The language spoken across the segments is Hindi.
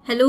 Hello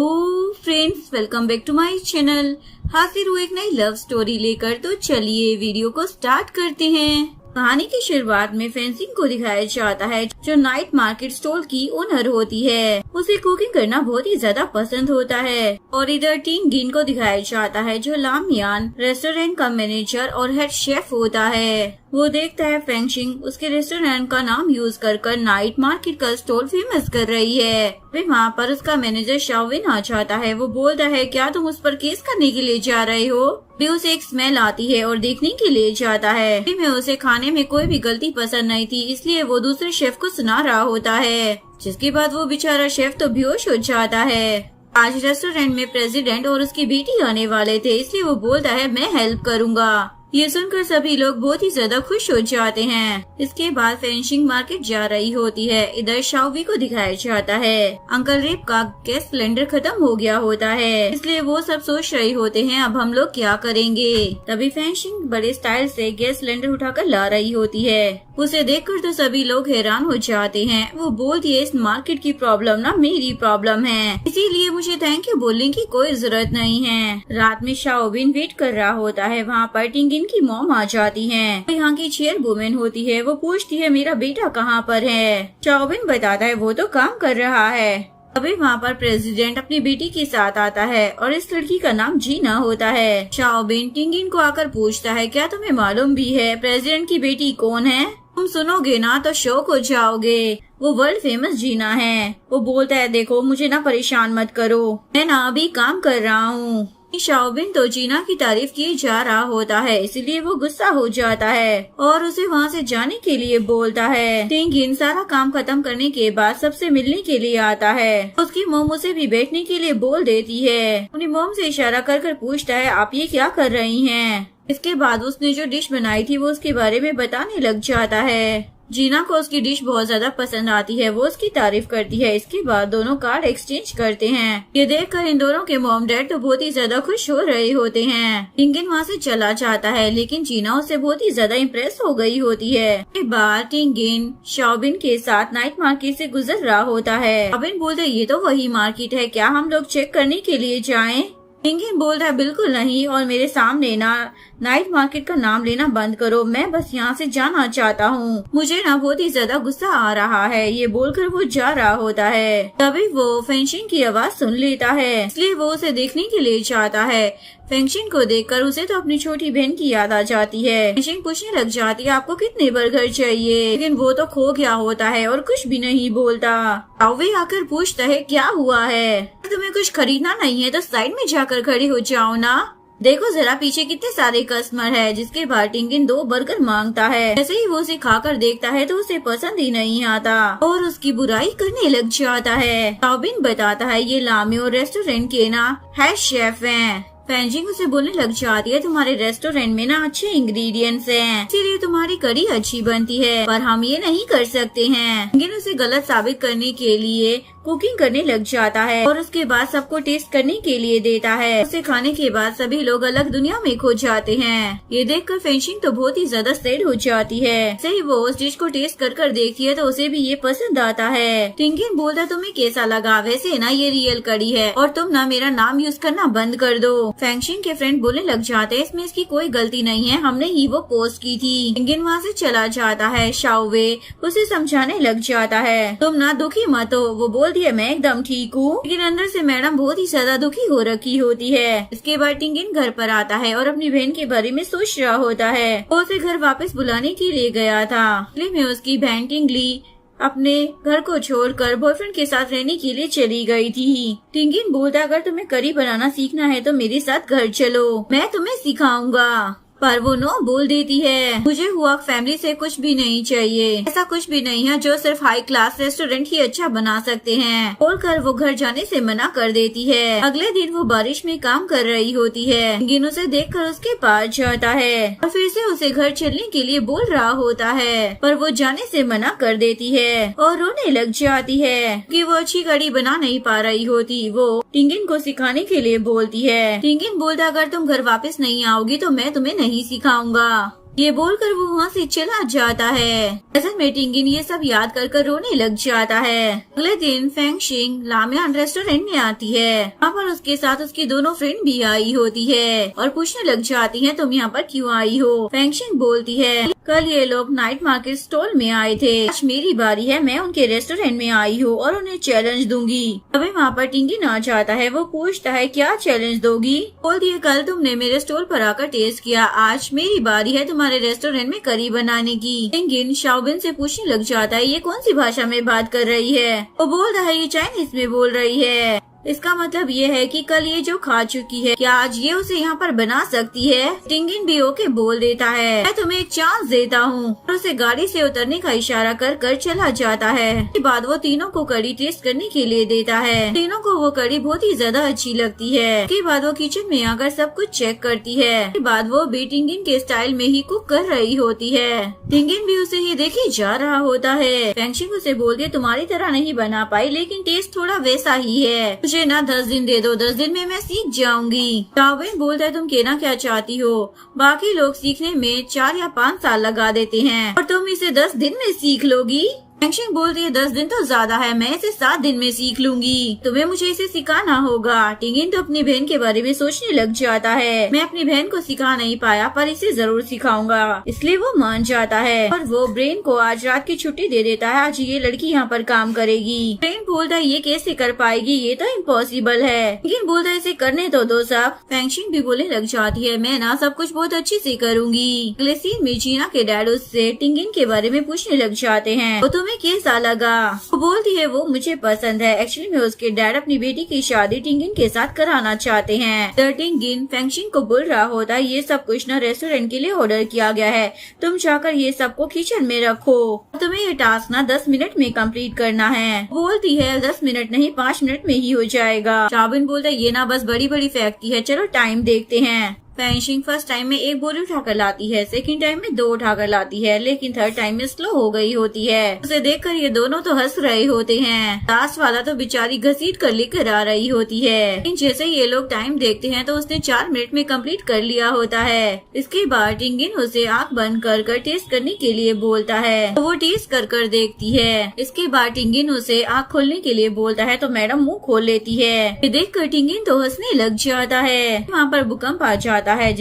friends, welcome back to my channel. हाजिर हूँ एक नई लव स्टोरी लेकर। तो चलिए वीडियो को स्टार्ट करते हैं। कहानी की शुरुआत में फेंसिंग को दिखाया जाता है, जो नाइट मार्केट स्टॉल की ओनर होती है। उसे कुकिंग करना बहुत ही ज्यादा पसंद होता है। और इधर टिंग गिन को दिखाया जाता है, जो लामियान रेस्टोरेंट का मैनेजर और हेड शेफ होता है। वो देखता है फेंशिंग उसके रेस्टोरेंट का नाम यूज कर नाइट मार्केट का स्टॉल फेमस कर रही है। फिर वहाँ पर उसका मैनेजर शाओविन आ जाता है। वो बोलता है, क्या तुम उस पर केस करने के लिए जा रहे हो? भी उसे एक स्मेल आती है और देखने के लिए जाता है। में उसे खाने में कोई भी गलती पसंद नहीं थी, इसलिए वो दूसरे शेफ को सुना रहा होता है। जिसके बाद वो बेचारा शेफ तो बेहोश हो जाता है। आज रेस्टोरेंट में प्रेसिडेंट और उसकी बेटी आने वाले थे, इसलिए वो बोलता है मैं हेल्प करूँगा। ये सुनकर सभी लोग बहुत ही ज्यादा खुश हो जाते हैं। इसके बाद फेंशिंग मार्केट जा रही होती है। इधर शाओवी को दिखाया जाता है। अंकल रेप का गैस सिलेंडर खत्म हो गया होता है, इसलिए वो सब सोच रहे होते हैं अब हम लोग क्या करेंगे। तभी फेंशिंग बड़े स्टाइल से गैस सिलेंडर उठाकर ला रही होती है। उसे देखकर तो सभी लोग हैरान हो जाते हैं। वो बोलती है, इस मार्केट की प्रॉब्लम ना मेरी प्रॉब्लम है, इसीलिए मुझे थैंक यू बोलने की कोई जरूरत नहीं है। रात में शाओबिन वेट कर रहा होता है। वहाँ पर टिंगिन की मॉम आ जाती है। यहाँ की चेयर वुमेन होती है। वो पूछती है, मेरा बेटा कहाँ पर है? शाओबिन बताता है, वो तो काम कर रहा है। अभी वहाँ पर प्रेसिडेंट अपनी बेटी के साथ आता है और इस लड़की का नाम जीना होता है। शाओबिन टिंगिन को आकर पूछता है, क्या तुम्हें मालूम भी है प्रेसिडेंट की बेटी कौन है? तुम सुनोगे ना तो शौक हो जाओगे। वो वर्ल्ड फेमस जीना है। वो बोलता है, देखो मुझे ना परेशान मत करो, मैं ना अभी काम कर रहा हूँ। शाओबिन तो जीना की तारीफ की जा रहा होता है, इसलिए वो गुस्सा हो जाता है और उसे वहाँ से जाने के लिए बोलता है। टिंगिन सारा काम खत्म करने के बाद सबसे मिलने के लिए आता है। उसकी मोम उसे भी बैठने के लिए बोल देती है। अपनी मोम से इशारा कर पूछता है, आप ये क्या कर रही हैं? इसके बाद उसने जो डिश बनाई थी वो उसके बारे में बताने लग जाता है। जीना को उसकी डिश बहुत ज्यादा पसंद आती है। वो उसकी तारीफ करती है। इसके बाद दोनों कार्ड एक्सचेंज करते हैं। ये देखकर इन दोनों के मॉम डैड तो बहुत ही ज्यादा खुश हो रहे होते हैं। टिंगिन वहाँ से चला जाता है, लेकिन जीना उससे बहुत ही ज्यादा इम्प्रेस हो गई होती है। एक बार टिंगिन शाओबिन के साथ नाइट मार्केट से गुजर रहा होता है। शाओबिन बोलते, ये तो वही मार्केट है, क्या हम लोग चेक करने के लिए जाएं? टिंगिन बोल रहा है, बिल्कुल नहीं, और मेरे सामने ना नाइट मार्केट का नाम लेना बंद करो। मैं बस यहाँ से जाना चाहता हूँ, मुझे ना बहुत ही ज्यादा गुस्सा आ रहा है। ये बोलकर वो जा रहा होता है। तभी वो फेंशिंग की आवाज सुन लेता है, इसलिए वो उसे देखने के लिए चाहता है। फेंशिंग को देखकर उसे तो अपनी छोटी बहन की याद आ जाती है। फेंशिंग पूछने लग जाती है, आपको कितने बर्गर चाहिए? लेकिन वो तो खो गया होता है और कुछ भी नहीं बोलता। शाओवी आकर पूछता है, क्या हुआ है? तुम्हें कुछ खरीदना नहीं है तो साइड में जाकर खड़ी हो जाओ ना। देखो जरा पीछे कितने सारे कस्टमर है। जिसके बाद टिंगिन 2 बर्गर मांगता है। जैसे ही वो उसे खाकर देखता है तो उसे पसंद ही नहीं आता और उसकी बुराई करने लग जाता है। शाओबिन बताता है, ये लामियो रेस्टोरेंट के ना हेड शेफ हैं। फेंशिंग उसे बोलने लग जाती है, तुम्हारे रेस्टोरेंट में ना अच्छे इंग्रेडिएंट्स हैं, इसीलिए तुम्हारी करी अच्छी बनती है, पर हम ये नहीं कर सकते हैं। टिंगिन उसे गलत साबित करने के लिए कुकिंग करने लग जाता है और उसके बाद सबको टेस्ट करने के लिए देता है। उसे खाने के बाद सभी लोग अलग दुनिया में खो जाते हैं। ये देखकर फेंशिंग तो बहुत ही ज्यादा सैड हो जाती है। सही वो उस डिश को टेस्ट कर देखती है तो उसे भी ये पसंद आता है। टिंगिन बोलता, तुम्हें कैसा लगा? वैसे ना ये रियल कड़ी है और तुम ना मेरा नाम यूज करना बंद कर दो। फेंशिंग के फ्रेंड बोलने लग जाते हैं, इसमें इसकी कोई गलती नहीं है, हमने ही वो पोस्ट की थी। टिंगिन वहाँ से चला जाता है। शाओवे उसे समझाने लग जाता है, तुम ना दुखी मत हो। वो बोलती है, मैं एकदम ठीक हूँ, लेकिन अंदर से मैडम बहुत ही ज्यादा दुखी हो रखी होती है। इसके बाद टिंगिन घर पर आता है और अपनी बहन के बारे में सोच रहा होता है। वो उसे घर वापस बुलाने के लिए गया था, में उसकी बहन टिंगली अपने घर को छोड़कर बॉयफ्रेंड के साथ रहने के लिए चली गई थी। टिंगिन बोलता, अगर तुम्हें करी बनाना सीखना है तो मेरे साथ घर चलो, मैं तुम्हें सिखाऊंगा। पर वो नो बोल देती है, मुझे हुआ फैमिली से कुछ भी नहीं चाहिए, ऐसा कुछ भी नहीं है जो सिर्फ हाई क्लास रेस्टोरेंट ही अच्छा बना सकते हैं। बोलकर वो घर जाने से मना कर देती है। अगले दिन वो बारिश में काम कर रही होती है। टिंगिन उसे देखकर उसके पास जाता है और फिर से उसे घर चलने के लिए बोल रहा होता है, पर वो जाने से मना कर देती है और रोने लग जाती है कि वो अच्छी कड़ी बना नहीं पा रही होती। वो टिंगिन को सिखाने के लिए बोलती है। टिंगिन बोलता, अगर तुम घर वापस नहीं आओगी तो मैं तुम्हें नहीं सिखाऊंगा। ये बोलकर वो वहाँ से चला जाता है। असल में टिंगिन ये सब याद कर रोने लग जाता है। अगले दिन फेंगशिंग लामियान रेस्टोरेंट में आती है। वहाँ पर उसके साथ उसकी दोनों फ्रेंड भी आई होती है और पूछने लग जाती है तुम यहाँ पर क्यों आई हो। फेंगशिंग बोलती है कल ये लोग नाइट मार्केट स्टॉल में आए थे, आज मेरी बारी है, मैं उनके रेस्टोरेंट में आई हूँ और उन्हें चैलेंज दूंगी। तभी वहाँ पर टिंगिन आ जाता है। वो पूछता है क्या चैलेंज दोगी। बोलती है कल तुमने मेरे स्टॉल पर आकर टेस्ट किया, आज मेरी बारी है तुम्हारे रेस्टोरेंट में करी बनाने की। टिंगिन शाओबिन से पूछने लग जाता है ये कौन सी भाषा में बात कर रही है। वो बोलता है ये चाइनीज में बोल रही है। इसका मतलब ये है कि कल ये जो खा चुकी है क्या आज ये उसे यहाँ पर बना सकती है। टिंगिन भी ओके बोल देता है मैं तुम्हें एक चांस देता हूँ और उसे गाड़ी से उतरने का इशारा कर चला जाता है। इसके बाद वो तीनों को कड़ी टेस्ट करने के लिए देता है। तीनों को वो कड़ी बहुत ही ज्यादा अच्छी लगती है। इसके बाद वो किचन में आकर सब कुछ चेक करती है। इसके बाद वो भी टिंगिन के स्टाइल में ही कुक कर रही होती है। टिंगिन भी उसे ही देखे जा रहा होता है। फेंगशिंग उसे बोलती है तुम्हारी तरह नहीं बना पाई लेकिन टेस्ट थोड़ा वैसा ही है, मुझे ना 10 दिन दे दो, 10 दिन में मैं सीख जाऊंगी। शाओबिन बोलता है तुम कहना क्या चाहती हो, बाकी लोग सीखने में 4 या 5 साल लगा देते हैं और तुम इसे 10 दिन में सीख लोगी। फेंगशिंग बोलती है 10 दिन तो ज्यादा है, मैं इसे 7 दिन में सीख लूंगी, तुम्हें मुझे इसे सिखाना होगा। टिंगिन तो अपनी बहन के बारे में सोचने लग जाता है। मैं अपनी बहन को सिखा नहीं पाया पर इसे जरूर सिखाऊंगा, इसलिए वो मान जाता है और वो ब्रेन को आज रात की छुट्टी दे देता है। आज ये लड़की यहाँ पर काम करेगी। ब्रेन बोलता है ये कैसे कर पाएगी, ये तो इम्पॉसिबल है। टिंगिन बोलता है इसे करने तो दो सब। फेंगशिंग भी बोलने लग जाती है मैं ना सब कुछ बहुत अच्छे से करूंगी। अगले सीन में जीना के डैड उससे टिंगिन के बारे में पूछने लग जाते हैं वो तुम्हें कैसा लगा। वो बोलती है वो मुझे पसंद है, एक्चुअली में उसके डैड अपनी बेटी की शादी टिंगिन के साथ कराना चाहते हैं। टिंगिन फेंगशिंग को बोल रहा होता है ये सब कुछ ना रेस्टोरेंट के लिए ऑर्डर किया गया है, तुम जाकर ये सबको किचन में रखो, तुम्हें ये टास्क ना 10 मिनट में कंप्लीट करना है। बोलती है 10 मिनट नहीं 5 मिनट में ही हो जाएगा। शाओबिन बोलता है ये ना बस बड़ी बड़ी फेंकती है, चलो टाइम देखते हैं। फेंगशिंग फर्स्ट टाइम में एक बोरी उठाकर लाती है, सेकंड टाइम में 2 उठाकर लाती है, लेकिन थर्ड टाइम में स्लो हो गई होती है। उसे देखकर ये दोनों तो हंस रहे होते हैं। लास्ट वाला तो बेचारी घसीट कर लेकर आ रही होती है। लेकिन जैसे ये लोग टाइम देखते हैं तो उसने 4 मिनट में कंप्लीट कर लिया होता है। इसके बाद टिंगिन उसे आँख बंद कर टेस्ट करने के लिए बोलता है तो वो टेस्ट कर देखती है। इसके बाद टिंगिन उसे आँख खोलने के लिए बोलता है तो मैडम मुँह खोल लेती है। ये देखकर टिंगिन तो हंसने लग जाता है। वहाँ पर भूकंप आ जाता है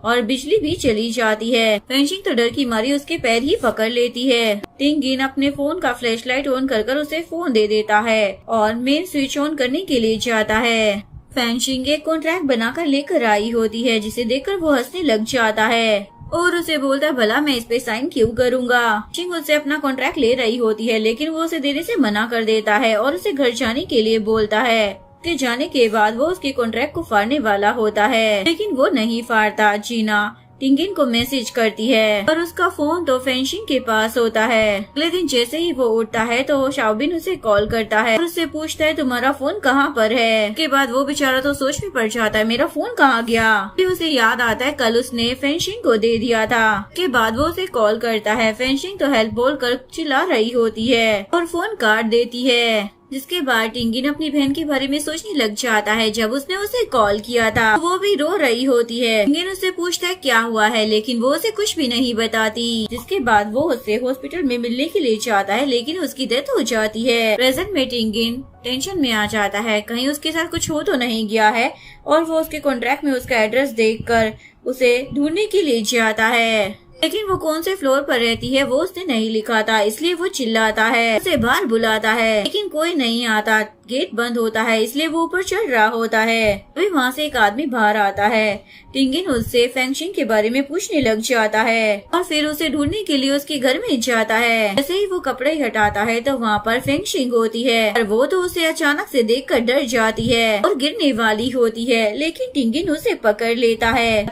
और बिजली भी चली जाती है। फेंगशिंग तो डर की मारी उसके पैर ही पकड़ लेती है। टिंगिन अपने फोन का फ्लैशलाइट ऑन कर उसे फोन दे देता है और मेन स्विच ऑन करने के लिए जाता है। फेंगशिंग एक कॉन्ट्रैक्ट बनाकर लेकर आई होती है जिसे देखकर वो हंसने लग जाता है और उसे बोलता है भला मैं इस पे साइन क्यों करूँगा। फेंगशिंग उससे अपना कॉन्ट्रैक्ट ले रही होती है लेकिन वो उसे देने से मना कर देता है और उसे घर जाने के लिए बोलता है। के जाने के बाद वो उसके कॉन्ट्रैक्ट को फाड़ने वाला होता है लेकिन वो नहीं फाड़ता। जीना टिंगिन को मैसेज करती है और उसका फोन तो फेंगशिंग के पास होता है। अगले दिन जैसे ही वो उठता है तो शाओबिन उसे कॉल करता है और उससे पूछता है तुम्हारा फोन कहाँ पर है। उसके बाद वो बेचारा तो सोच में पड़ जाता है मेरा फोन कहाँ गया। फिर उसे याद आता है कल उसने फेंगशिंग को दे दिया था। उसके बाद वो उसे कॉल करता है। फेंगशिंग तो हेल्प बोल कर चिल्ला रही होती है और फोन काट देती है। जिसके बाद टिंगिन अपनी बहन के बारे में सोचने लग जाता है। जब उसने उसे कॉल किया था वो भी रो रही होती है। टिंगिन उससे पूछता है क्या हुआ है लेकिन वो उसे कुछ भी नहीं बताती। जिसके बाद वो उससे हॉस्पिटल में मिलने के लिए जाता है लेकिन उसकी डेथ हो जाती है। प्रेजेंट में टिंगिन टेंशन में आ जाता है कहीं उसके साथ कुछ हो तो नहीं गया है और वो उसके कॉन्ट्रैक्ट में उसका एड्रेस देखकर उसे ढूंढने के लिए जाता है लेकिन वो कौन से फ्लोर पर रहती है वो उसने नहीं लिखा था, इसलिए वो चिल्लाता है, उसे बाहर बुलाता है लेकिन कोई नहीं आता। गेट बंद होता है इसलिए वो ऊपर चढ़ रहा होता है। अभी वहाँ से एक आदमी बाहर आता है। टिंगिन उससे फेंगशिंग के बारे में पूछने लग जाता है और फिर उसे ढूंढने के लिए उसके घर में जाता है। जैसे ही वो कपड़े हटाता है तो वहाँ पर फेंगशिंग होती है और वो तो उसे अचानक से देखकर डर जाती है और गिरने वाली होती है लेकिन टिंगिन उसे पकड़ लेता है।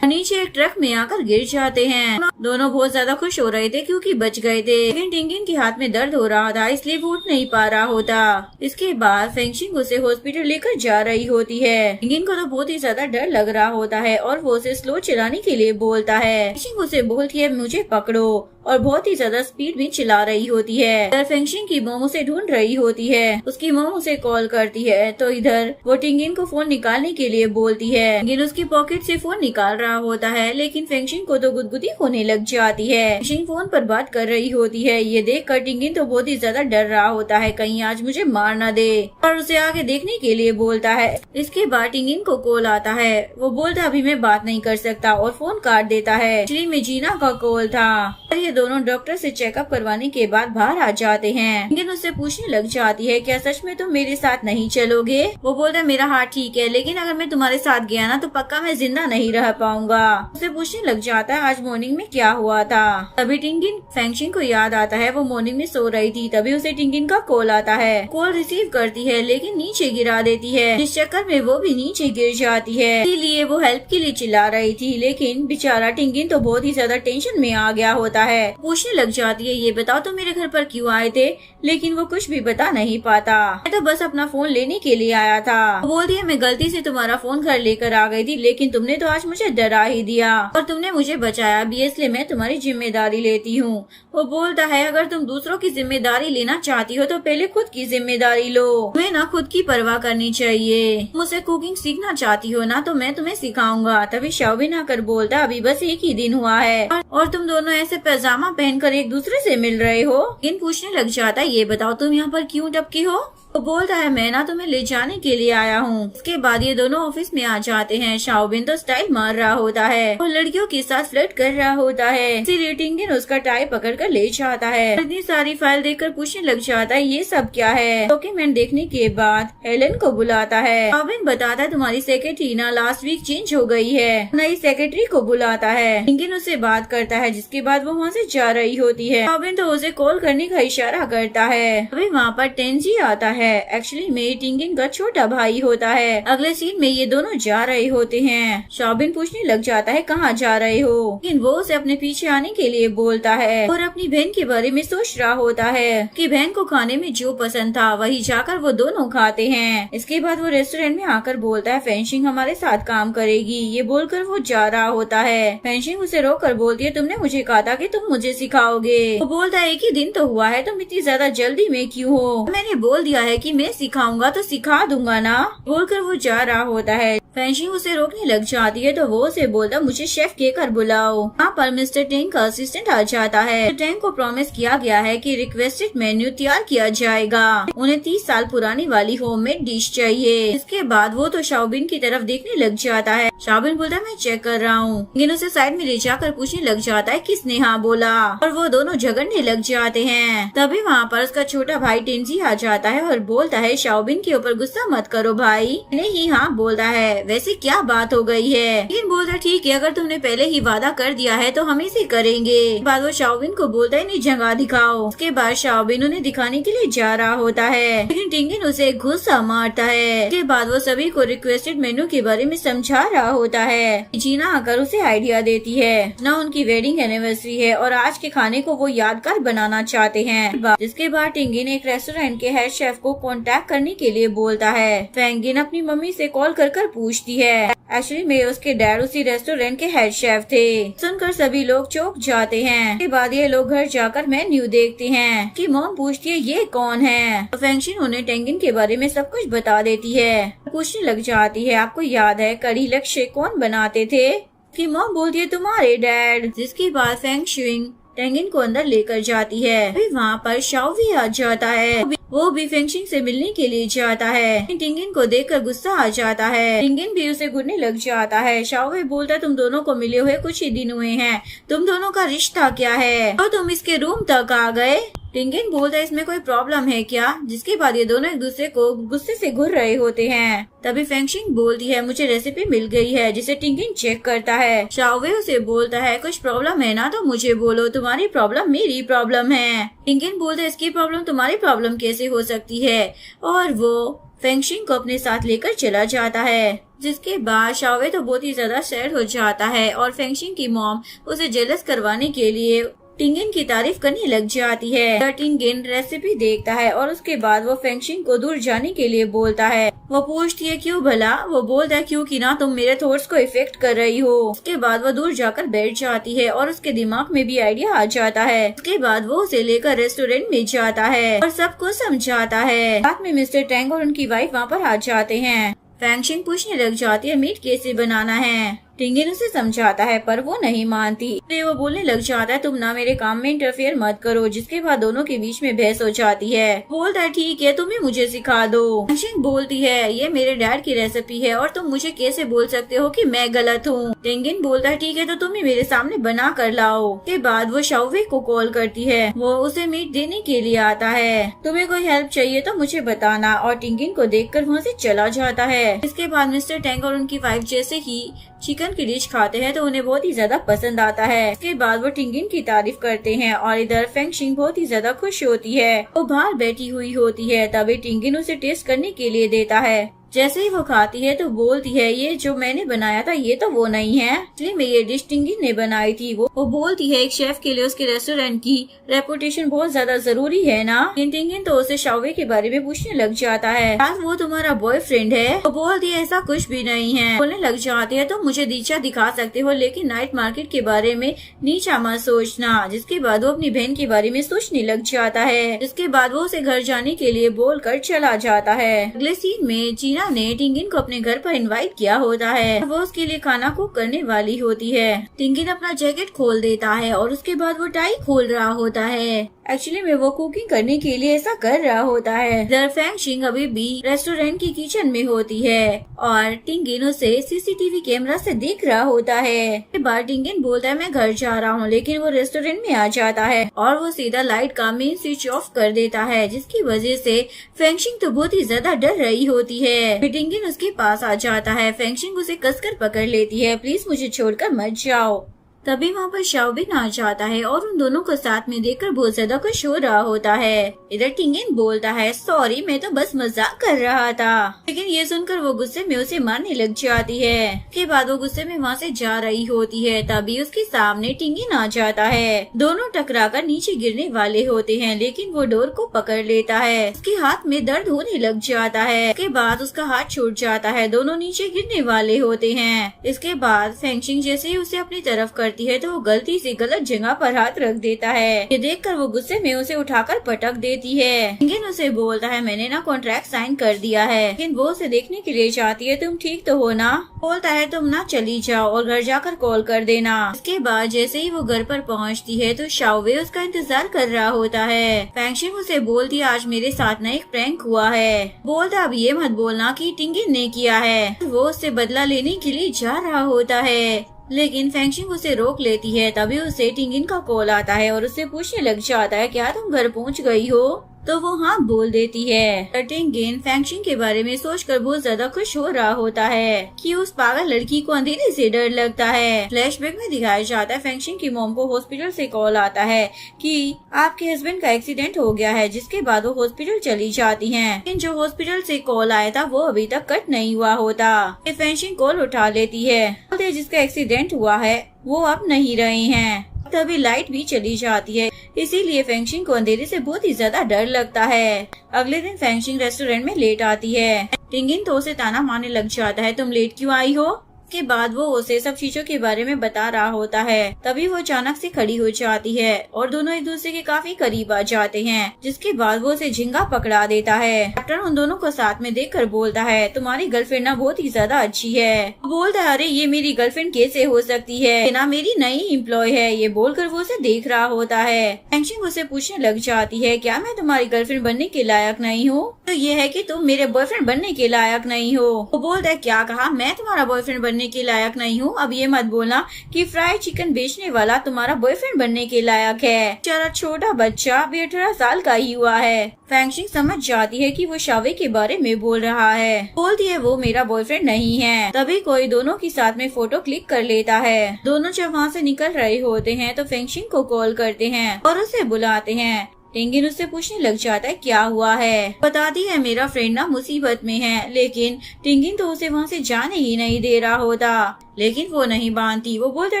नीचे एक ट्रक में आकर गिर जाते हैं। दोनों बहुत ज्यादा खुश हो रहे थे क्योंकि बच गए थे लेकिन टिंगिन के हाथ में दर्द हो रहा था इसलिए वो उठ नहीं पा रहा होता। इसके बाद फेंगशिंग उसे हॉस्पिटल लेकर जा रही होती है। टिंगिन को तो बहुत ही ज्यादा डर लग रहा होता है और वो उसे स्लो चलाने के लिए बोलता है। फेंगशिंग उसे बोलती है मुझे पकड़ो और बहुत ही ज्यादा स्पीड में चला रही होती है। इधर फेंगशिंग की मॉम उसे ढूंढ रही होती है। उसकी मॉम उसे कॉल करती है तो इधर वो टिंगिन को फोन निकालने के लिए बोलती है। टिंगिन उसकी पॉकेट से फोन निकाल रहा होता है लेकिन फेंगशिंग को तो गुदगुदी ठीक होने लग जाती है। फेंशिंग फोन पर बात कर रही होती है। ये देख कर टिंगिन तो बहुत ही ज्यादा डर रहा होता है, कहीं आज मुझे मार न दे, और उसे आगे देखने के लिए बोलता है। इसके बाद टिंगिन को कॉल आता है। वो बोलता अभी मैं बात नहीं कर सकता और फोन काट देता है। एक्चुअली में जीना का कॉल था। और ये दोनों डॉक्टर से चेकअप करवाने के बाद बाहर आ जाते हैं। टिंगिन उससे पूछने लग जाती है, क्या सच में तुम मेरे साथ नहीं चलोगे? वो बोलता है मेरा हाथ ठीक है, लेकिन अगर मैं तुम्हारे साथ गया ना तो पक्का मैं जिंदा नहीं रह पाऊंगा। उसे पूछने लग जाता है आज मॉर्निंग में क्या हुआ था। तभी टिंगिन फेंशिंग को याद आता है वो मॉर्निंग में सो रही थी। तभी उसे टिंगिन का कॉल आता है। कॉल रिसीव करती है लेकिन नीचे गिरा देती है। इस चक्कर में वो भी नीचे गिर जाती है। इसीलिए वो हेल्प के लिए चिल्ला रही थी, लेकिन बेचारा टिंगिन तो बहुत ही ज्यादा टेंशन में आ गया होता है। पूछने लग जाती है ये बताओ तुम मेरे घर पर क्यों आए थे? लेकिन वो कुछ भी बता नहीं पाता। मैं तो बस अपना फोन लेने के लिए आया था। वो बोलती है मैं गलती से तुम्हारा फोन घर लेकर आ गई थी, लेकिन तुमने तो आज मुझे डरा ही दिया और तुमने मुझे बचाया भी, इसलिए मैं तुम्हारी जिम्मेदारी लेती हूँ। वो बोलता है अगर तुम दूसरों की जिम्मेदारी लेना चाहती हो तो पहले खुद की जिम्मेदारी लो। तुम्हें ना खुद की परवाह करनी चाहिए। मुझसे कुकिंग सीखना चाहती हो ना तो मैं तुम्हें सिखाऊंगा। तभी शाओबिन आकर बोलता अभी बस एक ही दिन हुआ है और तुम दोनों ऐसे पैजामा पहनकर एक दूसरे से मिल रहे हो। इन पूछने लग जाता है ये बताओ तुम यहाँ पर क्यों टपकी हो? वो बोलता है मैं ना तुम्हें ले जाने के लिए आया हूँ। इसके बाद ये दोनों ऑफिस में आ जाते हैं। शाओबिन तो स्टाइल मार रहा होता है और लड़कियों के साथ फ्लर्ट कर रहा होता है। इसीलिए टिंगिन उसका टाई पकड़ कर ले जाता है। इतनी सारी फाइल देखकर पूछने लग जाता है ये सब क्या है। डॉक्यूमेंट देखने के बाद हेलन को बुलाता है। शाओबिन बताता है तुम्हारी सेक्रेटरी ना लास्ट वीक चेंज हो गई है। नई सेक्रेटरी को बुलाता है। टिंगिन उससे बात करता है, जिसके बाद वो वहाँ से जा रही होती है। शाओबिन तो उसे कॉल करने का इशारा करता है। अभी वहाँ पर टेंजी आता है। एक्चुअली में टिंगिन का छोटा भाई होता है। अगले सीन में ये दोनों जा रहे होते हैं। शाओबिन पूछने लग जाता है कहाँ जा रहे हो, लेकिन वो उसे अपने पीछे आने के लिए बोलता है और अपनी बहन के बारे में सोच रहा होता है कि बहन को खाने में जो पसंद था वही जाकर वो दोनों खाते हैं। इसके बाद वो रेस्टोरेंट में आकर बोलता है फेंशिंग हमारे साथ काम करेगी। ये बोलकर वो जा रहा होता है। फेंशिंग उसे रोक कर बोलती है तुमने मुझे कहा था कि तुम मुझे सिखाओगे। वो बोलता है एक ही दिन तो हुआ है, तुम इतनी ज्यादा जल्दी में क्यों हो? मैंने बोल दिया है कि मैं सिखाऊंगा तो सिखा दूंगा ना। बोलकर वो जा रहा होता है। फेंशिंग उसे रोकने लग जाती है तो वो उसे बोलता मुझे शेफ कहकर बुलाओ। यहाँ पर मिस्टर टेंग का असिस्टेंट आ जाता है। टेंग को प्रॉमिस किया गया है कि रिक्वेस्टेड मेन्यू तैयार किया जाएगा। उन्हें 30 साल पुरानी वाली होममेड डिश चाहिए। इसके बाद वो तो शाओबिन की तरफ देखने लग जाता है। शाओबिन बोलता है मैं चेक कर रहा हूँ। लेकिन उसे साइड में ले जाकर पूछने लग जाता है किसने हाँ बोला, और वो दोनों झगड़ने लग जाते हैं। तभी वहाँ पर उसका छोटा भाई टेंजी आ जाता है और बोलता है शाओबिन के ऊपर गुस्सा मत करो भाई। नहीं हाँ बोलता है वैसे क्या बात हो गई है। लेकिन बोलता ठीक है अगर तुमने पहले ही वादा कर दिया है तो हम इसे करेंगे। बाद वो शाओबिन को बोलता है नहीं जगह दिखाओ। उसके बाद शाओबिन उन्हें दिखाने के लिए जा रहा होता है, लेकिन टिंगिन उसे गुस्सा मारता है। उसके बाद वो सभी को रिक्वेस्टेड मेन्यू के बारे में समझा रहा होता है। जीना आकर उसे आइडिया देती है ना उनकी वेडिंग एनिवर्सरी है और आज के खाने को वो यादगार बनाना चाहते हैं। जिसके बाद टिंगिन एक रेस्टोरेंट के हेड शेफ को कांटेक्ट करने के लिए बोलता है। फेंगिन अपनी मम्मी से कॉल कर पूछती है। एक्चुअली में उसके डैड उसी रेस्टोरेंट के हेड शेफ थे। सुनकर सभी लोग चौंक जाते हैं। उसके बाद ये लोग घर जाकर मेन्यू देखते हैं कि मॉम पूछती है ये कौन है। तो फेंशिन उन्हें टेंगिन के बारे में सब कुछ बता देती है। पूछने लग जाती है आपको याद है कड़ी लक्ष्य कौन बनाते थे? कि मॉम बोलती है तुम्हारे डैड। जिसके बाद फेंशिन टेंगिन को अंदर लेकर जाती है। फिर वहाँ पर शाओ भी आ जाता है। वो भी फेंशिंग से मिलने के लिए जाता है। टिंगिन को देखकर गुस्सा आ जाता है। टिंगिन भी उसे घूरने लग जाता है। शाओ भी बोलता है तुम दोनों को मिले हुए कुछ ही दिन हुए हैं, तुम दोनों का रिश्ता क्या है और तुम इसके रूम तक आ गए। टिंगिन बोलता है इसमें कोई प्रॉब्लम है क्या? जिसके बाद ये दोनों एक दूसरे को गुस्से से घूर रहे होते हैं। तभी फेंशिंग बोलती है मुझे रेसिपी मिल गई है, जिसे टिंगिन चेक करता है। शाओवे उसे बोलता है कुछ प्रॉब्लम है ना तो मुझे बोलो, तुम्हारी प्रॉब्लम मेरी प्रॉब्लम है। टिंगिन बोलता है इसकी प्रॉब्लम तुम्हारी प्रॉब्लम कैसे हो सकती है, और वो फेंशिंग को अपने साथ लेकर चला जाता है। जिसके बाद शाओवे तो बहुत ही ज्यादा सैड हो जाता है और फेंशिंग की मॉम उसे जेलस करवाने के लिए टिंगिन की तारीफ करने लग जाती है। टिंगिन रेसिपी देखता है और उसके बाद वो फेंशिंग को दूर जाने के लिए बोलता है। वो पूछती है क्यों भला? वो बोलता है क्योंकि ना तुम मेरे थॉट्स को इफेक्ट कर रही हो। उसके बाद वो दूर जाकर बैठ जाती है और उसके दिमाग में भी आइडिया आ जाता है। उसके बाद वो उसे लेकर रेस्टोरेंट में जाता है और सबको समझाता है। साथ में मिस्टर टेंग और उनकी वाइफ वहाँ पर आ जाते हैं। फेंशिंग पूछने लग जाती है मीट कैसे बनाना है। टिंगिन उसे समझाता है पर वो नहीं मानती। फिर वो बोलने लग जाता है तुम ना मेरे काम में इंटरफेयर मत करो, जिसके बाद दोनों के बीच में बहस हो जाती है। बोलता है ठीक है तुम ही मुझे सिखा दो। फेंगशिंग बोलती है ये मेरे डैड की रेसिपी है और तुम मुझे कैसे बोल सकते हो कि मैं गलत हूँ। टिंगिन बोलता है ठीक है तो तुम ही मेरे सामने बना कर लाओ। के बाद वो शाओवे को कॉल करती है, वो उसे मीट देने के लिए आता है। तुम्हें कोई हेल्प चाहिए तो मुझे बताना, और टिंगिन को देखकर वहाँ से चला जाता है। इसके बाद मिस्टर टैंग और उनकी वाइफ जैसे ही चिकन की डिश खाते हैं तो उन्हें बहुत ही ज्यादा पसंद आता है। इसके बाद वो टिंगिन की तारीफ करते हैं और इधर फेंगशिंग बहुत ही ज्यादा खुश होती है। वो बाहर बैठी हुई होती है, तभी टिंगिन उसे टेस्ट करने के लिए देता है। जैसे ही वो खाती है तो बोलती है ये जो मैंने बनाया था ये तो वो नहीं है, इसलिए मैं ये डिश टिंगिन ने बनाई थी। वो बोलती है एक शेफ के लिए उसके रेस्टोरेंट की रेपुटेशन बहुत ज्यादा जरूरी है ना। टिंगिन तो उसे शाओवे के बारे में पूछने लग जाता है, वो तुम्हारा बॉयफ्रेंड है? वो बोलती है ऐसा कुछ भी नहीं है। बोलने लग जाती है तुम मुझे नीचा दिखा सकते हो लेकिन नाइट मार्केट के बारे में नीचा मत सोचना। जिसके बाद वो अपनी बहन के बारे में सोचने लग जाता है। जिसके बाद वो उसे घर जाने के लिए बोलकर चला जाता है। अगले सीन में जीना ने टिंगिन को अपने घर पर इनवाइट किया होता है। वो उसके लिए खाना कुक करने वाली होती है। टिंगिन अपना जैकेट खोल देता है और उसके बाद वो टाई खोल रहा होता है। एक्चुअली में वो कुकिंग करने के लिए ऐसा कर रहा होता है। इधर फेंगशिंग अभी भी रेस्टोरेंट की किचन में होती है और टिंगिन उसे सीसीटीवी कैमरा से देख रहा होता है। के बाद टिंगिन बोलता है मैं घर जा रहा हूँ, लेकिन वो रेस्टोरेंट में आ जाता है और वो सीधा लाइट का मेन स्विच ऑफ कर देता है, जिसकी वजह से फेंगशिंग तो बहुत ही ज्यादा डर रही होती है। टिंगिन उसके पास आ जाता है। फेंगशिंग उसे कसकर पकड़ लेती है, प्लीज मुझे छोड़कर मत जाओ। तभी वहाँ पर शाओबिन आ जाता है और उन दोनों को साथ में देखकर बहुत ज्यादा खुश हो रहा होता है। इधर टिंगिन बोलता है सॉरी मैं तो बस मजाक कर रहा था, लेकिन ये सुनकर वो गुस्से में उसे मारने लग जाती है। के बाद वो गुस्से में वहाँ से जा रही होती है, तभी उसके सामने टिंगिन आ जाता है। दोनों टकराकर नीचे गिरने वाले होते हैं, लेकिन वो डोर को पकड़ लेता है। उसके हाथ में दर्द होने लग जाता है। के बाद उसका हाथ छूट जाता है, दोनों नीचे गिरने वाले होते हैं। इसके बाद फेंगशिंग जैसे ही उसे अपनी तरफ करती है तो वो गलती से गलत जगह पर हाथ रख देता है। ये देखकर वो गुस्से में उसे उठाकर पटक देती है। टिंगिन उसे बोलता है मैंने ना कॉन्ट्रैक्ट साइन कर दिया है, लेकिन वो उसे देखने के लिए चाहती है तुम ठीक तो हो ना। बोलता है तुम ना चली जाओ और घर जाकर कॉल कर देना। इसके बाद जैसे ही वो घर पर पहुँचती है तो शाओवे उसका इंतजार कर रहा होता है। फेंगशिंग उसे बोलती है आज मेरे साथ ना एक प्रैंक हुआ है। बोलता अब ये मत बोलना कि टिंगिन ने किया है। वो उससे बदला लेने के लिए जा रहा होता है, लेकिन फेंगशिंग उसे रोक लेती है। तभी उसे टिंगिन का कॉल आता है और उससे पूछने लग जाता है क्या तुम घर पहुंच गई हो? तो वो हाँ बोल देती है। टिंगिन फेंगशिंग के बारे में सोचकर बहुत ज्यादा खुश हो रहा होता है कि उस पागल लड़की को अंधेरे से डर लगता है। फ्लैशबैक में दिखाया जाता है फेंगशिंग की मॉम को हॉस्पिटल से कॉल आता है कि आपके हस्बैंड का एक्सीडेंट हो गया है, जिसके बाद वो हॉस्पिटल चली जाती हैं। लेकिन जो हॉस्पिटल से कॉल आया था वो अभी तक कट नहीं हुआ होता। फेंगशिंग कॉल उठा लेती है। जिसका एक्सीडेंट हुआ है वो अब नहीं रहे हैं। तभी लाइट भी चली जाती है, इसीलिए फेंगशिंग को अंधेरे से बहुत ही ज्यादा डर लगता है। अगले दिन फेंगशिंग रेस्टोरेंट में लेट आती है। टिंगिन तो उसे ताना मारने लग जाता है तुम लेट क्यों आई हो। के बाद वो उसे सब चीजों के बारे में बता रहा होता है। तभी वो अचानक से खड़ी हो जाती है और दोनों एक दूसरे के काफी करीब आ जाते हैं, जिसके बाद वो उसे झिंगा पकड़ा देता है। डॉक्टर उन दोनों को साथ में देखकर बोलता है तुम्हारी गर्लफ्रेंड ना बहुत ही ज्यादा अच्छी है। बोलता है अरे ये मेरी गर्लफ्रेंड कैसे हो सकती है, ना मेरी नई एम्प्लॉय है। ये बोलकर वो उसे देख रहा होता है। फेंगशिंग उसे पूछने लग जाती है क्या मैं तुम्हारी गर्लफ्रेंड बनने के लायक नहीं हूँ? तो ये है कि तुम मेरे बॉयफ्रेंड बनने के लायक नहीं हो। वो बोलता है क्या कहा, मैं तुम्हारा बॉयफ्रेंड बनने के लायक नहीं हूँ। अब ये मत बोलना कि फ्राइड चिकन बेचने वाला तुम्हारा बॉयफ्रेंड बनने के लायक है। बेचारा छोटा बच्चा अभी 18 साल का ही हुआ है। फेंगशिंग समझ जाती है कि वो शावे के बारे में बोल रहा है। बोलती है वो मेरा बॉयफ्रेंड नहीं है। तभी कोई दोनों की साथ में फोटो क्लिक कर लेता है। दोनों जब वहाँ से निकल रहे होते हैं तो फेंगशिंग को कॉल करते हैं और उसे बुलाते हैं। टिंगिन उससे पूछने लग जाता है क्या हुआ है। बताती है मेरा फ्रेंड ना मुसीबत में है, लेकिन टिंगिन तो उसे वहाँ से जाने ही नहीं दे रहा होता। लेकिन वो नहीं मानती। वो बोलता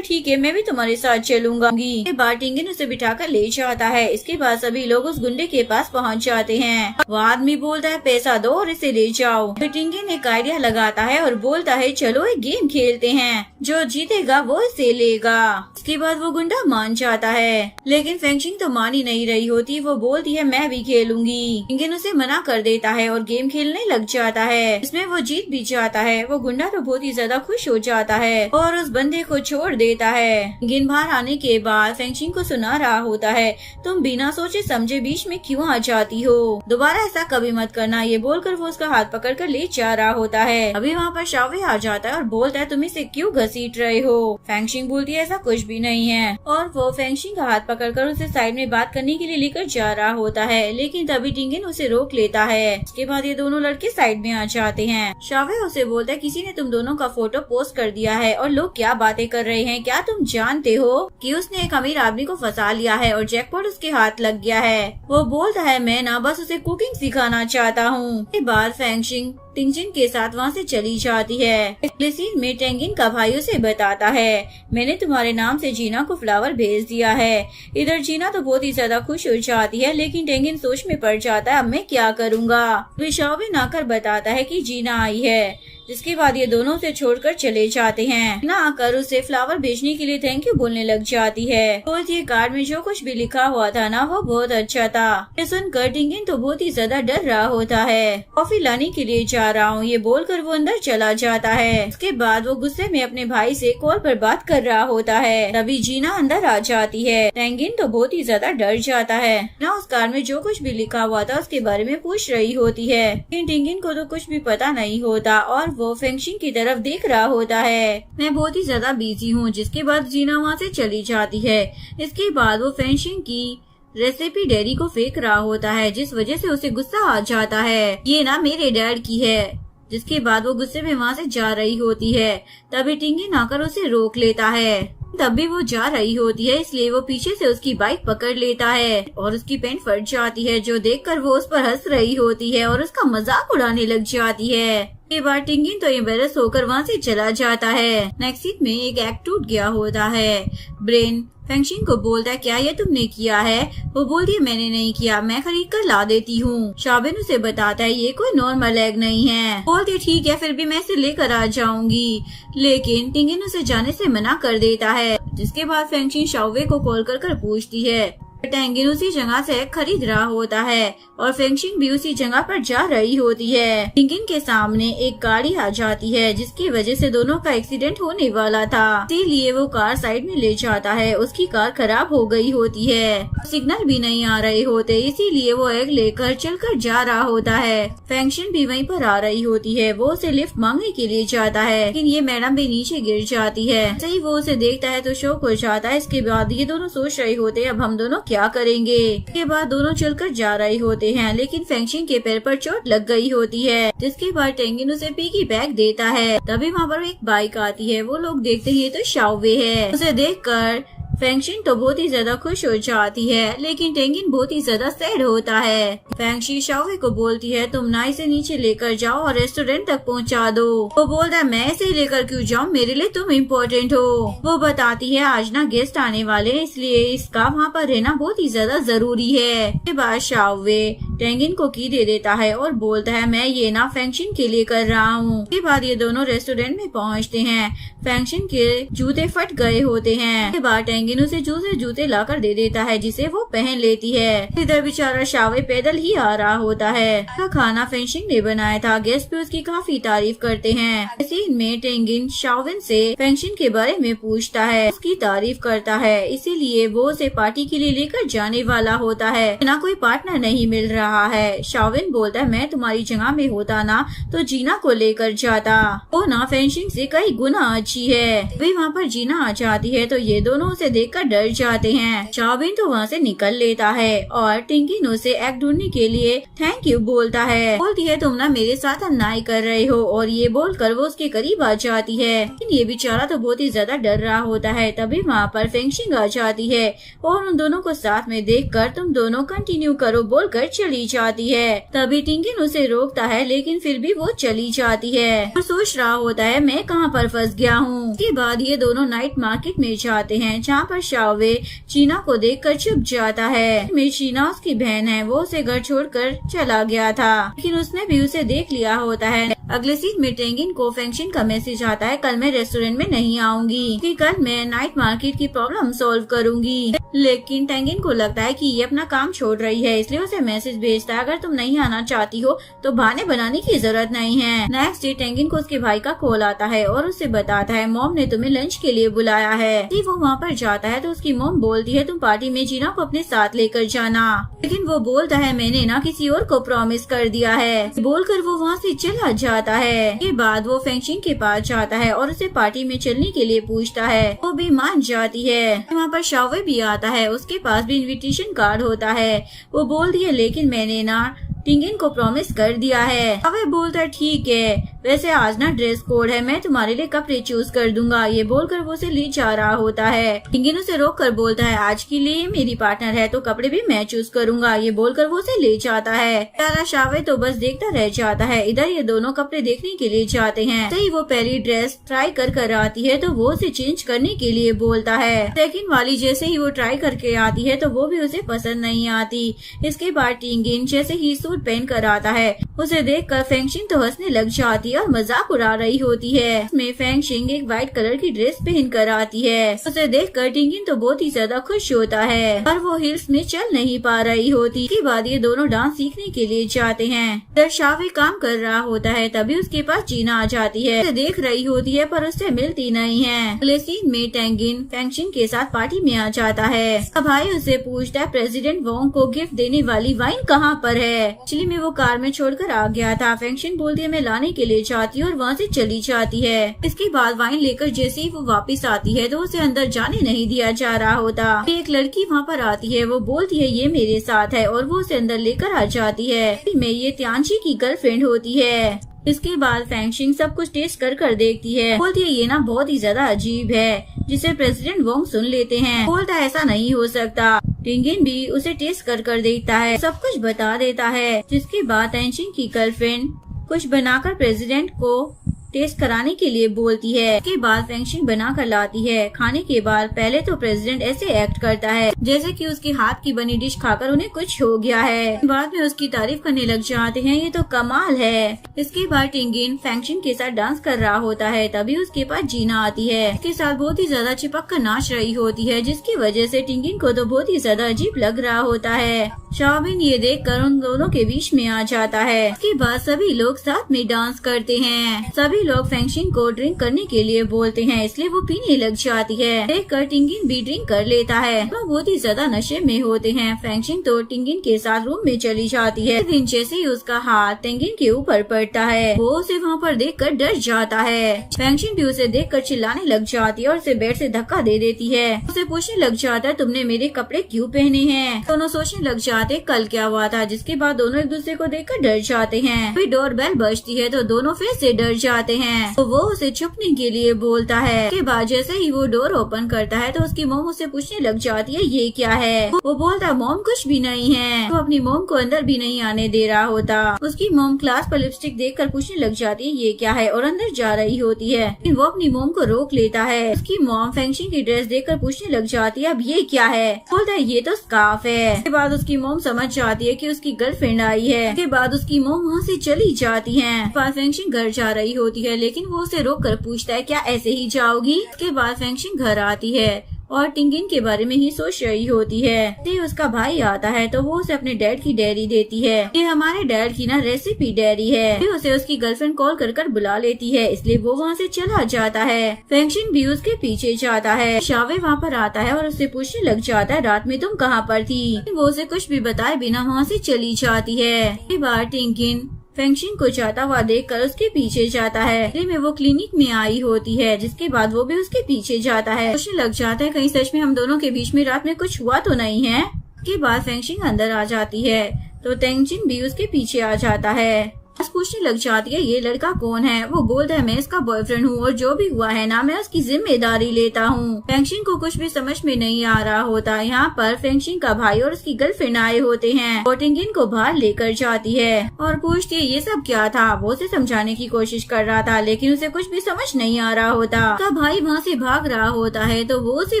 ठीक है मैं भी तुम्हारे साथ चलूंगा। इसके बाद टिंगिन उसे बिठाकर ले जाता है। इसके बाद सभी लोग उस गुंडे के पास पहुंच जाते हैं। वो आदमी बोलता है पैसा दो और इसे ले जाओ। फिर टिंगिन एक आइडिया लगाता है और बोलता है चलो एक गेम खेलते हैं, जो जीतेगा वो इसे लेगा। इसके बाद वो गुंडा मान जाता है, लेकिन फेंगशिंग तो मान ही नहीं रही होती। तभी वो बोलती है मैं भी खेलूंगी। टिंगिन उसे मना कर देता है और गेम खेलने लग जाता है, इसमें वो जीत भी जाता है। वो गुंडा तो बहुत ही ज्यादा खुश हो जाता है और उस बंदे को छोड़ देता है। टिंगिन बाहर आने के बाद फेंगशिंग को सुना रहा होता है, तुम बिना सोचे समझे बीच में क्यों आ जाती हो, दोबारा ऐसा कभी मत करना। ये बोलकर वो उसका हाथ पकड़कर ले जा रहा होता है। अभी वहाँ पर शावे आ जाता है और बोलता है तुम इसे क्यों घसीट रहे हो। फेंगशिंग बोलती है ऐसा कुछ भी नहीं है और वो फेंगशिंग का हाथ पकड़कर उसे साइड में बात करने के लिए लेकर जा रहा होता है, लेकिन तभी टिंगिन उसे रोक लेता है। उसके बाद ये दोनों लड़के साइड में आ जाते हैं। शावे उसे बोलता है किसी ने तुम दोनों का फोटो पोस्ट कर दिया है और लोग क्या बातें कर रहे हैं, क्या तुम जानते हो कि उसने एक अमीर आदमी को फंसा लिया है और जैकपॉट उसके हाथ लग गया है। वो बोलता है मैं ना बस उसे कुकिंग सिखाना चाहता हूँ। इसके बाद फेंगशिंग टिंजिन के साथ वहाँ से चली जाती है। अगले सीन में टेंगिन का भाई उसे बताता है मैंने तुम्हारे नाम से जीना को फ्लावर भेज दिया है। इधर जीना तो बहुत ही ज्यादा खुश हो जाती है, लेकिन टेंगिन सोच में पड़ जाता है अब मैं क्या करूँगा। शावे आकर बताता है कि जीना आई है, जिसके बाद ये दोनों उसे छोड़कर चले जाते हैं। ना आकर उसे फ्लावर भेजने के लिए थैंक यू बोलने लग जाती है। तो ये कार्ड में जो कुछ भी लिखा हुआ था ना वो बहुत अच्छा था। ये सुनकर टिंगिन तो बहुत ही ज्यादा डर रहा होता है। कॉफी लाने के लिए जा रहा हूँ ये बोलकर वो अंदर चला जाता है। उसके बाद वो गुस्से में अपने भाई से कॉल पर बात कर रहा होता है। तभी जीना अंदर आ जाती है। टेंगिन तो बहुत ही ज्यादा डर जाता है। ना उस कार्ड में जो कुछ भी लिखा हुआ था उसके बारे में पूछ रही होती है, लेकिन टिंगिन को तो कुछ भी पता नहीं होता और वो फेंगशिंग की तरफ देख रहा होता है। मैं बहुत ही ज्यादा बिजी हूँ। जिसके बाद जीना वहाँ से चली जाती है। इसके बाद वो फेंगशिंग की रेसिपी डेयरी को फेंक रहा होता है, जिस वजह से उसे गुस्सा आ जाता है, ये ना मेरे डैड की है। जिसके बाद वो गुस्से में वहाँ से जा रही होती है। तभी टिंगिन आकर उसे रोक लेता है। तब भी वो जा रही होती है, इसलिए वो पीछे से उसकी बाइक पकड़ लेता है और उसकी पैंट फट जाती है, जो देखकर वो उस पर हंस रही होती है और उसका मजाक उड़ाने लग जाती है। के बाद टिंगिन तो एम्बेरस होकर वहाँ से चला जाता है। नेक्स्ट सीन में एक एक्ट टूट गया होता है। ब्रेन फेंगशिंग को बोलता है क्या ये तुमने किया है। वो बोलती है मैंने नहीं किया, मैं खरीद कर ला देती हूँ। शाबिन उसे बताता है ये कोई नॉर्मल एग नहीं है। बोलती है ठीक है फिर भी मैं इसे लेकर आ जाऊंगी, लेकिन टिंगिन उसे जाने से मना कर देता है। जिसके बाद फेंगशिंग शावे को कॉल कर पूछती है। टेंगिन उसी जगह से खरीद रहा होता है और फेंगशिंग भी उसी जगह पर जा रही होती है। टिंगिन के सामने एक गाड़ी आ जाती है, जिसकी वजह से दोनों का एक्सीडेंट होने वाला था, इसीलिए वो कार साइड में ले जाता है। उसकी कार खराब हो गई होती है, सिग्नल भी नहीं आ रहे होते, इसीलिए वो एग लेकर चलकर जा रहा होता है। फेंगशिंग भी वहीं पर आ रही होती है। वो उसे लिफ्ट मांगने के लिए जाता है, लेकिन ये मैडम भी नीचे गिर जाती है। सही वो उसे देखता है तो शौक हो जाता है। इसके बाद ये दोनों सोच रहे होते हैं अब हम दोनों क्या करेंगे। इसके बाद दोनों चलकर जा रहे होते हैं, लेकिन फेंगशिंग के पैर पर चोट लग गई होती है। जिसके बाद टेंगिन उसे पिगी बैग देता है। तभी वहाँ पर एक बाइक आती है। वो लोग देखते हैं तो शावे है। उसे देखकर फेंगशिंग तो बहुत ही ज्यादा खुश हो जाती है, लेकिन टेंगिन बहुत ही ज्यादा सैड होता है। फेंगशिंग शावे को बोलती है तुम ना इसे नीचे लेकर जाओ और रेस्टोरेंट तक पहुंचा दो। वो बोलता है मैं इसे लेकर क्यों जाऊं, मेरे लिए तुम इम्पोर्टेंट हो। वो बताती है आज ना गेस्ट आने वाले हैं, इसलिए इसका वहाँ पर रहना बहुत ही ज्यादा जरूरी है। इसके बाद शावे टेंगिन को की दे देता है और बोलता है मैं ये ना फेंगशिंग के लिए कर रहा हूँ। इसके बाद ये दोनों रेस्टोरेंट में पहुँचते हैं। फेंगशिंग के जूते फट गए होते हैं। इसके बाद टेंगिन उसे जूते लाकर दे देता है, जिसे वो पहन लेती है। इधर बेचारा शावे पैदल ही आ रहा होता है। खाना फेंगशिंग ने बनाया था। गेस्ट भी उसकी काफी तारीफ करते हैं। सीन में टेंगिन शाविन से फेंगशिंग के बारे में पूछता है, उसकी तारीफ करता है, इसीलिए वो उसे पार्टी के लिए लेकर जाने वाला होता है। ना कोई पार्टनर नहीं मिल रहा है। शाविन बोलता है मैं तुम्हारी जगह में होता ना तो जीना को लेकर जाता, वो ना फेंगशिंग से कई गुना अच्छी है। वे वहाँ पर जीना आ जाती है तो ये दोनों उसे देखकर डर जाते हैं। शाविन तो वहाँ से निकल लेता है और टिंगिन उसे एग ढूंढने के लिए थैंक यू बोलता है। बोलती है तुम ना मेरे साथ अन्याय कर रहे हो, और ये बोलकर वो उसके करीब आ जाती है। लेकिन ये बेचारा तो बहुत ही ज्यादा डर रहा होता है। तभी वहाँ पर फेंगशिंग आ जाती है और उन दोनों को साथ में देखकर तुम दोनों कंटिन्यू करो बोलकर चली चली जाती है। तभी टिंगिन उसे रोकता है, लेकिन फिर भी वो चली जाती है और सोच रहा होता है मैं कहाँ पर फंस गया हूँ। इसके बाद ये दोनों नाइट मार्केट में जाते हैं, जहाँ पर शाओवे चीना को देखकर चुप जाता है। में चीना उसकी बहन है, वो उसे घर छोड़कर चला गया था, लेकिन उसने भी उसे देख लिया होता है। अगले सीन में टेंगिन को फेंगशिन का मैसेज आता है, कल मैं रेस्टोरेंट में नहीं आऊंगी कि कल मैं नाइट मार्केट की प्रॉब्लम सॉल्व करूंगी। लेकिन टेंगिन को लगता है कि ये अपना काम छोड़ रही है, इसलिए उसे मैसेज भेजता है, अगर तुम नहीं आना चाहती हो तो बहाने बनाने की जरूरत नहीं है। नेक्स्ट डे टेंगिन को उसके भाई का कॉल आता है और उसे बताता है मॉम ने तुम्हें लंच के लिए बुलाया है। वो वहाँ पर जाता है तो उसकी मॉम बोलती है तुम पार्टी में जीना को अपने साथ लेकर जाना, लेकिन वो बोलता है मैंने ना किसी और को प्रॉमिस कर दिया है। बोलकर वो वहाँ से चला जाता है। के बाद वो फेंगशिन के पास जाता है और उसे पार्टी में चलने के लिए पूछता है, वो भी मान जाती है। वहाँ पर शाओवे भी आता है, उसके पास भी इनविटेशन कार्ड होता है। वो बोलती है लेकिन मैंने ना टिंगिन को प्रॉमिस कर दिया है। शाओवे बोलता है ठीक है, वैसे आज ना ड्रेस कोड है, मैं तुम्हारे लिए कपड़े चूज कर दूंगा। ये बोलकर वो उसे ले जा रहा होता है। टिंगिन उसे रोक कर बोलता है आज के लिए मेरी पार्टनर है तो कपड़े भी मैं चूज करूंगा। ये बोलकर वो उसे ले जाता है। प्यारा शाओवे तो बस देखता रह जाता है। इधर ये दोनों कपड़े देखने के लिए जाते हैं। सही वो पहली ड्रेस ट्राई कर आती है तो वो उसे चेंज करने के लिए बोलता है। सेकंड वाली जैसे ही वो ट्राई करके आती है तो वो भी उसे पसंद नहीं आती। इसके बाद टिंगिन जैसे ही सूट पहन कर आता है, उसे देखकर फेंगशिन तो हंसने लग जाती है और मजाक उड़ा रही होती है। इसमें फेंगशिन एक व्हाइट कलर की ड्रेस पहन कर आती है। उसे देखकर टिंगिन तो बहुत ही ज्यादा खुश होता है, पर वो हिल्स में चल नहीं पा रही होती। इसके बाद ये दोनों डांस सीखने के लिए जाते हैं। इधर शाओवे काम कर रहा होता है, तभी उसके पास जीना आ जाती है। उसे देख रही होती है पर उससे मिलती नहीं है। अगले सीन में टेंगिन फेंगशिन के साथ पार्टी में आ जाता है। अब भाई उसे पूछता है प्रेसिडेंट वोंग को गिफ्ट देने वाली वाइन कहाँ पर है। एक्चुअली में वो कार में छोड़कर आ गया था। फेंगशिन बोलती है मैं लाने के लिए जाती हूँ और वहाँ से चली जाती है। इसके बाद वाइन लेकर जैसे ही वो वापस आती है तो उसे अंदर जाने नहीं दिया जा रहा होता। एक लड़की वहाँ पर आती है, वो बोलती है ये मेरे साथ है और वो उसे अंदर लेकर आ जाती है। में ये त्यांची की गर्लफ्रेंड होती है। इसके बाद फेंगशिन सब कुछ टेस्ट कर देखती है। बोलती है ये ना बहुत ही ज्यादा अजीब है, जिसे प्रेसिडेंट वोंग सुन लेते हैं। बोलता है ऐसा नहीं हो सकता। टिंगिन भी उसे टेस्ट कर देखता है, सब कुछ बता देता है। जिसके बाद त्यांची की गर्लफ्रेंड कुछ बनाकर प्रेसिडेंट को टेस्ट कराने के लिए बोलती है। इसके बाद फेंगशिन बना कर लाती है। खाने के बाद पहले तो प्रेसिडेंट ऐसे एक्ट करता है जैसे कि उसके हाथ की बनी डिश खाकर उन्हें कुछ हो गया है। बाद में उसकी तारीफ करने लग जाते हैं, ये तो कमाल है। इसके बाद टिंगिन फेंगशिन के साथ डांस कर रहा होता है, तभी उसके पास जीना आती है। इसके साथ बहुत ही ज्यादा चिपक कर नाच रही होती है, जिसकी वजह से टिंगिन को तो बहुत ही ज्यादा अजीब लग रहा होता है। शाओवे ये देखकर उन दोनों के बीच में आ जाता है। इसके बाद सभी लोग साथ में डांस करते हैं। सभी लोग फेंगशिन को ड्रिंक करने के लिए बोलते हैं, इसलिए वो पीने लग जाती है। देखकर टिंगिन भी ड्रिंक कर लेता है। वो बहुत ही ज्यादा नशे में होते हैं। फेंगशिन तो टिंगिन के साथ रूम में चली जाती है। दिन जैसे ही उसका हाथ टिंगिन के ऊपर पड़ता है, वो उसे वहाँ पर देखकर डर जाता है। फेंगशिन भी उसे देखकर चिल्लाने लग जाती है और उसे बेड से धक्का दे देती है। उसे पूछने लग जाता है तुमने मेरे कपड़े क्यों पहने हैं। दोनों सोचने लग जाते कल क्या हुआ था। जिसके बाद दोनों एक दूसरे को देखकर डर जाते हैं। फिर डोर बेल बजती है तो दोनों फिर से डर जाते हैं। तो वो उसे छुपने के लिए बोलता है। उसके बाद जैसे ही वो डोर ओपन करता है तो उसकी मोम उससे पूछने लग जाती है ये क्या है। वो बोलता है मोम कुछ भी नहीं है। वो अपनी मोम को अंदर भी नहीं आने दे रहा होता। उसकी मोम क्लास पर लिपस्टिक देखकर पूछने लग जाती है ये क्या है और अंदर जा रही होती है। लेकिन वो अपनी मोम को रोक लेता है। उसकी मोम फेंगशिन की ड्रेस देखकर पूछने लग जाती है अब ये क्या है। बोलता है ये तो स्कार्फ है। उसके बाद उसकी मोम समझ जाती है कि उसकी गर्लफ्रेंड आई है। उसके बाद उसकी मोम वहाँ से चली जाती है। फेंगशिन घर जा रही होती है, लेकिन वो उसे रोक कर पूछता है क्या ऐसे ही जाओगी। उसके बाद फेंगशिन घर आती है और टिंगिन के बारे में ही सोच रही होती है। फिर उसका भाई आता है तो वो उसे अपने डैड की डायरी देती है। ये हमारे डैड की ना रेसिपी डायरी है। फिर उसे उसकी गर्लफ्रेंड कॉल कर बुला लेती है, इसलिए वो वहाँ से चला जाता है। फेंगशिन भी उसके पीछे जाता है। शाओवे वहाँ पर आता है और उससे पूछने लग जाता है रात में तुम कहाँ पर थी। वो उसे कुछ भी बताए बिना वहाँ से चली जाती है। कई बार टिंगिन फेंगशिन को जाता हुआ देखकर उसके पीछे जाता है। में वो क्लिनिक में आई होती है। जिसके बाद वो भी उसके पीछे जाता है। सोचने लग जाता है कहीं सच में हम दोनों के बीच में रात में कुछ हुआ तो नहीं है। के बाद फेंगशिन अंदर आ जाती है तो तेंजिन भी उसके पीछे आ जाता है। पूछने लग जाती है ये लड़का कौन है। वो बोलता है मैं इसका बॉयफ्रेंड हूँ और जो भी हुआ है ना मैं उसकी जिम्मेदारी लेता हूँ। फेंगशिन को कुछ भी समझ में नहीं आ रहा होता। यहाँ पर फेंगशिन का भाई और उसकी गर्लफ्रेंड आए होते हैं। वो टिंगिन को बाहर लेकर जाती है और पूछती है ये सब क्या था। वो उसे समझाने की कोशिश कर रहा था लेकिन उसे कुछ भी समझ नहीं आ रहा होता। उसका भाई वहाँ से भाग रहा होता है तो वो उसे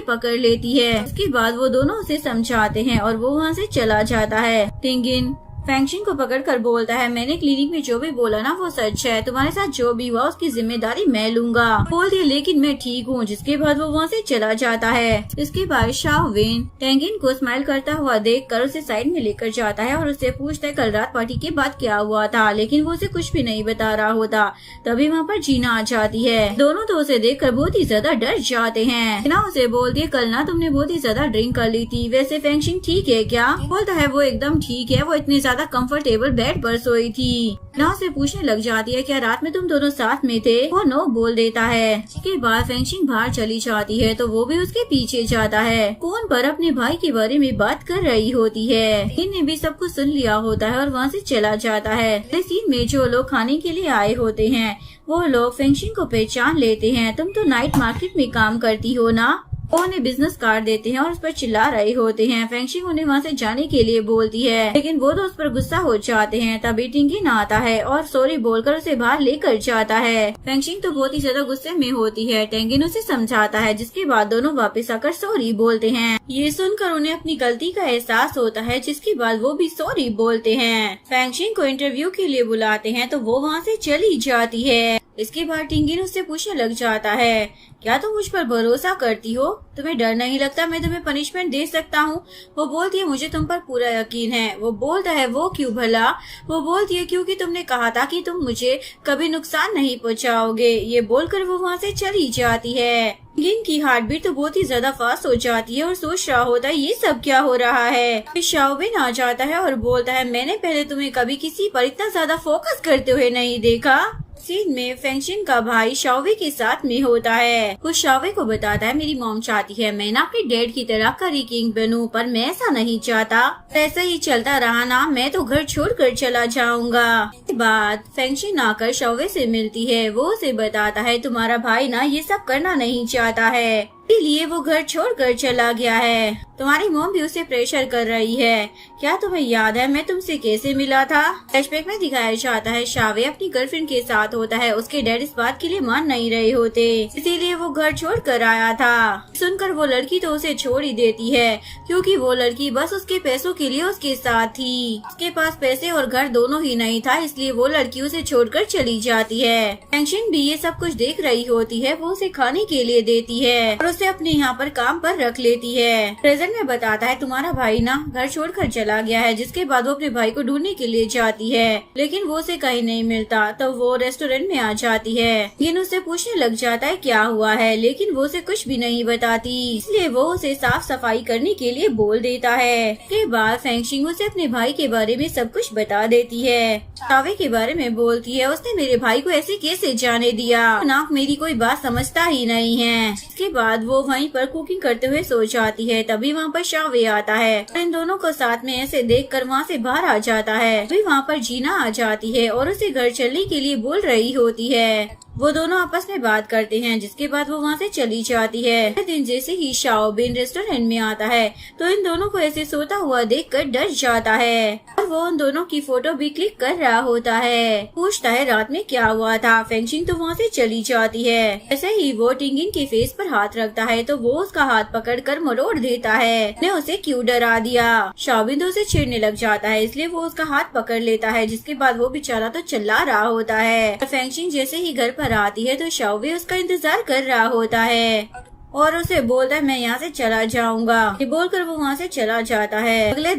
पकड़ लेती है। उसके बाद वो दोनों उसे समझाते हैं और वो वहाँ से चला जाता है। टिंगिन फेंगशिन को पकड़कर बोलता है मैंने क्लिनिक में जो भी बोला ना वो सच है। तुम्हारे साथ जो भी हुआ उसकी जिम्मेदारी मैं लूंगा। बोलती है लेकिन मैं ठीक हूँ। जिसके बाद वो वहाँ से चला जाता है। इसके बाद शाओविन टेंगिन को स्माइल करता हुआ देखकर उसे साइड में लेकर जाता है और उससे पूछता है कल रात पार्टी के बाद क्या हुआ था। लेकिन वो उसे कुछ भी नहीं बता रहा होता। तभी वहाँ पर जीना आ जाती है। दोनों तो उसे देखकर बहुत ही ज्यादा डर जाते हैं। ना उसे बोलती है कल ना तुमने बहुत ही ज्यादा ड्रिंक कर ली थी। वैसे फेंगशिन ठीक है क्या। बोलता है वो एकदम ठीक है। वो इतनी ज्यादा कंफर्टेबल बेड पर सोई थी। ना उसे पूछने लग जाती है क्या रात में तुम दोनों साथ में थे। वो नो बोल देता है। इसके बाद फेंगशिन बाहर चली जाती है तो वो भी उसके पीछे जाता है। फोन पर अपने भाई के बारे में बात कर रही होती है। इन्हें भी सब कुछ सुन लिया होता है और वहाँ से चला जाता है। सीन में जो लोग खाने के लिए आए होते हैं वो लोग फेंगशिन को पहचान लेते हैं। तुम तो नाइट मार्केट में काम करती हो ना। वो उन्हें बिजनेस कार्ड देते हैं और उस पर चिल्ला रहे होते हैं। फेंगशिन उन्हें वहाँ से जाने के लिए बोलती है लेकिन वो तो उस पर गुस्सा हो जाते हैं। तभी टिंगिन आता है और सॉरी बोलकर उसे बाहर लेकर जाता है। फेंगशिन तो बहुत ही ज्यादा गुस्से में होती है। टिंगिन उसे समझाता है जिसके बाद दोनों वापस आकर सॉरी बोलते हैं। ये सुनकर उन्हें अपनी गलती का एहसास होता है जिसके बाद वो भी सॉरी बोलते हैं। फेंगशिन को इंटरव्यू के लिए बुलाते हैं तो वो वहाँ से चली जाती है। इसके बाद टिंगिन उससे पूछने लग जाता है क्या तुम मुझ पर भरोसा करती हो। तुम्हें डर नहीं लगता मैं तुम्हें पनिशमेंट दे सकता हूँ। वो बोलती है मुझे तुम पर पूरा यकीन है। वो बोलता है वो क्यों भला। वो बोलती है क्योंकि तुमने कहा था कि तुम मुझे कभी नुकसान नहीं पहुँचाओगे। ये बोलकर वो वहाँ से चली जाती है। टिंगिन की हार्ट बीट तो बहुत ही ज्यादा फास्ट हो जाती है और सोच रहा होता है ये सब क्या हो रहा है। फिर शाओविन आ जाता है और बोलता है मैंने पहले तुम्हें कभी किसी पर इतना ज्यादा फोकस करते हुए नहीं देखा। सीन में फेंगशिन का भाई शाओवी के साथ में होता है। वो शाओवी को बताता है मेरी मॉम चाहती है मैं ना अपने डैड की तरह करी किंग बनूं पर मैं ऐसा नहीं चाहता। ऐसा ही चलता रहा ना मैं तो घर छोड़कर चला जाऊंगा। इसके बाद फेंगशिन आकर शाओवी से मिलती है। वो उसे बताता है तुम्हारा भाई ना ये सब करना नहीं चाहता है इसलिए वो घर छोड़कर चला गया है। तुम्हारी मॉम भी उसे प्रेशर कर रही है। क्या तुम्हें याद है मैं तुमसे कैसे मिला था। फ्लैशबैक में दिखाया जाता है शावे अपनी गर्लफ्रेंड के साथ होता है। उसके डैड इस बात के लिए मान नहीं रहे होते इसीलिए वो घर छोड़ कर आया था। सुनकर वो लड़की तो उसे छोड़ ही देती है क्योंकि वो लड़की बस उसके पैसों के लिए उसके साथ थी। उसके पास पैसे और घर दोनों ही नहीं था इसलिए वो लड़की उसे छोड़कर चली जाती है। फेंगशिन भी ये सब कुछ देख रही होती है। वो उसे खाने के लिए देती है और उसे अपने यहाँ पर काम पर रख लेती है। प्रेजेंट में बताता है तुम्हारा भाई ना घर छोड़कर चला गया है। जिसके बाद वो अपने भाई को ढूंढने के लिए जाती है लेकिन वो उसे कहीं नहीं मिलता। तो वो रेस्टोरेंट में आ जाती है। इन उससे पूछने लग जाता है क्या हुआ है लेकिन वो उसे कुछ भी नहीं बताती इसलिए वो उसे साफ सफाई करने के लिए बोल देता है। इसके बाद फेंगशिन उसे अपने भाई के बारे में सब कुछ बता देती है। शावे के बारे में बोलती है उसने मेरे भाई को ऐसे कैसे जाने दिया। नाक मेरी कोई बात समझता ही नहीं है। इसके बाद वो वहीं पर कुकिंग करते हुए सो जाती है। तभी वहाँ पर शावे आता है। इन दोनों को साथ में ऐसे देखकर वहाँ से बाहर आ जाता है। तभी वहाँ पर जीना आ जाती है और उसे घर चलने के लिए बोल रही होती है। वो दोनों आपस में बात करते हैं जिसके बाद वो वहाँ से चली जाती है। अगले दिन जैसे ही शाओबिन रेस्टोरेंट में आता है तो इन दोनों को ऐसे सोता हुआ देखकर डर जाता है और वो उन दोनों की फोटो भी क्लिक कर रहा होता है। पूछता है रात में क्या हुआ था। फेंगशिन तो वहाँ से चली जाती है। ऐसे ही वो टिंगिन के फेस पर हाथ रखता है तो वो उसका हाथ पकड़कर मरोड़ देता है। ने उसे क्यों डरा दिया। शाओबिन तो उसे छेड़ने लग जाता है इसलिए वो उसका हाथ पकड़ लेता है। जिसके बाद वो बेचारा तो चिल्ला रहा होता है। फेंगशिन जैसे ही घर पर आती है तो शाओवी उसका इंतजार कर रहा होता है और उसे बोलता है मैं यहाँ से चला जाऊंगा। ये बोलकर वो वहाँ से चला जाता है। अगले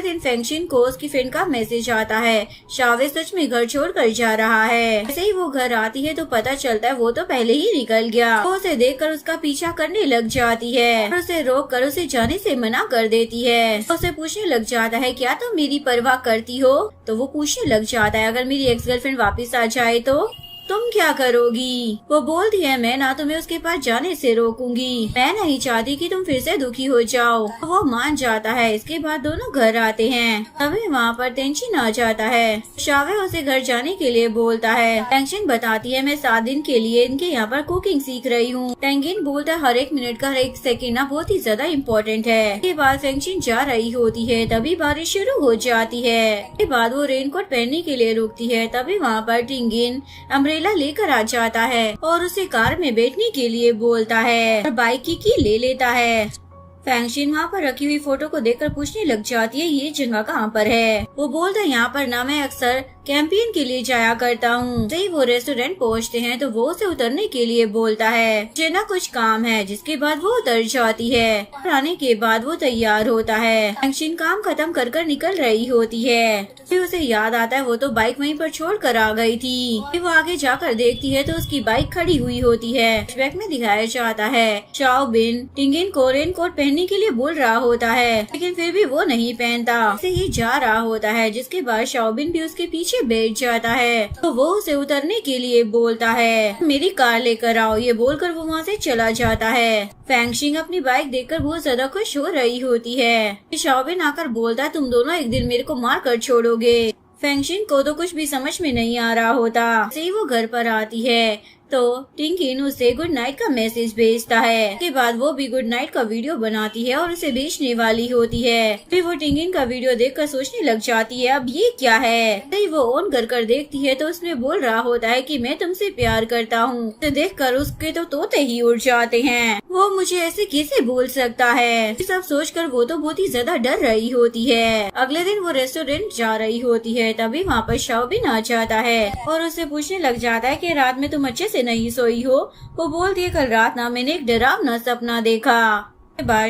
दिन फेंगशिन को उसकी फ्रेंड का मैसेज आता है। शावे सच में घर छोड़ कर जा रहा है। जैसे ही वो घर आती है तो पता चलता है वो तो पहले ही निकल गया। वो उसे देखकर उसका पीछा करने लग जाती है और उसे रोक कर उसे जाने से मना कर देती है। तो उसे पूछने लग जाता है क्या तुम मेरी परवाह करती हो। तो वो पूछने लग जाता है अगर मेरी एक्स गर्लफ्रेंड वापिस आ जाए तुम क्या करोगी? वो बोलती है मैं ना तुम्हें उसके पास जाने से रोकूंगी, मैं नहीं चाहती कि तुम फिर से दुखी हो जाओ। वो मान जाता है। इसके बाद दोनों घर आते हैं। तभी वहाँ पर टेंशन आ जाता है। शावे उसे घर जाने के लिए बोलता है। टेंशन बताती है मैं 7 दिन के लिए इनके यहाँ पर कुकिंग सीख रही हूँ। टेंगिन बोलता है हर एक मिनट का हर एक सेकंड ना बहुत ही ज्यादा इम्पोर्टेंट है। इसके बाद टेंशन जा रही होती है। तभी बारिश शुरू हो जाती है। इसके बाद वो रेनकोट पहनने के लिए रुकती है। तभी वहाँ पर टिंगिन अम्ब्रेला लेकर आ जाता है और उसे कार में बैठने के लिए बोलता है और बाइक की ले लेता है। फैंगशिन वहाँ पर रखी हुई फोटो को देखकर पूछने लग जाती है ये जगह कहाँ पर है। वो बोलता है यहाँ पर ना मैं अक्सर कैंपेन के लिए जाया करता हूँ। जैसे ही वो रेस्टोरेंट पहुँचते हैं तो वो उसे उतरने के लिए बोलता है मुझे ना कुछ काम है। जिसके बाद वो उतर जाती है और आने के बाद वो तैयार होता है। फैंगशिन काम खत्म कर निकल रही होती है। फिर उसे याद आता है वो तो बाइक वहीं पर छोड़ कर आ गई थी। फिर वो आगे जाकर देखती है तो उसकी बाइक खड़ी हुई होती है। फ्लैशबैक में दिखाया जाता है शाओ बिन टिंगिन को रेनकोट पहनने के लिए बोल रहा होता है, लेकिन फिर भी वो नहीं पहनता। ऐसे ही जा रहा होता है। जिसके बाद शाओ बिन भी उसके पीछे बैठ जाता है तो वो उसे उतरने के लिए बोलता है मेरी कार लेकर आओ। ये बोलकर वो वहाँ से चला जाता है। फैंगशिन अपनी बाइक देखकर बहुत ज्यादा खुश हो रही होती है। शाओ बिन आकर बोलता है तुम दोनों एक दिन मेरे को मार कर छोड़ोगे। फैंगशिन को तो कुछ भी समझ में नहीं आ रहा होता। ऐसे ही वो घर पर आती है तो टिंगिन उसे गुड नाइट का मैसेज भेजता है। उसके बाद वो भी गुड नाइट का वीडियो बनाती है और उसे बेचने वाली होती है। फिर वो टिंगिन का वीडियो देखकर सोचने लग जाती है अब ये क्या है। फिर वो ऑन कर देखती है तो उसमें बोल रहा होता है कि मैं तुमसे प्यार करता हूँ। उसे देखकर उसके तो तोते ही उड़ जाते हैं। वो मुझे ऐसे कैसे बोल सकता है। सब सोचकर वो तो बहुत ही ज्यादा डर रही होती है। अगले दिन वो रेस्टोरेंट जा रही होती है। तभी वहाँ पर शाओ बिन आ जाता है और उसे पूछने लग जाता है कि रात में तुम अच्छे से नहीं सोई हो। वो बोलती है कल रात ना मैंने एक डरावना सपना देखा।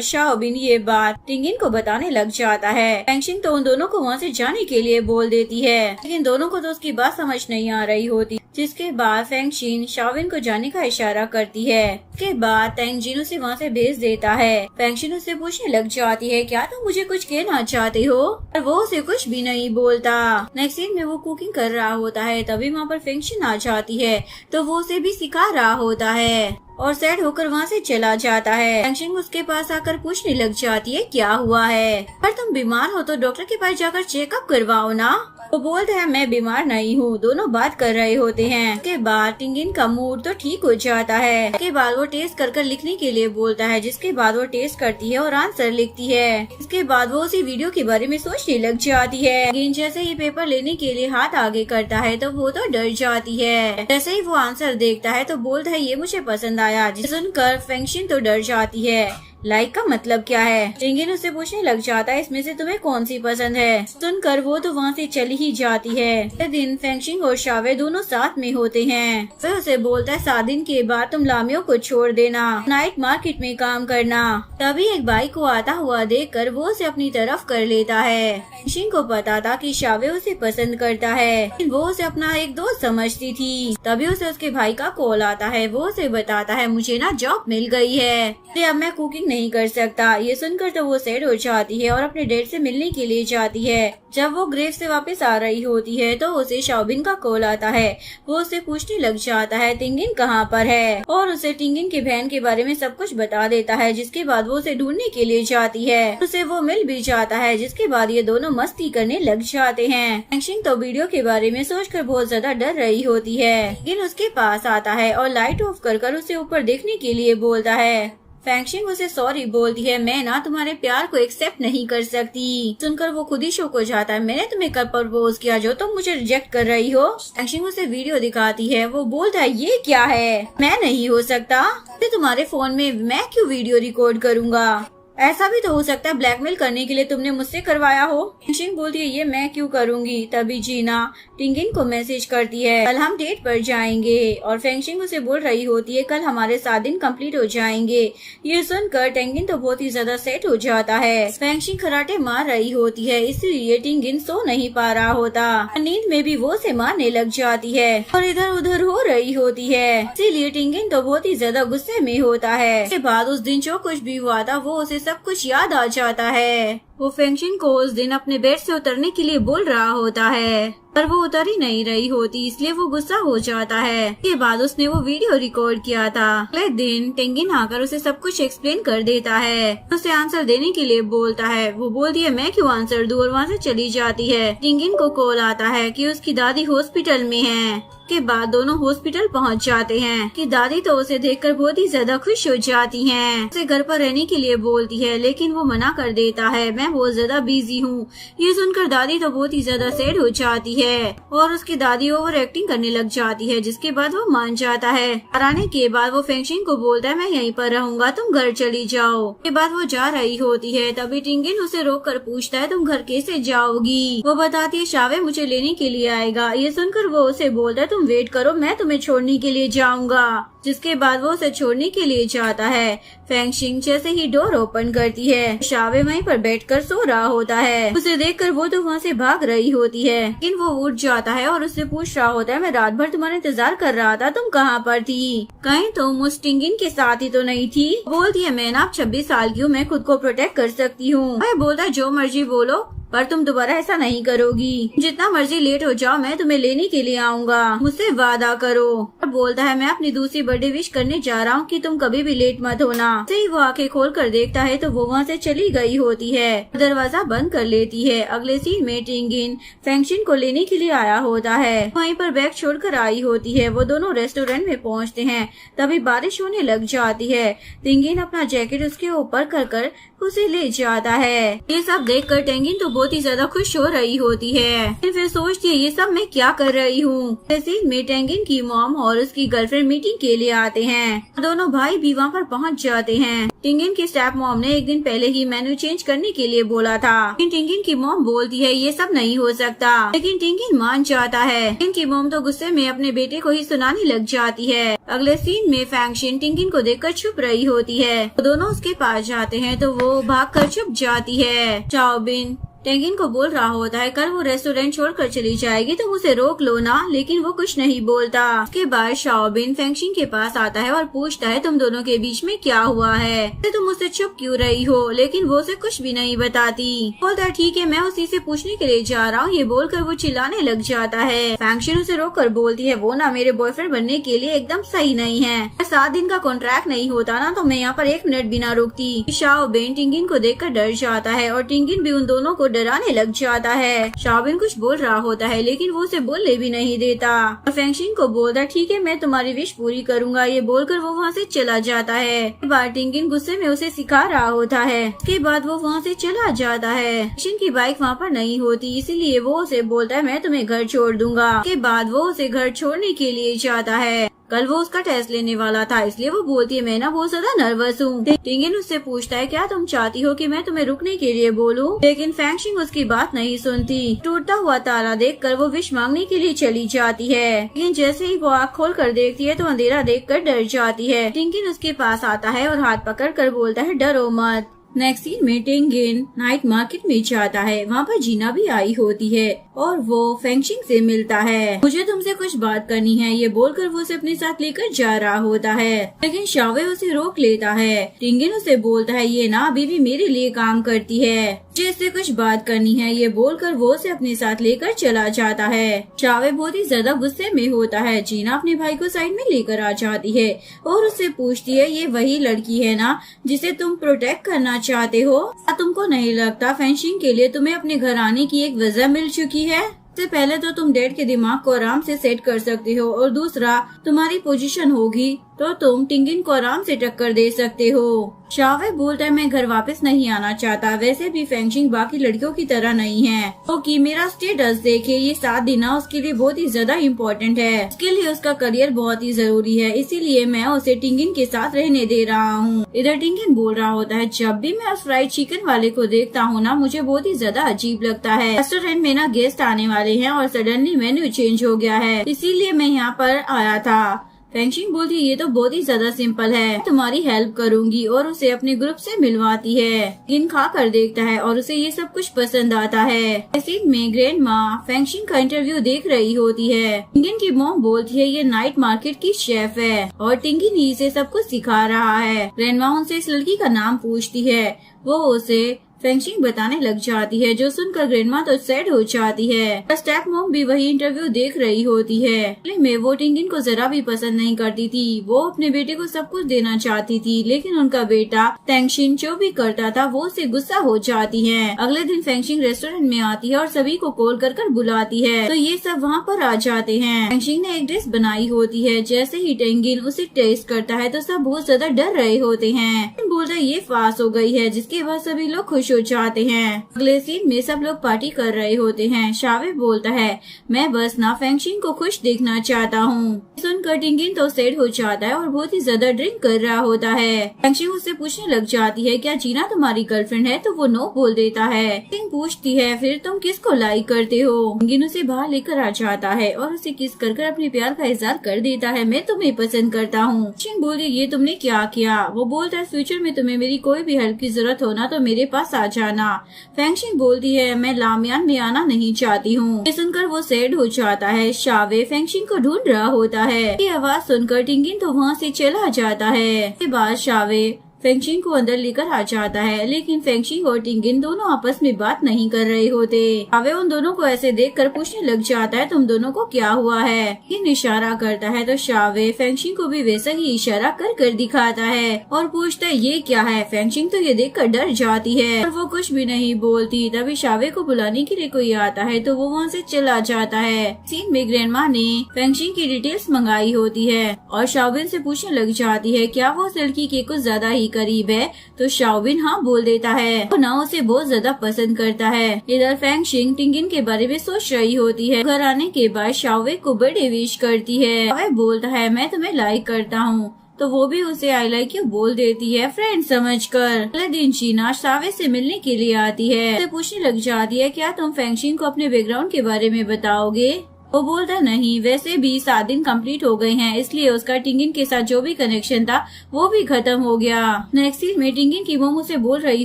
शाओ बिन ये बात टिंगिन को बताने लग जाता है। फैंगशिन तो उन दोनों को वहाँ से जाने के लिए बोल देती है, लेकिन दोनों को तो उसकी बात समझ नहीं आ रही होती। जिसके बाद फैंगशिन शाओ बिन को जाने का इशारा करती है। उसके बाद टेंजिन उसे वहाँ से भेज देता है। फैंगशिन उससे पूछने लग जाती है क्या तुम मुझे कुछ कहना चाहते हो, और वो उसे कुछ भी नहीं बोलता। नेक्स्ट सीन में वो कुकिंग कर रहा होता है। तभी वहाँ पर फैंगशिन आ जाती है तो वो उसे भी सिखा रहा होता है और सैड होकर वहाँ से चला जाता है। फैंगशिन उसके पास आकर पूछने लग जाती है क्या हुआ है, पर तुम बीमार हो तो डॉक्टर के पास जाकर चेकअप करवाओ ना। वो बोलते हैं मैं बीमार नहीं हूँ। दोनों बात कर रहे होते हैं। उसके बाद टिंगिन का मूड तो ठीक हो जाता है। उसके बाद वो टेस्ट कर लिखने के लिए बोलता है। जिसके बाद वो टेस्ट करती है और आंसर लिखती है। इसके बाद वो उसी वीडियो के बारे में सोचने लग जाती है। लेकिन जैसे ही पेपर लेने के लिए हाथ आगे करता है तो वो तो डर जाती है। जैसे ही वो आंसर देखता है तो बोलता है ये मुझे पसंद आया। जिसे सुनकर फैंगशिन तो डर जाती है। लाइक का मतलब क्या है। टिंगिन उससे पूछने लग जाता है इसमें से तुम्हें कौन सी पसंद है। सुनकर वो तो वहाँ से चली ही जाती है। अगले दिन फैंगशिन और शावे दोनों साथ में होते हैं। फिर उसे बोलता है 7 दिन के बाद तुम लामियों को छोड़ देना, नाइट मार्केट में काम करना। तभी एक बाइक को आता हुआ देखकर वो उसे अपनी तरफ कर लेता है। फैंगशिन को पता था कि शावे उसे पसंद करता है, लेकिन वो उसे अपना एक दोस्त समझती थी। तभी उसे उसके भाई का कॉल आता है। वो उसे बताता है मुझे ना जॉब मिल गई है, अब मैं कुकिंग नहीं कर सकता। ये सुनकर तो वो सैड हो जाती है और अपने डैड से मिलने के लिए जाती है। जब वो ग्रेव से वापस आ रही होती है तो उसे शाओ बिन का कॉल आता है। वो उसे पूछने लग जाता है टिंगिन कहाँ पर है, और उसे टिंगिन की बहन के बारे में सब कुछ बता देता है। जिसके बाद वो उसे ढूंढने के लिए जाती है। उसे वो मिल भी जाता है। जिसके बाद ये दोनों मस्ती करने लग जाते हैं। फैंगशिन तो वीडियो के बारे में सोचकर बहुत ज्यादा डर रही होती है, लेकिन उसके पास आता है और लाइट ऑफ कर उसे ऊपर देखने के लिए बोलता है। फैंगशिन उसे सॉरी बोलती है मैं ना तुम्हारे प्यार को एक्सेप्ट नहीं कर सकती। सुनकर वो खुद ही शॉक हो जाता है मैंने तुम्हें कब प्रपोज किया जो तुम मुझे रिजेक्ट कर रही हो। फैंगशिन उसे वीडियो दिखाती है। वो बोलता है ये क्या है, मैं नहीं हो सकता। तुम्हारे फोन में मैं क्यों वीडियो रिकॉर्ड करूँगा, ऐसा भी तो हो सकता है ब्लैकमेल करने के लिए तुमने मुझसे करवाया हो। फैंगशिन बोलती है ये मैं क्यों करूँगी। तभी जीना टिंगिन को मैसेज करती है कल हम डेट पर जाएंगे, और फैंगशिन उसे बोल रही होती है कल हमारे 7 दिन कंप्लीट हो जाएंगे। ये सुनकर टिंगिन तो बहुत ही ज्यादा सेट हो जाता है। फैंगशिन खराटे मार रही होती है, इसलिए टिंगिन सो नहीं पा रहा होता। नींद में भी वो उसे मारने लग जाती है और इधर उधर हो रही होती है। इसीलिए टिंगिन तो बहुत ही ज्यादा गुस्से में होता है। उसके बाद उस दिन जो कुछ भी हुआ था वो उसे सब कुछ याद आ जाता है। वो फेंगशिन को उस दिन अपने बेड से उतरने के लिए बोल रहा होता है, पर वो उतर ही नहीं रही होती, इसलिए वो गुस्सा हो जाता है। इसके बाद उसने वो वीडियो रिकॉर्ड किया था। अगले दिन टिंगिन आकर उसे सब कुछ एक्सप्लेन कर देता है, उसे आंसर देने के लिए बोलता है। वो बोलती है मैं क्यों आंसर दूं, और वहाँ से चली जाती है। टिंगिन को कॉल आता है कि उसकी दादी हॉस्पिटल में है। के बाद दोनों हॉस्पिटल पहुंच जाते हैं कि दादी तो उसे देखकर बहुत ही ज्यादा खुश हो जाती हैं। उसे घर पर रहने के लिए बोलती है, लेकिन वो मना कर देता है, मैं बहुत ज्यादा बिजी हूँ। ये सुनकर दादी तो बहुत ही ज्यादा सैड हो जाती है और उसकी दादी ओवर एक्टिंग करने लग जाती है, जिसके बाद वो मान जाता है। घर आने के बाद वो फेंगशिन को बोलता है मैं यहीं पर रहूंगा, तुम घर चली जाओ। के बाद वो जा रही होती है, तभी टिंगिन उसे रोक कर पूछता है तुम घर कैसे जाओगी। वो बताती है शावे मुझे लेने के लिए आएगा। ये सुनकर वो उसे बोलता है तुम वेट करो, मैं तुम्हें छोड़ने के लिए जाऊंगा। जिसके बाद वो उसे छोड़ने के लिए जाता है। फेंगशिन जैसे ही डोर ओपन करती है, शावे वहीं पर बैठकर सो रहा होता है। उसे देखकर वो तो वहाँ से भाग रही होती है, लेकिन वो उठ जाता है और उससे पूछ रहा होता है मैं रात भर तुम्हारा इंतजार कर रहा था, तुम कहाँ पर थी? कहीं तुम उस टिंगिन के साथ ही तो नहीं थी? बोलती है मैं ना 26 साल की हूँ, मैं खुद को प्रोटेक्ट कर सकती हूँ। मैं बोलता है जो मर्जी बोलो, पर तुम दोबारा ऐसा नहीं करोगी। जितना मर्जी लेट हो जाओ, मैं तुम्हें लेने के लिए आऊंगा, मुझसे वादा करो। और बोलता है मैं अपनी दूसरी बर्थडे विश करने जा रहा हूँ कि तुम कभी भी लेट मत होना। से ही वो आंखें खोल कर देखता है तो वो वहाँ से चली गई होती है, दरवाजा बंद कर लेती है। अगले सीन में टिंगिन फेंगशिन को लेने के लिए आया होता है, वहीं पर बैग छोड़कर आई होती है। वो दोनों रेस्टोरेंट में पहुँचते हैं, तभी बारिश होने लग जाती है। टिंगिन अपना जैकेट उसके ऊपर कर उसे ले जाता है। ये सब देखकर टिंगिन तो बहुत ही ज्यादा खुश हो रही होती है, फिर सोचती है ये सब मैं क्या कर रही हूँ। सीन में टिंगिन की मॉम और उसकी गर्लफ्रेंड मीटिंग के लिए आते हैं। दोनों भाई भी वहाँ पर पहुँच जाते हैं। टिंगिन की स्टेप मॉम ने एक दिन पहले ही मेन्यू चेंज करने के लिए बोला था, लेकिन टिंगिन की मॉम बोलती है ये सब नहीं हो सकता, लेकिन टिंगिन मान जाता है। टिंगिन की मॉम तो गुस्से में अपने बेटे को ही सुनाने लग जाती है। अगले सीन में फेंगशिन टिंगिन को देखकर छुप रही होती है, तो दोनों उसके पास जाते हैं तो वो भागकर छुप जाती है। चाओबिन टिंगिन को बोल रहा होता है कल वो रेस्टोरेंट छोड़कर चली जाएगी, तुम उसे रोक लो ना, लेकिन वो कुछ नहीं बोलता। उसके बाद शाओबिन फेंगशिन के पास आता है और पूछता है तुम दोनों के बीच में क्या हुआ है, तुम मुझसे चुप क्यों रही हो, लेकिन वो उसे कुछ भी नहीं बताती। बोलता है ठीक है मैं उसी से पूछने के लिए जा रहा हूँ। ये बोलकर वो चिल्लाने लग जाता है। फेंगशिन उसे रोक कर बोलती है वो ना मेरे बॉयफ्रेंड बनने के लिए एकदम सही नहीं है, 7 दिन का कॉन्ट्रैक्ट नहीं होता ना तो मैं यहाँ पर 1 मिनट भी ना रुकती। शाओबिन टिंगिन को देखकर डर जाता है और टिंगिन भी उन दोनों को डराने लग जाता है। शाओबिन कुछ बोल रहा होता है, लेकिन वो उसे बोलने भी नहीं देता। और फेंगशिन को बोलता ठीक है मैं तुम्हारी विश पूरी करूंगा। ये बोलकर वो वहाँ से चला जाता है। बार टिंगिन गुस्से में उसे सिखा रहा होता है। उसके बाद वो वहाँ से चला जाता है। फेंगशिन की बाइक वहाँ पर नहीं होती, इसीलिए वो उसे बोलता है मैं तुम्हें घर छोड़ दूंगा। उसके बाद वो उसे घर छोड़ने के लिए जाता है। कल वो उसका टेस्ट लेने वाला था, इसलिए वो बोलती है मैं ना बहुत ज्यादा नर्वस हूँ। टिंगिन उससे पूछता है क्या तुम चाहती हो कि मैं तुम्हें रुकने के लिए बोलूं, लेकिन फेंगशिन उसकी बात नहीं सुनती। टूटता हुआ तारा देखकर वो विश मांगने के लिए चली जाती है, लेकिन जैसे ही वो आँख खोल कर देखती है तो अंधेरा देखकर डर जाती है। टिंगिन उसके पास आता है और हाथ पकड़ कर बोलता है डरो मत। नेक्स्ट सीन में टिंगिन नाइट मार्केट में जाता है, वहाँ पर जीना भी आई होती है और वो फेंगशिन से मिलता है। मुझे तुमसे कुछ बात करनी है, ये बोलकर वो उसे अपने साथ लेकर जा रहा होता है, लेकिन शावे उसे रोक लेता है। टिंगिन उसे बोलता है ये ना अभी भी मेरे लिए काम करती है, मुझे इससे कुछ बात करनी है। ये बोलकर वो उसे अपने साथ लेकर चला जाता है। शावे बहुत ही ज्यादा गुस्से में होता है। जीना अपने भाई को साइड में लेकर आ जाती है और उससे पूछती है ये वही लड़की है ना जिसे तुम प्रोटेक्ट करना चाहते हो? क्या तुमको नहीं लगता फेंगशिन के लिए तुम्हें अपने घर आने की एक वजह मिल चुकी है? सबसे पहले तो तुम डैड के दिमाग को आराम से सेट कर सकते हो और दूसरा तुम्हारी पोजीशन होगी तो तुम टिंगिन को आराम से टक्कर दे सकते हो। शावे बोलता है मैं घर वापस नहीं आना चाहता, वैसे भी फेंगशिन बाकी लड़कियों की तरह नहीं है, क्योंकि मेरा स्टेटस देखे ये 7 दिन उसके लिए बहुत ही ज्यादा इम्पोर्टेंट है, उसके लिए उसका करियर बहुत ही जरूरी है, इसीलिए मैं उसे टिंगिन के साथ रहने दे रहा हूँ। इधर टिंगिन बोल रहा होता है जब भी मैं उस फ्राइड चिकन वाले को देखता हूँ ना मुझे बहुत ही ज्यादा अजीब लगता है। रेस्टोरेंट में ना गेस्ट आने वाले हैं और सडनली मेन्यू चेंज हो गया है, इसीलिए मैं यहाँ पर आया था। फेंगशिन बोलती है ये तो बहुत ही ज्यादा सिंपल है, तुम्हारी हेल्प करूंगी, और उसे अपने ग्रुप से मिलवाती है। गिन खा कर देखता है और उसे ये सब कुछ पसंद आता है। इसी में ग्रैंड माँ फेंगशिन का इंटरव्यू देख रही होती है। टिंगिन की मॉम बोलती है ये नाइट मार्केट की शेफ है और टिंगिन ही इसे सब कुछ सिखा रहा है। ग्रैंड माँ उनसे इस लड़की का नाम पूछती है, वो उसे फेंगशिंग बताने लग जाती है, जो सुनकर ग्रैंडमा तो सैड हो जाती है। स्टेप मॉम भी वही इंटरव्यू देख रही होती है। में वो टिंगिन को जरा भी पसंद नहीं करती थी। वो अपने बेटे को सब कुछ देना चाहती थी, लेकिन उनका बेटा फेंगशिंग जो भी करता था वो उससे गुस्सा हो जाती है। अगले दिन फेंगशिंग रेस्टोरेंट में आती है और सभी को कॉल कर बुलाती है, तो ये सब वहाँ पर आ जाते हैं। फेंगशिंग ने एक ड्रेस बनाई होती है। जैसे ही टिंगिन उसे टेस्ट करता है तो सब बहुत ज्यादा डर रहे होते हैं। बोलता है ये फास हो गई है, जिसके बाद सभी लोग खुश हो जाते हैं। अगले सीन में सब लोग पार्टी कर रहे होते हैं। शावे बोलता है मैं बस ना फेंगशिंग को खुश देखना चाहता हूँ। सुनकर टिंगिन तो सैड हो जाता है और बहुत ही ज्यादा ड्रिंक कर रहा होता है। फेंगशिंग उससे पूछने लग जाती है क्या जीना तुम्हारी गर्लफ्रेंड है, तो वो नो बोल देता है। टिंग पूछती है फिर तुम किसको लाइक करते हो। टिंगिन उसे बाहर लेकर आ जाता है और उसे किस कर अपने प्यार का इजहार कर देता है, मैं तुम्हें पसंद करता हूँ। टिंग बोलती ये तुमने क्या किया। वो बोलता है फ्यूचर में तुम्हें मेरी कोई भी हेल्प की जरूरत हो ना तो मेरे पास आ जाना। फेंगशिंग बोलती है मैं लामियान में आना नहीं चाहती हूँ। ये सुनकर वो सैड हो जाता है। शावे फेंगशिंग को ढूंढ रहा होता है। ये आवाज सुनकर टिंगिन तो वहाँ से चला जाता है। इसके बाद शावे फेंगशिंग को अंदर लेकर आ जाता है, लेकिन फेंगशिंग और टिंगिन दोनों आपस में बात नहीं कर रहे होते। शावे उन दोनों को ऐसे देखकर पूछने लग जाता है तुम दोनों को क्या हुआ है। टिंगिन इशारा करता है तो शावे फेंगशिंग को भी वैसा ही इशारा कर दिखाता है और पूछता है ये क्या है। फेंगशिंग तो ये देखकर डर जाती है और वो कुछ भी नहीं बोलती। तभी शावे को बुलाने के लिए कोई आता है तो वो वहाँ से चला जाता है। सीन में ग्रैंडमा ने फेंगशिंग की डिटेल्स मंगाई होती है और शाओबिन से पूछने लग जाती है क्या वो उस लड़की के कुछ ज्यादा ही करीब है, तो शाओबिन हाँ बोल देता है। वो ना उसे बहुत ज्यादा पसंद करता है। इधर फेंगशिंग टिंगिन के बारे में सोच रही होती है। घर आने के बाद शावे को बर्थडे विश करती है। शावे बोलता है मैं तुम्हें लाइक करता हूँ, तो वो भी उसे आई लाइक यू बोल देती है फ्रेंड समझकर। अगले दिन शीना शावे से मिलने के लिए आती है। उसे पूछने लग जाती है क्या तुम फेंगशिंग को अपने बैकग्राउंड के बारे में बताओगे। वो बोलता नहीं वैसे भी 7 दिन कंप्लीट हो गए हैं, इसलिए उसका टिंगिन के साथ जो भी कनेक्शन था वो भी खत्म हो गया। नेक्स्ट सीन में टिंगिन की मॉम उसे बोल रही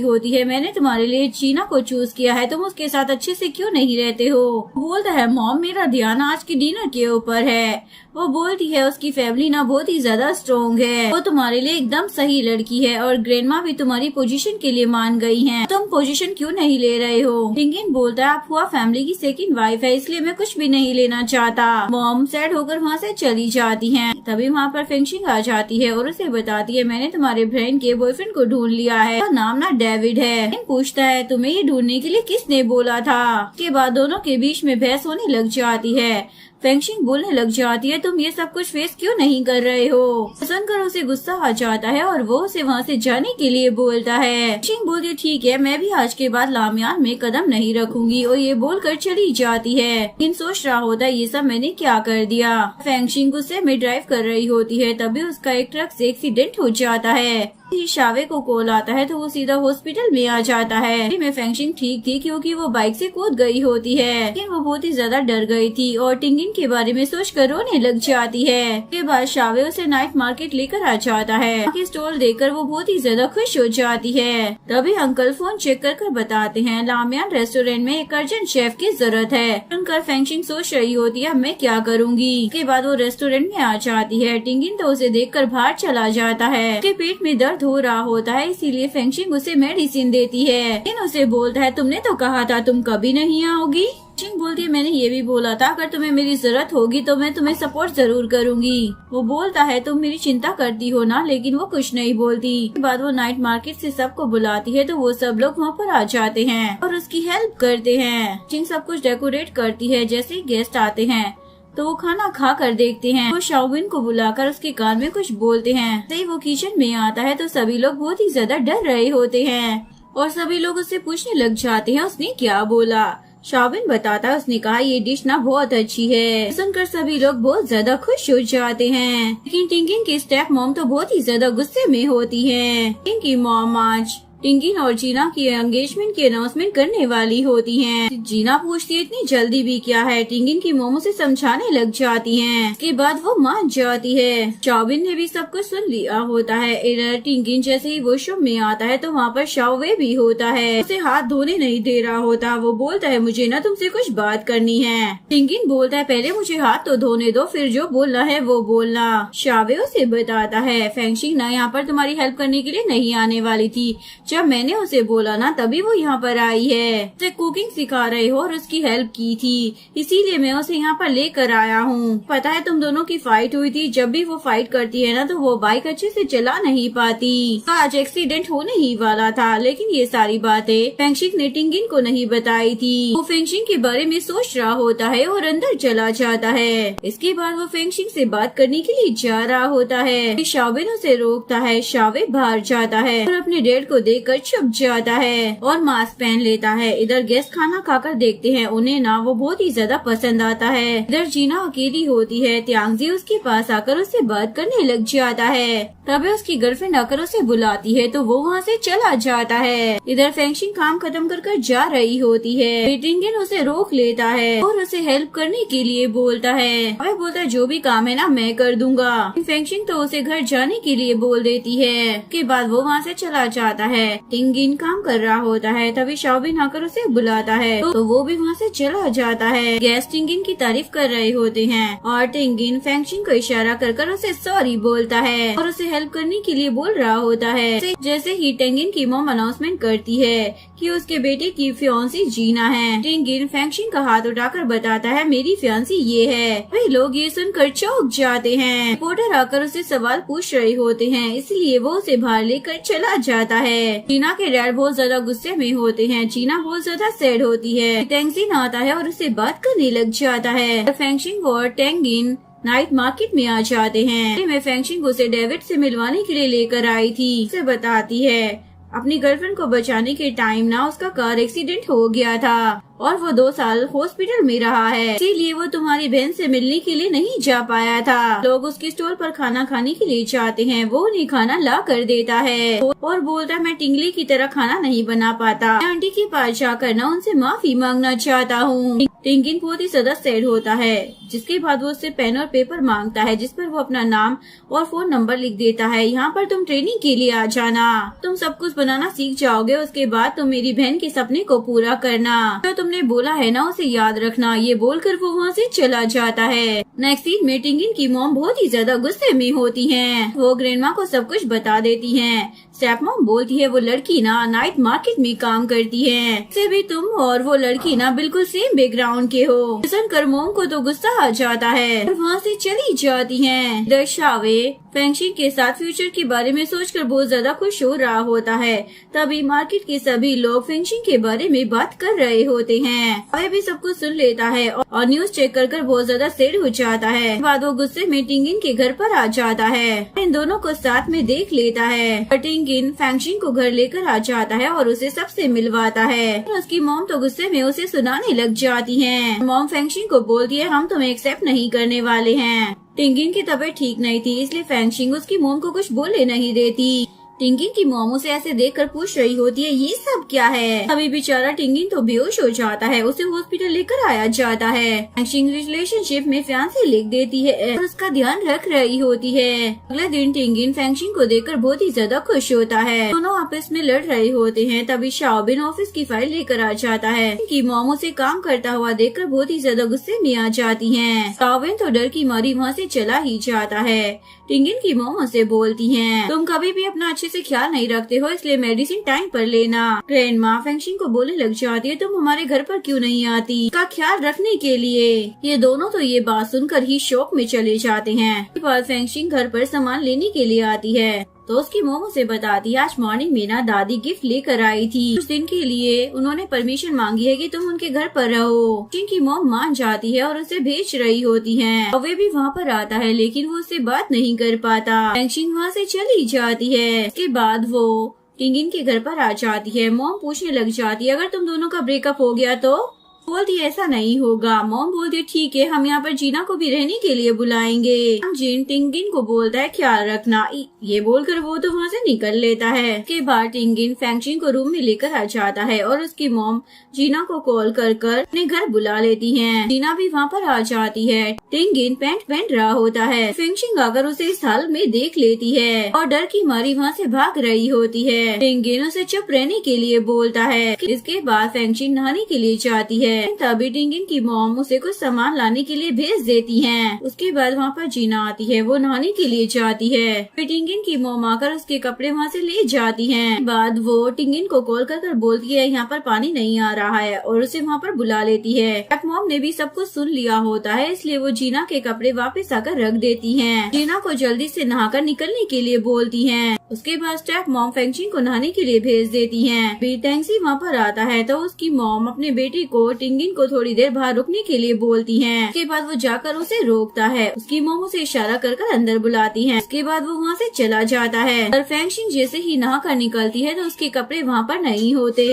होती है मैंने तुम्हारे लिए चीना को चूज किया है, तुम उसके साथ अच्छे से क्यों नहीं रहते हो। वो बोलता है मॉम मेरा ध्यान आज के डिनर के ऊपर है। वो बोलती है उसकी फैमिली ना बहुत ही ज्यादा स्ट्रॉन्ग है, वो तुम्हारे लिए एकदम सही लड़की है और ग्रैंडमा भी तुम्हारी पोजीशन के लिए मान गई हैं। तुम पोजीशन क्यों नहीं ले रहे हो। टिंगिन बोलता है आप हुआ फैमिली की सेकंड वाइफ है, इसलिए मैं कुछ भी नहीं लेना चाहता। मॉम सैड होकर वहाँ से चली जाती हैं। तभी वहाँ पर फेंगशिंग आ जाती है और उसे बताती है मैंने तुम्हारे बहन के बॉयफ्रेंड को ढूंढ लिया है, उसका नाम ना डेविड है। पूछता है तुम्हें ये ढूंढने के लिए किसने बोला था। उसके बाद दोनों के बीच में बहस होने लग जाती है। फेंगशिंग बोलने लग जाती है तुम ये सब कुछ फेस क्यों नहीं कर रहे हो। सुनकर उसे गुस्सा आ जाता है और वो उसे वहाँ से जाने के लिए बोलता है। फेंगशिंग बोलती है ठीक है मैं भी आज के बाद लामियान में कदम नहीं रखूंगी और ये बोलकर चली जाती है। लेकिन सोच रहा होता है ये सब मैंने क्या कर दिया। फेंगशिंग गुस्से में ड्राइव कर रही होती है, तभी उसका एक ट्रक से एक्सीडेंट हो जाता है। शावे को कॉल आता है तो वो सीधा हॉस्पिटल में आ जाता है। में फेंगशिंग ठीक थी क्योंकि वो बाइक से कूद गई होती है, लेकिन वो बहुत ही ज्यादा डर गई थी और टिंगिन के बारे में सोचकर रोने लग जाती है। उसके बाद शावे उसे नाइट मार्केट लेकर आ जाता है। स्टॉल देखकर वो बहुत ही ज्यादा खुश हो जाती है। तभी अंकल फोन चेक कर बताते हैं लामियान रेस्टोरेंट में एक अर्जेंट शेफ की जरूरत है। सुनकर फेंगशिंग सोच रही होती है मैं क्या करूँगी। उसके बाद वो रेस्टोरेंट में आ जाती है। टिंगिन तो उसे देखकर बाहर चला जाता है। उसके पेट में दर्द हो रहा होता है, इसीलिए फेंगशिंग उसे मेडिसिन देती है। लेकिन उसे बोलता है तुमने तो कहा था तुम कभी नहीं आओगी। फेंगशिंग बोलती है मैंने ये भी बोला था अगर तुम्हें मेरी जरूरत होगी तो मैं तुम्हें सपोर्ट जरूर करूंगी। वो बोलता है तुम मेरी चिंता करती हो ना, लेकिन वो कुछ नहीं बोलती। उसके बाद वो नाइट मार्केट से सबको बुलाती है तो वो सब लोग वहाँ पर आ जाते हैं और उसकी हेल्प करते हैं। फेंगशिंग सब कुछ डेकोरेट करती है। जैसे ही गेस्ट आते हैं तो वो खाना खा कर देखते हैं। वो शाओबिन को बुलाकर उसके कान में कुछ बोलते हैं। जैसे ही वो किचन में आता है तो सभी लोग बहुत ही ज्यादा डर रहे होते हैं और सभी लोग उससे पूछने लग जाते हैं उसने क्या बोला। शाओबिन बताता है उसने कहा ये डिश ना बहुत अच्छी है। सुनकर सभी लोग बहुत ज्यादा खुश हो जाते हैं, लेकिन टिंगिन की स्टेप मॉम तो बहुत ही ज्यादा गुस्से में होती है। टिंगिन की मॉम आज टिंगिन और जीना की एंगेजमेंट की अनाउंसमेंट करने वाली होती हैं। जीना पूछती है इतनी जल्दी भी क्या है। टिंगिन की मोमो से समझाने लग जाती हैं। उसके बाद वो मान जाती है। शाओबिन ने भी सब कुछ सुन लिया होता है। इधर टिंगिन जैसे ही वॉशरूम में आता है तो वहाँ पर शाओवे भी होता है। उसे हाथ धोने नहीं दे रहा होता। वो बोलता है मुझे ना तुमसे कुछ बात करनी है। टिंगिन बोलता है पहले मुझे हाथ तो धोने दो, फिर जो बोलना है वो बोलना। शाओवे उसे बताता है फेंगशिंग ना यहाँ पर तुम्हारी हेल्प करने के लिए नहीं आने वाली थी। जब मैंने उसे बोला ना तभी वो यहाँ पर आई है। उसे कुकिंग सिखा रहे हो और उसकी हेल्प की थी, इसीलिए मैं उसे यहाँ पर लेकर आया हूँ। पता है तुम दोनों की फाइट हुई थी, जब भी वो फाइट करती है ना तो वो बाइक अच्छे से चला नहीं पाती। आज एक्सीडेंट होने ही वाला था, लेकिन ये सारी बातें फेंगशिंग ने टिंगिन को नहीं बताई थी। वो फेंगशिंग के बारे में सोच रहा होता है और अंदर चला जाता है। इसके बाद वो फेंगशिंग से बात करने के लिए जा रहा होता है। शाओबिन उसे रोकता है। शाओबिन बाहर जाता है और अपने डैड को देखकर छुप जाता है और मास्क पहन लेता है। इधर गेस्ट खाना खाकर देखते हैं, उन्हें ना वो बहुत ही ज्यादा पसंद आता है। इधर जीना अकेली होती है। त्यांगजी उसके पास आकर उससे बात करने लग जाता है। तभी उसकी गर्लफ्रेंड आकर उसे बुलाती है तो वो वहाँ से चला जाता है। इधर फेंगशिंग काम खत्म कर जा रही होती है। टिंगिन उसे रोक लेता है और उसे हेल्प करने के लिए बोलता है। वह बोलता है जो भी काम है ना मैं कर दूंगा। फेंगशिंग तो उसे घर जाने के लिए बोल देती है। के बाद वो वहाँ से चला जाता है। टिंगिन काम कर रहा होता है, तभी शाओबिन आकर उसे बुलाता है तो वो भी वहाँ से चला जाता है। गेस्ट टिंगिन की तारीफ कर रहे होते हैं और टिंगिन फेंगशिंग को इशारा कर उसे सॉरी बोलता है और उसे हेल्प करने के लिए बोल रहा होता है। जैसे ही टिंगिन की मॉम अनाउंसमेंट करती है कि उसके बेटे की फियांसी जीना है, टिंगिन फेंगशिंग का हाथ उठाकर बताता है मेरी फियांसी ये है। वही लोग ये सुनकर चौंक जाते हैं। रिपोर्टर आकर उसे सवाल पूछ रहे होते हैं, इसलिए वो उसे बाहर लेकर चला जाता है। जीना के डैड बहुत ज्यादा गुस्से में होते हैं। जीना बहुत ज्यादा सैड होती है। टेंगजिन आता है और उससे बात करने लग जाता है। फेंगशिंग और टेंगिन नाइट मार्केट में आ जाते हैं। मैं फेंगशिंग उसे डेविड से मिलवाने के लिए लेकर आई थी। उसे बताती है अपनी गर्लफ्रेंड को बचाने के टाइम ना उसका कार एक्सीडेंट हो गया था और वो 2 साल हॉस्पिटल में रहा है, इसीलिए वो तुम्हारी बहन से मिलने के लिए नहीं जा पाया था। लोग उसके स्टॉल पर खाना खाने के लिए जाते हैं, वो उन्हें खाना ला कर देता है और बोलता है मैं टिंगली की तरह खाना नहीं बना पाता। मैं आंटी के पास जाकर ना उनसे माफी मांगना चाहता हूँ। टिंगिन बहुत ही ज्यादा सैड होता है, जिसके बाद वो उससे पेन और पेपर मांगता है जिस पर वो अपना नाम और फोन नंबर लिख देता है। यहाँ पर तुम ट्रेनिंग के लिए आ जाना, तुम सब कुछ बनाना सीख जाओगे, उसके बाद तुम मेरी बहन के सपने को पूरा करना, तो तुमने बोला है ना उसे याद रखना। ये बोलकर वो वहाँ से चला जाता है। नेक्स्ट सीन में टिंगिन की मॉम बहुत ही ज्यादा गुस्से में होती हैं। वो ग्रैंडमा को सब कुछ बता देती हैं। स्टेप मॉम बोलती है वो लड़की ना नाइट मार्केट में काम करती है, से भी तुम और वो लड़की ना बिल्कुल सेम बैकग्राउंड के हो। सुनकर मॉम को तो गुस्सा आ जाता है और वहाँ से चली जाती हैं। दर्शावे फेंगशिंग के साथ फ्यूचर के बारे में सोचकर बहुत ज्यादा खुश हो रहा होता है। तभी मार्केट के सभी लोग फेंगशिंग के बारे में बात कर रहे होते हैं। वह भी सब कुछ सुन लेता है और न्यूज चेक कर बहुत ज्यादा सैड हो जाता है। बाद वो गुस्से में टिंगिन के घर पर आ जाता है। इन दोनों को साथ में देख लेता है। टिंगिन फेंगशिंग को घर लेकर आ जाता है और उसे सबसे मिलवाता है। उसकी मॉम तो गुस्से में उसे सुनाने लग जाती है। मॉम फेंगशिंग को बोलती है हम तुम्हें एक्सेप्ट नहीं करने वाले हैं। टिंगिन की तबीयत ठीक नहीं थी, इसलिए फेंगशिंग उसकी मॉम को कुछ बोले नहीं देती। टिंगिन की मॉम उसे ऐसे देखकर पूछ रही होती है ये सब क्या है। अभी बेचारा टिंगिन तो बेहोश हो जाता है। उसे हॉस्पिटल लेकर आया जाता है। फेंगशिंग रिलेशनशिप में फियांसी लिख देती है और उसका ध्यान रख रही होती है। अगले दिन टिंगिन फेंगशिंग को देखकर बहुत ही ज्यादा खुश होता है। दोनों आपस में लड़ रहे होते हैं। तभी शाओबिन ऑफिस की फाइल लेकर आ जाता है। की मॉम उसे काम करता हुआ देखकर बहुत ही ज्यादा गुस्से में आ जाती है। शाओबिन तो डर की मारी वहाँ से चला ही जाता है। टिंगिन की मॉम उसे बोलती हैं तुम कभी भी अपना अच्छे से ख्याल नहीं रखते हो, इसलिए मेडिसिन टाइम पर लेना। ग्रैंडमा फेंगशिंग को बोलने लग जाती है तुम हमारे घर पर क्यों नहीं आती का ख्याल रखने के लिए। ये दोनों तो ये बात सुनकर ही शॉक में चले जाते हैं। इसके बाद फेंगशिंग घर पर सामान लेने के लिए आती है तो उसकी मॉम उसे बताती है आज मॉर्निंग में ना दादी गिफ्ट लेकर आई थी। कुछ दिन के लिए उन्होंने परमिशन मांगी है कि तुम उनके घर पर रहो। जिनकी मॉम मान जाती है और उसे भेज रही होती है और वे भी वहाँ पर आता है, लेकिन वो उससे बात नहीं कर पाता। फेंगशिंग वहाँ से चली जाती है। इसके बाद वो टिंगिन के घर पर आ जाती है। मॉम पूछने लग जाती है अगर तुम दोनों का ब्रेकअप हो गया तो बोलती ऐसा नहीं होगा। मॉम बोलती ठीक है हम यहाँ पर जीना को भी रहने के लिए बुलाएंगे। जिन टिंगिन को बोलता है ख्याल रखना। ये बोलकर वो तो वहाँ से निकल लेता है। के बाद टिंगिन फेंगशिंग को रूम में लेकर आ जाता है और उसकी मॉम जीना को कॉल कर अपने घर बुला लेती है। जीना भी वहाँ पर आ जाती है। टिंगिन पैंट पहन रहा होता है। फेंगशिंग आकर उसे इस हाल में देख लेती है और डर की मारी वहाँ से भाग रही होती है। टिंगिन उसे चुप रहने के लिए बोलता है। इसके बाद फेंगशिंग नहाने के लिए जाती है। है। तभी टिंगिन की मॉम उसे कुछ सामान लाने के लिए भेज देती है। उसके बाद वहाँ पर जीना आती है, वो नहाने के लिए जाती है। फिर टिंगिन की मॉम आकर उसके कपड़े वहाँ से ले जाती है। बाद वो टिंगिन को कॉल कर बोलती है यहाँ पर पानी नहीं आ रहा है और उसे वहाँ पर बुला लेती है। मॉम ने भी सब कुछ सुन लिया होता है, इसलिए वो जीना के कपड़े वापस आकर रख देती है। जीना को जल्दी से नहाकर निकलने के लिए बोलती है। उसके बाद स्टेप मॉम फेंगशिंग को नहाने के लिए भेज देती है। फिर टेंगसी वहाँ पर आता है तो उसकी मॉम अपने बेटे को टिंगिन को थोड़ी देर बाहर रुकने के लिए बोलती है। उसके बाद वो जाकर उसे रोकता है। उसकी मॉम उसे इशारा कर अंदर बुलाती है। उसके बाद वो वहाँ से चला जाता है और फेंगशिंग जैसे ही नहा कर निकलती है तो उसके कपड़े वहाँ पर नहीं होते।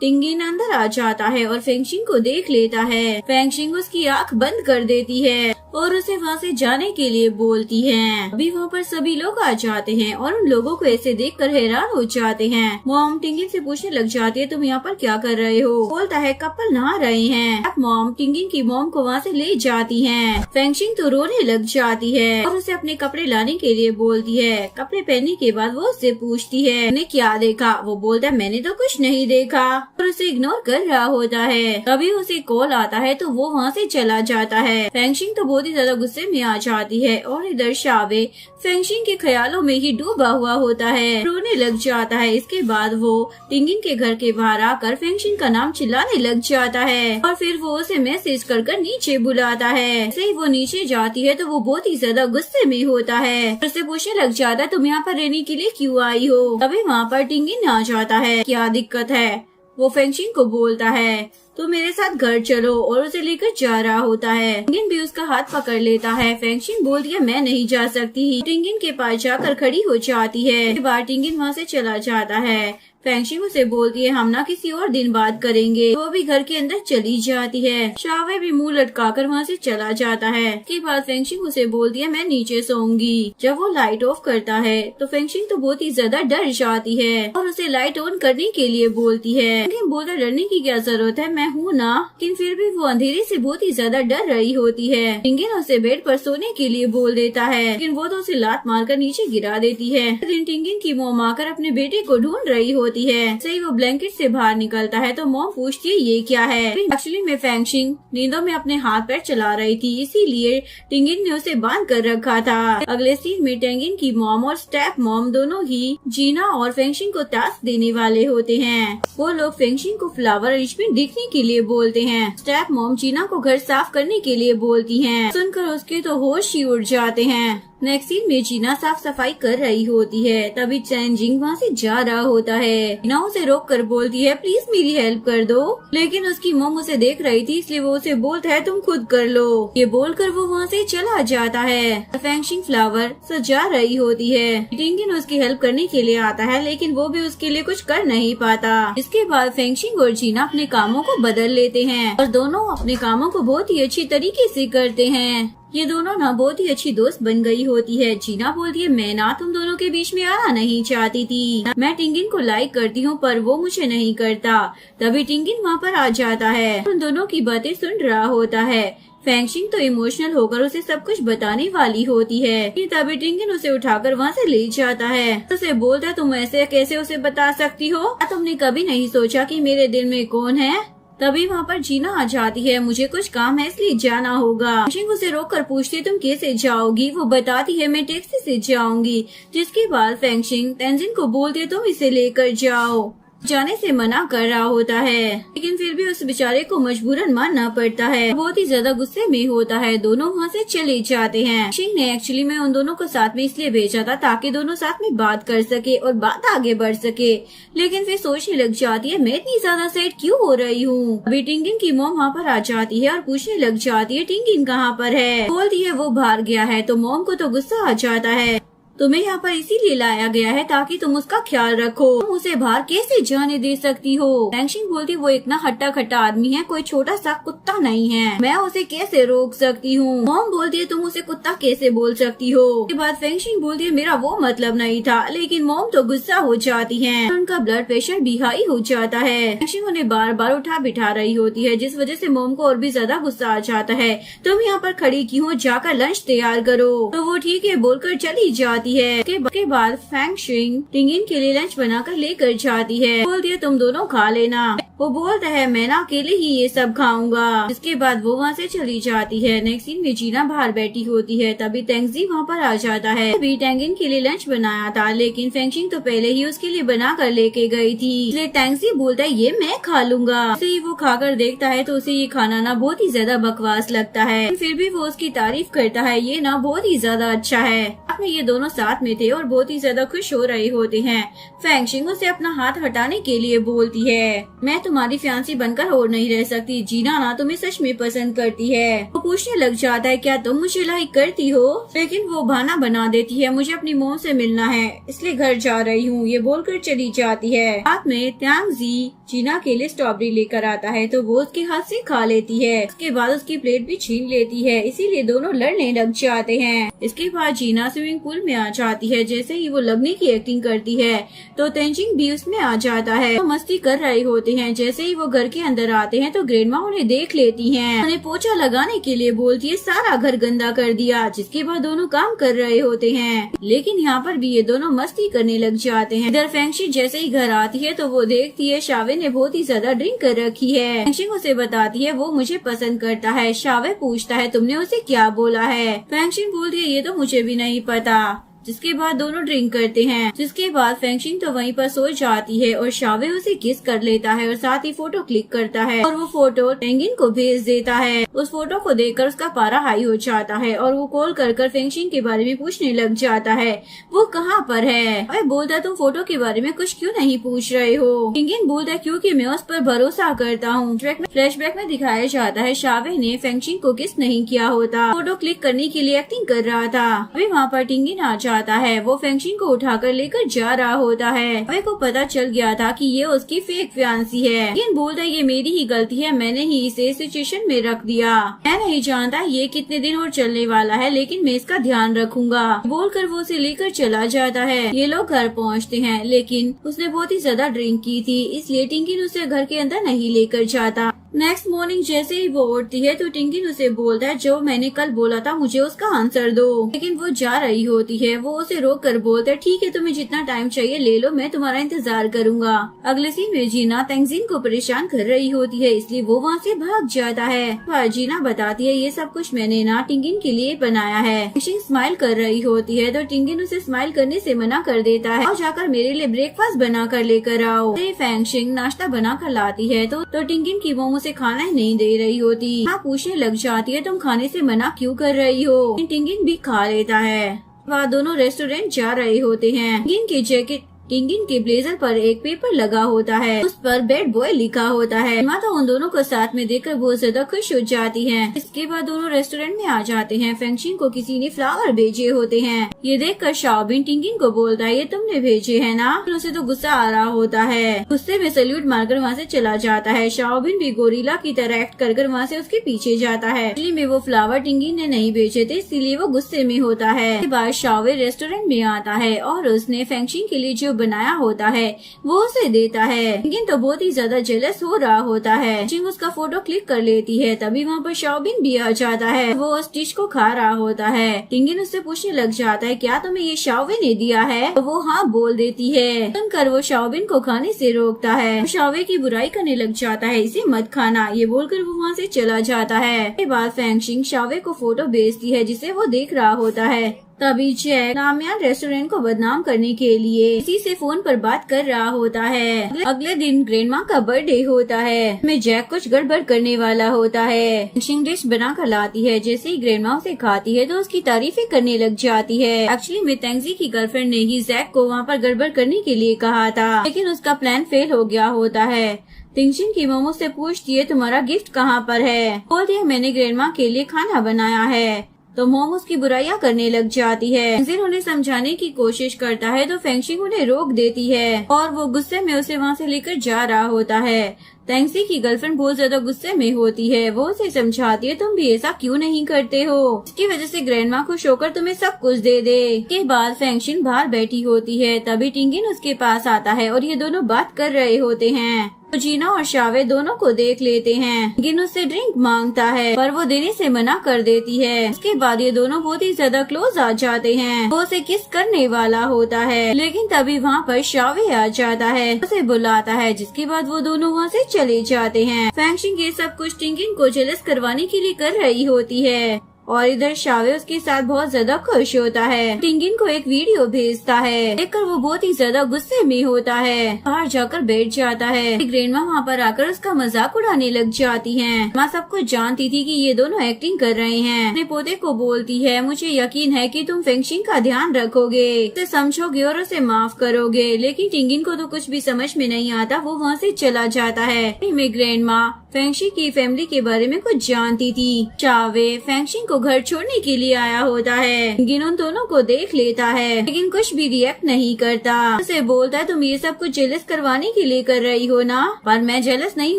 टिंगिन अंदर आ जाता है और फेंगशिंग को देख लेता है। फेंगशिंग उसकी आँख बंद कर देती है और उसे वहाँ से जाने के लिए बोलती है। अभी वहाँ पर सभी लोग आ जाते हैं और उन लोगों को ऐसे देखकर हैरान हो जाते हैं। मॉम टिंगिन से पूछने लग जाती है तुम यहाँ पर क्या कर रहे हो? बोलता है कपल नहा रहे हैं। अब मॉम टिंगिन की मॉम को वहाँ से ले जाती है। फेंगशिंग तो रोने लग जाती है और उसे अपने कपड़े लाने के लिए बोलती है। कपड़े पहनने के बाद वो उससे पूछती है ने क्या देखा? वो बोलता है मैंने तो कुछ नहीं देखा और उसे इग्नोर कर रहा होता है। तभी उसे कॉल आता है तो वो वहाँ से चला जाता है। फेंगशिंग तो बहुत ही ज्यादा गुस्से में आ जाती है और इधर शावे फेंगशिंग के ख्यालों में ही डूबा हुआ होता है, रोने लग जाता है। इसके बाद वो टिंगिन के घर के बाहर आकर फेंगशिंग का नाम चिल्लाने लग जाता है और फिर वो उसे मैसेज कर नीचे बुलाता है। ऐसे ही वो नीचे जाती है तो वो बहुत ही ज्यादा गुस्से में होता है। उससे पूछने लग जाता है तुम यहाँ पर रहने के लिए क्यों आई हो? तभी वहाँ पर टिंगिन आ जाता है। क्या दिक्कत है? वो फेंगशिंग को बोलता है तो मेरे साथ घर चलो और उसे लेकर जा रहा होता है। टिंगिन भी उसका हाथ पकड़ लेता है। फेंगशिंग बोलती है मैं नहीं जा सकती। टिंगिन के पास जाकर खड़ी हो जाती है। उसके बाद टिंगिन वहाँ से चला जाता है। फेंगशिंग उसे बोलती है हम ना किसी और दिन बात करेंगे। वो भी घर के अंदर चली जाती है। शावे भी मुंह लटकाकर वहाँ से चला जाता है। इसके बाद फेंगशिंग उसे बोलती है मैं नीचे सोऊंगी। जब वो लाइट ऑफ करता है तो फेंगशिंग तो बहुत ही ज्यादा डर जाती है और उसे लाइट ऑन करने के लिए बोलती है। लेकिन बोलता डरने की क्या जरूरत है, मैं हूँ ना। लेकिन फिर भी वो अंधेरे से बहुत ही ज्यादा डर रही होती है। टिंगिन उसे बेड पर सोने के लिए बोल देता है लेकिन वो तो उसे लात मारकर नीचे गिरा देती है। टिंगिन की मॉम आकर अपने बेटे को ढूंढ रही होती है। सही वो ब्लैंकेट से बाहर निकलता है तो मॉम पूछती है ये क्या है? एक्चुअली में फेंगशिंग नींदों में अपने हाथ पैर चला रही थी, इसीलिए टिंगिन ने उसे बांध कर रखा था। अगले सीन में टिंगिन की मॉम और स्टेप मॉम दोनों ही जीना और फेंगशिंग को टास्क देने वाले होते हैं। वो लोग फेंगशिंग को फ्लावर अरेंजमेंट देखने के लिए बोलते हैं। स्टेप मॉम जीना को घर साफ करने के लिए बोलती हैं। सुनकर उसके तो होश ही उड़ जाते हैं। नेक्स्ट सीन में जीना साफ सफाई कर रही होती है। तभी चैनजिंग वहाँ से जा रहा होता है। जीना उसे रोक कर बोलती है प्लीज मेरी हेल्प कर दो, लेकिन उसकी मॉम उसे देख रही थी इसलिए वो उसे बोलता है तुम खुद कर लो। ये बोलकर वो वहाँ से चला जाता है। फेंगशिंग फ्लावर सजा रही होती है। टिंगिन उसकी हेल्प करने के लिए आता है लेकिन वो भी उसके लिए कुछ कर नहीं पाता। इसके बाद फेंगशिंग और जीना अपने कामों को बदल लेते हैं और दोनों अपने कामों को बहुत ही अच्छी तरीके से करते हैं। ये दोनों ना बहुत ही अच्छी दोस्त बन गई होती है। जीना बोलती है मैं ना तुम दोनों के बीच में आना नहीं चाहती थी। मैं टिंगिन को लाइक करती हूँ पर वो मुझे नहीं करता। तभी टिंगिन वहाँ पर आ जाता है। उन दोनों की बातें सुन रहा होता है। फेंगशिंग तो इमोशनल होकर उसे सब कुछ बताने वाली होती है। तभी टिंगिन उसे उठाकर वहाँ से ले जाता है। उसे बोलता है तुम ऐसे कैसे उसे बता सकती हो? तुमने कभी नहीं सोचा कि मेरे दिल में कौन है? तभी वहाँ पर जीना आ जाती है। मुझे कुछ काम है इसलिए जाना होगा। फेंगशिंग उसे रोक कर पूछती है तुम कैसे जाओगी? वो बताती है मैं टैक्सी से जाऊंगी। जिसके बाद फेंगशिंग तेंजिन को बोलती है तुम इसे लेकर जाओ। जाने से मना कर रहा होता है लेकिन फिर भी उस बेचारे को मजबूरन मानना पड़ता है। बहुत ही ज्यादा गुस्से में होता है। दोनों वहाँ से चले जाते हैं। शिंग ने एक्चुअली में उन दोनों को साथ में इसलिए भेजा था ताकि दोनों साथ में बात कर सके और बात आगे बढ़ सके, लेकिन फिर सोचने लग जाती है मैं इतनी ज्यादा सैड क्यों हो रही हूँ। अभी टिंगिन की मॉम वहाँ पर आ जाती है और पूछने लग जाती है टिंगिन कहाँ पर है। बोलती है वो बाहर गया है। तो मॉम को तो गुस्सा आ जाता है। तुम्हें यहाँ पर इसीलिए लाया गया है ताकि तुम उसका ख्याल रखो। तुम उसे बाहर कैसे जाने दे सकती हो? फेंगशिंग बोलती वो एक ना हट्टा खट्टा आदमी है, कोई छोटा सा कुत्ता नहीं है। मैं उसे कैसे रोक सकती हूँ? मॉम बोलती है तुम उसे कुत्ता कैसे बोल सकती हो? उसके बाद फेंगशिंग बोलती है मेरा वो मतलब नहीं था, लेकिन मॉम तो गुस्सा हो जाती है। उनका ब्लड प्रेशर भी हाई हो जाता है। फेंगशिंग उन्हें बार बार उठा बिठा रही होती है जिस वजह से मॉम को और भी ज्यादा गुस्सा आ जाता है। तुम यहाँ पर खड़ी क्यों हो? जाकर लंच तैयार करो। तो वो ठीक है बोलकर चली जाती जाती है। के बाद फेंगशिंग टिंगिन के लिए लंच बनाकर लेकर जाती है। बोलती है तुम दोनों खा लेना। वो बोलता है मैं ना अकेले ही ये सब खाऊंगा। जिसके बाद वो वहाँ से चली जाती है। नेक्स्ट सीन में जीना बाहर बैठी होती है, तभी तेंगजी वहाँ पर आ जाता है। अभी टेंगिन के लिए लंच बनाया था, लेकिन फेंगशिंग तो पहले ही उसके लिए बना कर लेके गई थी। इसलिए तेंगजी बोलता है ये मैं खा लूंगा। जैसे ही वो खाकर देखता है तो उसे ये खाना ना बहुत ही ज्यादा बकवास लगता है, फिर भी वो उसकी तारीफ करता है, ये ना बहुत ही ज्यादा अच्छा है। अब ये दोनों साथ में थे और बहुत ही ज्यादा खुश हो रहे होते हैं। फेंगशिंग उसे अपना हाथ हटाने के लिए बोलती है मैं तुम्हारी फियांसी बनकर और नहीं रह सकती, जीना ना तुम्हें सच में पसंद करती है। वो पूछने लग जाता है क्या तुम मुझे लाइक करती हो, लेकिन वो बहाना बना देती है मुझे अपनी मोम से मिलना है इसलिए घर जा रही हूँ, ये बोलकर चली जाती है। रात में तेंगजी जीना के लिए स्ट्रॉबेरी लेकर आता है तो वो उसके हाथ से खा लेती है। उसके बाद उसकी प्लेट भी छीन लेती है, इसीलिए दोनों लड़ने लग जाते हैं। इसके बाद जीना स्विमिंग पूल में आ जाती है। जैसे ही वो लगने की एक्टिंग करती है तो तेंजिंग भी उसमें आ जाता है। वो मस्ती कर रहे होते हैं। जैसे ही वो घर के अंदर आते हैं तो ग्रैंडमा उन्हें देख लेती हैं। उन्हें पोछा लगाने के लिए बोलती है सारा घर गंदा कर दिया। जिसके बाद दोनों काम कर रहे होते हैं, लेकिन यहाँ पर भी ये दोनों मस्ती करने लग जाते हैं। इधर फेंगशिंग जैसे ही घर आती है तो वो देखती है शावे ने बहुत ही ज्यादा ड्रिंक कर रखी है। फेंगशिंग उसे बताती है वो मुझे पसंद करता है। शावे पूछता है तुमने उसे क्या बोला है। फेंगशिंग बोलती है ये तो मुझे भी नहीं पता। जिसके बाद दोनों ड्रिंक करते हैं। जिसके बाद फेंगशिंग तो वहीं पर सो जाती है और शावे उसे किस कर लेता है और साथ ही फोटो क्लिक करता है और वो फोटो टेंगिन को भेज देता है। उस फोटो को देखकर उसका पारा हाई हो जाता है और वो कॉल कर फेंगशिंग के बारे में पूछने लग जाता है वो कहाँ पर है। वह बोलता तुम फोटो के बारे में कुछ क्यों नहीं पूछ रहे हो। टेंगिन बोलता क्योंकि मैं उस पर भरोसा करता हूँ। फ्लैशबैक में दिखाया जाता है शावे ने फेंगशिंग को किस नहीं किया होता, फोटो क्लिक करने के लिए एक्टिंग कर रहा था। अभी वहाँ पर टेंगिन आ जाता है। वो फेंगशिंग को उठाकर लेकर जा रहा होता है। वे को पता चल गया था कि ये उसकी फेक फियांसी है, लेकिन बोलता ये मेरी ही गलती है, मैंने ही इसे सिचुएशन में रख दिया। मैं नहीं जानता ये कितने दिन और चलने वाला है, लेकिन मैं इसका ध्यान रखूंगा। बोलकर वो उसे लेकर चला जाता है। ये लोग घर पहुँचते हैं, लेकिन उसने बहुत ही ज्यादा ड्रिंक की थी, इसलिए टिंगिन उसे घर के अंदर नहीं लेकर जाता। नेक्स्ट मॉर्निंग जैसे ही वो उठती है तो टिंगिन उसे बोलता है जो मैंने कल बोला था मुझे उसका आंसर दो, लेकिन वो जा रही होती है। वो उसे रोक कर बोलता है ठीक है तुम्हें जितना टाइम चाहिए ले लो, मैं तुम्हारा इंतजार करूंगा। अगले सीन में जीना तेंगजिन को परेशान कर रही होती है, इसलिए वो वहाँ से भाग जाता है। जीना बताती है ये सब कुछ मैंने ना टिंगिन के लिए बनाया है। फेंगशिंग स्माइल कर रही होती है तो टिंगिन उसे स्माइल करने से मना कर देता है और जाकर मेरे लिए ब्रेकफास्ट बना कर लेकर आओ। फेंगशिंग नाश्ता बना कर लाती है तो टिंगिन की मोमो से खाना ही नहीं दे रही होती। हाँ पूछने लग जाती है तुम खाने से मना क्यों कर रही हो। टिंगिन भी खा लेता है। वहाँ दोनों रेस्टोरेंट जा रहे होते हैं। टिंगिन की जैकेट टिंगिन के ब्लेजर पर एक पेपर लगा होता है, उस पर बैड बॉय लिखा होता है। माता उन दोनों को साथ में देखकर बहुत ज्यादा खुश हो जाती है। इसके बाद दोनों रेस्टोरेंट में आ जाते हैं। फेंगशिंग को किसी ने फ्लावर भेजे होते हैं। ये देखकर शाओबिन टिंगिन को बोलता है ये तुमने भेजे है ना। उसे तो गुस्सा आ रहा होता है। गुस्से में सैल्यूट मारकर वहाँ से चला जाता है। शाओबिन भी गोरिल्ला की तरह एक्ट कर वहाँ से उसके पीछे जाता है। इसलिए में वो फ्लावर टिंगिन ने नहीं भेजे थे, इसीलिए वो गुस्से में होता है। इसके बाद शाओवे रेस्टोरेंट में आता है और उसने फेंगशिंग के लिए जो बनाया होता है वो उसे देता है। टिंगिन तो बहुत ही ज्यादा जेलस हो रहा होता है। फेंगशिंग उसका फोटो क्लिक कर लेती है, तभी वहाँ पर शाओबिन भी आ जाता है। वो उस डिश को खा रहा होता है। टिंगिन उससे पूछने लग जाता है क्या तुम्हें ये शाओवे ने दिया है, तो वो हाँ बोल देती है। सुनकर वो शाओबिन को खाने से रोकता है। वो शाओवे की बुराई करने लग जाता है, इसे मत खाना, ये बोलकर वो वहाँ से चला जाता है। उसके बाद फेंगशिंग शाओवे को फोटो भेजती है जिसे वो देख रहा होता है। तभी जैक नामयान रेस्टोरेंट को बदनाम करने के लिए इसी से फोन पर बात कर रहा होता है। अगले दिन ग्रैंडमा का बर्थडे होता है, में जैक कुछ गड़बड़ करने वाला होता है। फेंगशिंग डिश बना कर लाती है। जैसे ही ग्रैंडमा उसे खाती है तो उसकी तारीफें करने लग जाती है। एक्चुअली में तेंगजी की गर्लफ्रेंड ने ही जैक को वहाँ पर गड़बड़ करने के लिए कहा था, लेकिन उसका प्लान फेल हो गया होता है। टिंगिन की मोमो से पूछती है तुम्हारा गिफ्ट कहाँ पर है। बोलती है मैंने ग्रैंडमा के लिए खाना बनाया है। तो मोमोस की बुराइयां करने लग जाती है। तेंगजिन उन्हें समझाने की कोशिश करता है तो फेंगशिंग उन्हें रोक देती है और वो गुस्से में उसे वहाँ से लेकर जा रहा होता है। तेंगजी की गर्लफ्रेंड बहुत ज्यादा गुस्से में होती है। वो उसे समझाती है तुम भी ऐसा क्यों नहीं करते हो, इसकी वजह से ग्रैंडमा खुश होकर तुम्हें सब कुछ दे दे। के बाद फेंगशिंग बाहर बैठी होती है, तभी टिंगिन उसके पास आता है और ये दोनों बात कर रहे होते हैं। तो जीना और शावे दोनों को देख लेते हैं। टिंगिन उससे ड्रिंक मांगता है पर वो देने से मना कर देती है। उसके बाद ये दोनों बहुत ही ज्यादा क्लोज आ जाते हैं। वो उसे किस करने वाला होता है, लेकिन तभी वहाँ पर शावे आ जाता है, उसे बुलाता है, जिसके बाद वो दोनों वहाँ से चले जाते हैं। फैंगशिंग ये सब कुछ टिंगिन को जेलस करवाने के लिए कर रही होती है और इधर शावे उसके साथ बहुत ज्यादा खुश होता है। टिंगिन को एक वीडियो भेजता है, देखकर वो बहुत ही ज्यादा गुस्से में होता है, बाहर जाकर बैठ जाता है। ग्रैंडमा वहाँ पर आकर उसका मजाक उड़ाने लग जाती हैं। माँ सब कुछ जानती थी कि ये दोनों एक्टिंग कर रहे हैं। अपने पोते को बोलती है, मुझे यकीन है कि तुम फैंगशिंग का ध्यान रखोगे, उसे समझोगे और उसे माफ करोगे। लेकिन टिंगिन को तो कुछ भी समझ में नहीं आता, वो वहाँ से चला जाता है। ग्रैंडमा फैंगशिंग की फैमिली के बारे में कुछ जानती थी। शावे फैंगशिंग को घर छोड़ने के लिए आया होता है। टिंगिन उन दोनों को देख लेता है लेकिन कुछ भी रिएक्ट नहीं करता। उसे बोलता है, तुम ये सब कुछ जेलस करवाने के लिए कर रही हो ना, पर मैं जेलस नहीं